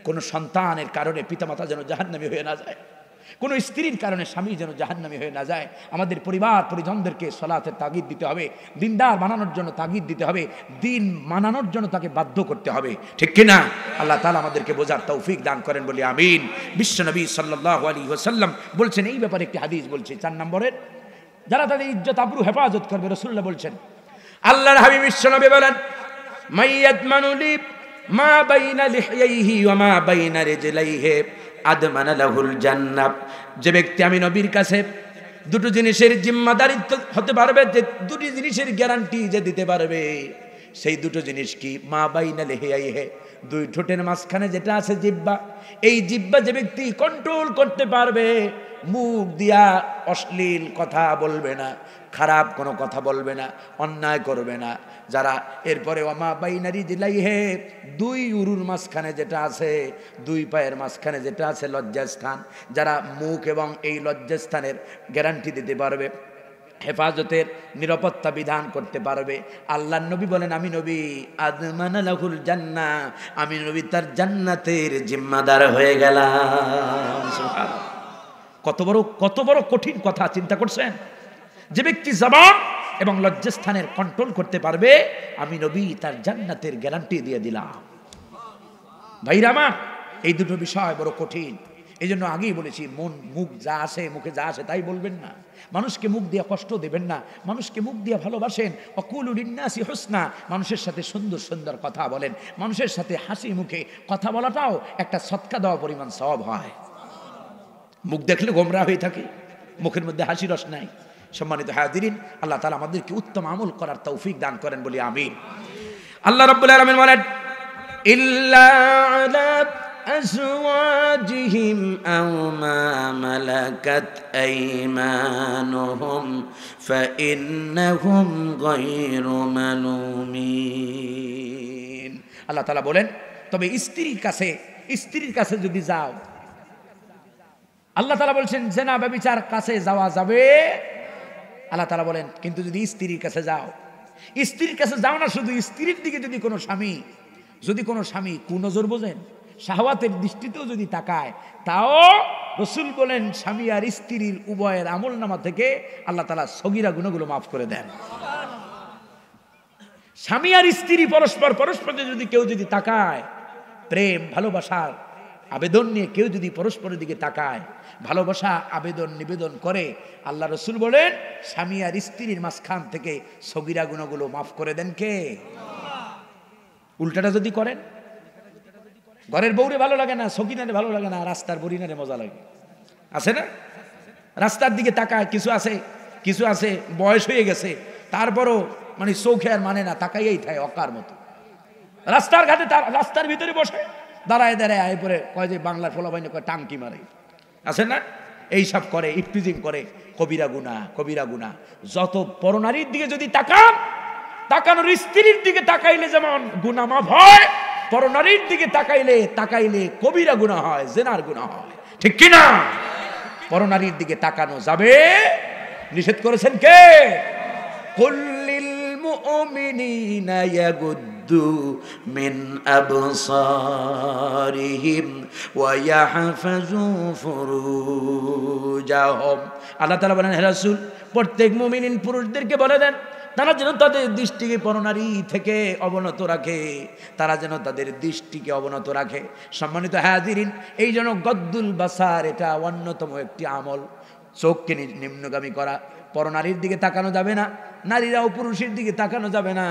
[SPEAKER 1] কোন সন্তানের কারণে পিতামাতা যেন জাহান্নামী হয়ে না যায়, কোন স্ত্রীর কারণে স্বামী যেন জাহান্নামী হয়ে না যায়। আমাদের পরিবার পরিজনদেরকে সালাতের তাগিদ দিতে হবে, দিনদার বানানোর জন্য তাগিদ দিতে হবে, দিন মানানোর জন্য তাকে বাধ্য করতে হবে, ঠিক কিনা? আল্লাহ তাআলা আমাদেরকে বোঝার তৌফিক দান করেন বলি আমিন। বিশ্বনবী সাল্লাল্লাহু আলাইহি ওয়াসাল্লাম বলছেন, এই ব্যাপারে একটি হাদিস বলছে 4 নম্বরের, যারা তাদের ইজ্জত আবরু হেফাজত করবে, রাসূলুল্লাহ বলছেন, আল্লাহর হাবিব বিশ্বনবী বলেন, মাইয়াতমানু লি মা বাইনা লিহইহি ওয়া মা বাইনা রিজলাইহি আদমানা লাহুল জান্নাহ। যে ব্যক্তি আমি নবীর কাছে দুটো জিনিসের জিম্মাদারিত্ব হতে পারবে, যে দুটি জিনিসের গ্যারান্টি যে দিতে পারবে, সেই দুটো জিনিস কি? মা বাইনা লিহইহি, দুই ঠোঁটের মাঝখানে যেটা আছে জিহ্বা, এই জিহ্বা যে ব্যক্তি কন্ট্রোল করতে পারবে, মুখ দিয়া অশ্লীল কথা বলবে না, খারাপ কোনো কথা বলবে না, অন্যায় করবে না। যারা এরপরে ওয়ামা বাইনারি জিলাইহে, দুই উরুর মাঝখানে যেটা আছে, দুই পায়ের মাঝখানে যেটা আছে লজ্জাস্থান, যারা মুখ এবং এই লজ্জাস্থানের গ্যারান্টি দিতে পারবে, হেফাজতের নিরাপত্তা বিধান করতে পারবে, আল্লাহর নবী বলেন, আমি নবী আদমানা লাহুল জান্নাহ, আমি নবী তার জান্নাতের জিম্মাদার হয়ে গেলাম। সুবহানাল্লাহ। কত বড় কঠিন কথা চিন্তা করছেন? যে ব্যক্তি জবান এবং লজ্জাস্থানের কন্ট্রোল করতে পারবে, আমি নবী তার জান্নাতের গ্যারান্টি দিয়ে দিলাম। ভাইরা আমার, এই দুটো বিষয় বড় কঠিন। এই জন্য আগেই বলেছি, মুখ যা আসে, মুখে যা আসে তাই বলবেন না, মানুষকে মুখ দিয়ে কষ্ট দেবেন না, মানুষকে মুখ দিয়ে ভালোবাসেন। অকুলু লিন্নাসি হুসনা, মানুষের সাথে সুন্দর সুন্দর কথা বলেন, মানুষের সাথে হাসি মুখে কথা বলাটাও একটা সদকা দেওয়া পরিমাণ সওয়াব হয়। মুখ দেখলে গোমরা হয়ে থাকে, মুখের মধ্যে হাসি রস নাই। সম্মানিত হাজিরিন, আল্লাহ তাআলা আমাদেরকে উত্তম আমল করার তৌফিক দান করেন বলি আমিন। আল্লাহ রাব্বুল আলামিন বলেন, ইল্লা আলা আজওয়াজিহিম আও মা মালাকাত আইমানুহুম ফাইন্নাহুম গায়রু মালুমিন। আল্লাহ তাআলা বলেন, তবে স্ত্রীর কাছে যদি যাও, আল্লাহ তাআলা বলছেন জেনা ব্যভিচার কাছে যাওয়া যাবে। আল্লাহ তাআলা বলেন কিন্তু যদি স্ত্রীর কাছে যাও, স্ত্রীর কাছে যাও না, শুধু স্ত্রীর দিকে যদি কোনো স্বামী কুনজর বোঝেন, শাহওয়াতের দৃষ্টিতেও যদি তাকায়, তাও রাসূল বলেন স্বামী আর স্ত্রীর উভয়ের আমলনামা থেকে আল্লাহ তাআলা সগীরা গুনাহগুলো মাফ করে দেন। স্বামী আর স্ত্রী পরস্পরের যদি কেউ যদি তাকায়, প্রেম ভালোবাসার আবেদন নিয়ে কেউ যদি পরস্পরের দিকে তাকায়, ভালোবাসা আবেদন নিবেদন করে, আল্লাহ রাসূল বলেন স্বামী আর স্ত্রীর মাঝখান থেকে সগীরা গুনাহগুলো মাফ করে দেন কে? উল্টাটা যদি করেন, ঘরের বউরে ভালো লাগে না, সগীনারে ভালো লাগে না, রাস্তার বরিনারে মজা লাগে, আছে না? রাস্তার দিকে তাকায়, কিছু আছে বয়স হয়ে গেছে, তারপরও মানে চোখে আর মানে না, তাকাইয়াই থাকে অকার মতো। রাস্তার ঘাটে রাস্তার ভিতরে বসে দাঁড়ায় আয় পরে কয় যে বাংলার ফলাবাহিনী কয় টাঙ্কি মারে, আছে না? এইসব করে, ইফটিজিং করে, কবিরা গুনাহ। যত পরনারীর দিকে যদি তাকানোর স্ত্রীর দিকে তাকাইলে যেমন গুনাহ মাফ হয়, পরনারীর দিকে তাকাইলে কবিরা গুনাহ হয়, জেনার গুনাহ হয়, ঠিক কি না? পরনারীর দিকে তাকানো যাবে, নিষেধ করেছেন কে? কুল্লিল মুমিনিনা ইয়াগুদ্দু মিন আবসারিহিম ওয়া ইয়াহফাযু ফুরুজাহুম। আল্লাহ তাআলা বলেন হে রাসূল, প্রত্যেক মুমিন পুরুষদেরকে বলে দেন তারা যেন তাদের দৃষ্টিকে পরনারী থেকে অবনত রাখে, সম্মানিত হাজিরিন, এই জন্য গদ্দুল বাসার এটা অন্যতম একটি আমল। চোখকে নিম্নগামী করা, পরনারীর দিকে তাকানো যাবে না, নারীরাও পুরুষের দিকে তাকানো যাবে না।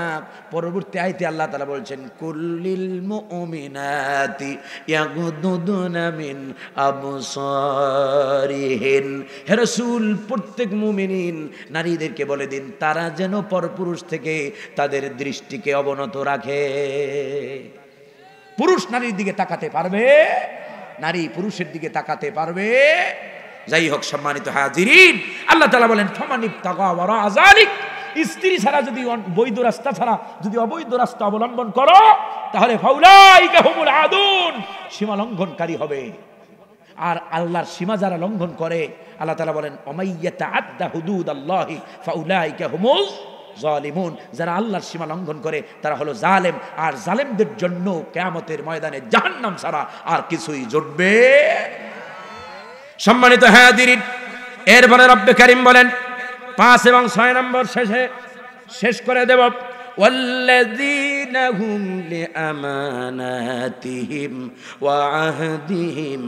[SPEAKER 1] পরবর্তী আয়াতে আল্লাহ তাআলা বলছেন কুল্লিল মুমিনাতি ইয়াগুদুনা মিন আবসারিহিন। হে রাসূল, প্রত্যেক মুমিনিন নারীদেরকে বলে দিন তারা যেন পরপুরুষ থেকে তাদের দৃষ্টিকে অবনত রাখে। পুরুষ নারীর দিকে তাকাতে পারবে, নারী পুরুষের দিকে তাকাতে পারবে। যাই হোক সম্মানিত হাজিরিন, আল্লাহ তাআলা বলেন ফামানিবতাগা ওয়ারা যালিক, স্ত্রী ছাড়া যদি বৈধ রাস্তা ছাড়া যদি অবৈধ রাস্তা অবলম্বন করো, তাহলে ফাউলাইকা হুমুল আদুন, সীমা লঙ্ঘনকারী হবে। আর আল্লাহর সীমা যারা লঙ্ঘন করে, আল্লাহ তাআলা বলেন ওমাইয়াতা আদ্দা হুদুদাল্লাহি ফাউলাইকা হুমুল জালিমুন, যারা আল্লাহর সীমা লঙ্ঘন করে তারা হলো জালেম। আর জালেমদের জন্য কিয়ামতের ময়দানে জাহান্নাম ছাড়া আর কিছুই জুটবে। সম্মানিত হাজিরিন, এরপরে রব্বে কারীম বলেন 5 এবং 6 নম্বর শেষ করে দেব, ওয়াল্লাযীনা হুম লিআমানাতিহিম ওয়া আহদিহিম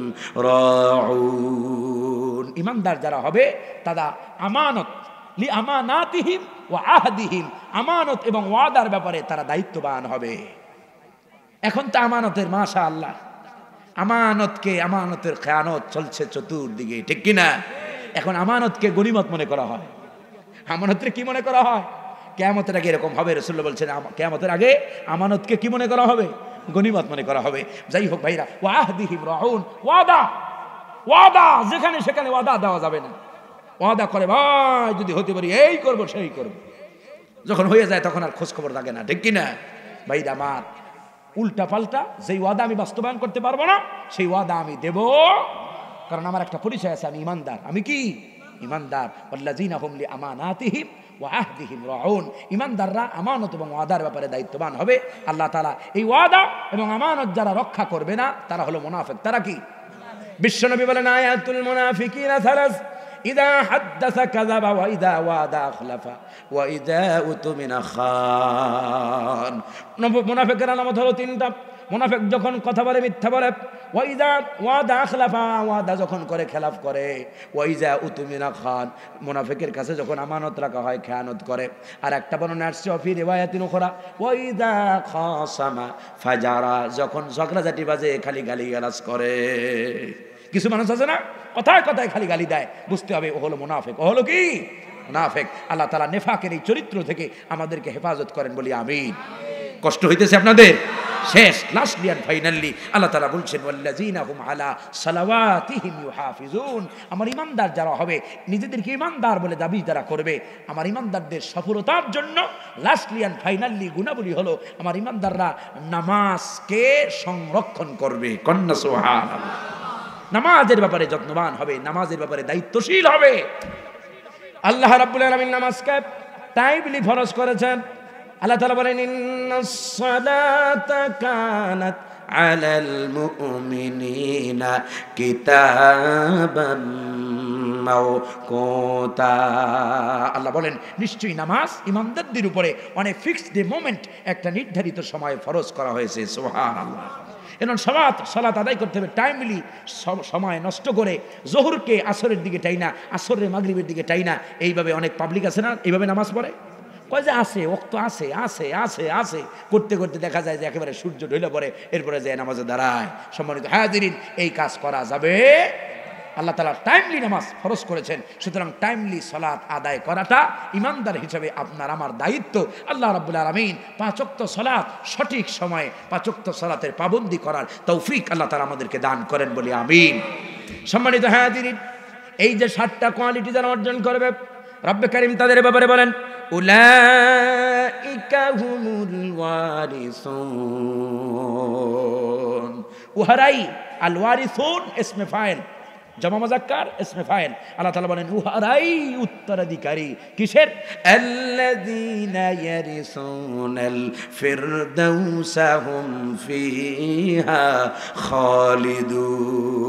[SPEAKER 1] রাউন। ঈমানদার যারা হবে তারা আমানত লিআমানাতিহিম ওয়া আহদিহিম, আমানত এবং ওয়াদার ব্যাপারে তারা দায়িত্ববান হবে। এখন তো আমানতের মাশাআল্লাহ, আমানতের খেয়ানত চলছে চতুর্দিকে, ঠিক কিনা? এখন আমানতকে গনিমত মনে করা হয়। আমানতকে কি মনে করা হয়? কিয়ামতের আগে এরকম হবে, রাসূলুল্লাহ বলছেন কিয়ামতের আগে আমানতকে কি মনে করা হবে? গনিমত মনে করা হবে। যাই হোক ভাইরা, ওয়াহদিহিম রাউন, ওয়াদা যেখানে সেখানে ওয়াদা দেওয়া যাবে না। ওয়াদা করে ভাই যদি হতে পারি এই করব সেই করব, যখন হয়ে যায় তখন আর খোঁজ খবর থাকে না, ঠিক কিনা? ভাইরা আমার, উল্টা পাল্টা যেই ওয়াদা আমি বাস্তবায়ন করতে পারবো না সেই ওয়াদা আমি দেব, কারণ আমার একটা পরিচয় আছে, আমি ইমানদার। আমি কি ইমানদার? ওয়াল্লাযীনা হুম লিআমানাতিহিম ওয়া আহদিহিম রাউন, ইমানদাররা আমানত এবং ওয়াদার ব্যাপারে দায়িত্ববান হবে। আল্লাহ তাআলা এই ওয়াদা এবং আমানত যারা রক্ষা করবে না তারা হলো মুনাফিক। তারা কি? বিশ্বনবী বলেন আয়াতুল মুনাফিকিনা সালাস, ইযা হাদ্দাসা কাযাবা ওয়া ইযা ওয়াদা আখলাফা ওয়া ইযা উতুমিনা খান। মুনাফিকের আলামত হলো 3টা। মুনাফিক যখন কথা বলে মিথ্যা বলে, ওয়া ইযা ওয়াদা আখলাফা, ওয়াদা যখন করে খেলাফ করে, ওয়া ইযা উতুমিনা খান, মুনাফিকের কাছে যখন আমানত রাখা হয় খেয়ানত করে। আর একটা বর্ণনা আসছে ফি রিওয়ায়াতিন উখরা, ওয়া ইযা খাসামা ফাজারা, যখন ঝগড়াঝাটি বাজে খালি গালিগালাজ করে। কিছু মানুষ আছে না, কথায় কথায় খালি গালি দেয়, বুঝতে হবে ও হলো মুনাফিক। ও হলো কি? মুনাফিক। আল্লাহ তাআলা নেফাকের এই চরিত্র থেকে আমাদেরকে হেফাজত করেন বলি আমিন। কষ্ট হইতেছে আপনাদের? শেষ লাস্টলি এন্ড ফাইনালি আল্লাহ তাআলা বলছেন ওয়াল্লাযীনা হুম আলা সালাওয়াতিহিম ইউহাফিজুন, আমার ঈমানদার যারা হবে, নিজেদেরকে ঈমানদার বলে দাবি যারা করবে, আমার ঈমানদারদের সফলতার জন্য লাস্টলি এন্ড ফাইনালি গুণাবলী হলো আমার ঈমানদাররা নামাজকে সংরক্ষণ করবে। কন্যা সুবহানাল্লাহ। নামাজের ব্যাপারে যত্নবান হবে, নামাজের ব্যাপারে দায়িত্বশীল হবে। আল্লাহ রাব্বুল আলামিন নামাজকে টাইমলি ফরজ করেছেন। আল্লাহ তাআলা বলেন ইন্নাস সালাতা কানাত আলাল মুমিনিনা কিতাবাম মাওকুতা। আল্লাহ বলেন নিশ্চয়ই নামাজ ইমানদারদের উপরে অনেক ফিক্সড মোমেন্ট, একটা নির্ধারিত সময়ে ফরজ করা হয়েছে। সুবহানাল্লাহ। এখন সালাত আদায় করতে হবে টাইমলি, সময় নষ্ট করে জোহরকে আসরের দিকে টাই না, আসরের মাগরিবের দিকে টাই না। এইভাবে অনেক পাবলিক আছে না, এইভাবে নামাজ পড়ে, কয় যে আসে ওক্ত আসে আসে আসে আসে করতে করতে দেখা যায় যে একেবারে সূর্য ঢলে পড়ে, এরপরে যে নামাজে দাঁড়ায়। সম্মানিত হাজিরিন, এই কাজ করা যাবে? আল্লাহ তাআলা টাইমলি নামাজ ফরজ করেছেন, সুতরাং টাইমলি সালাত আদায় করাটা ইমানদার হিসেবে আপনার আমার দায়িত্ব। আল্লাহ রাব্বুল আলামিন 5 ওয়াক্ত সালাত সঠিক সময়ে 5 ওয়াক্ত সালাতের পাবন্দি করার তৌফিক আল্লাহ তাআলা আমাদেরকে দান করেন বলি আমিন। সম্মানিত হাজিরিন, এই যে 7টা কোয়ালিটি যারা অর্জন করবে, রব্বে কারীম তাদের ব্যাপারে বলেন উলাইকা হুমুল ওয়ারিসুন। উহারাই আল ওয়ারিসুন ইসমে ফাইল, জামা মুযাক্কার ইসমে ফাইল। আল্লাহ তাআলা বলেন উহারাই উত্তরাধিকারী কিসের? আল্লাযীনা ইয়ারিসুনাল ফিরদাউসা হুম ফিহা খালিদুন।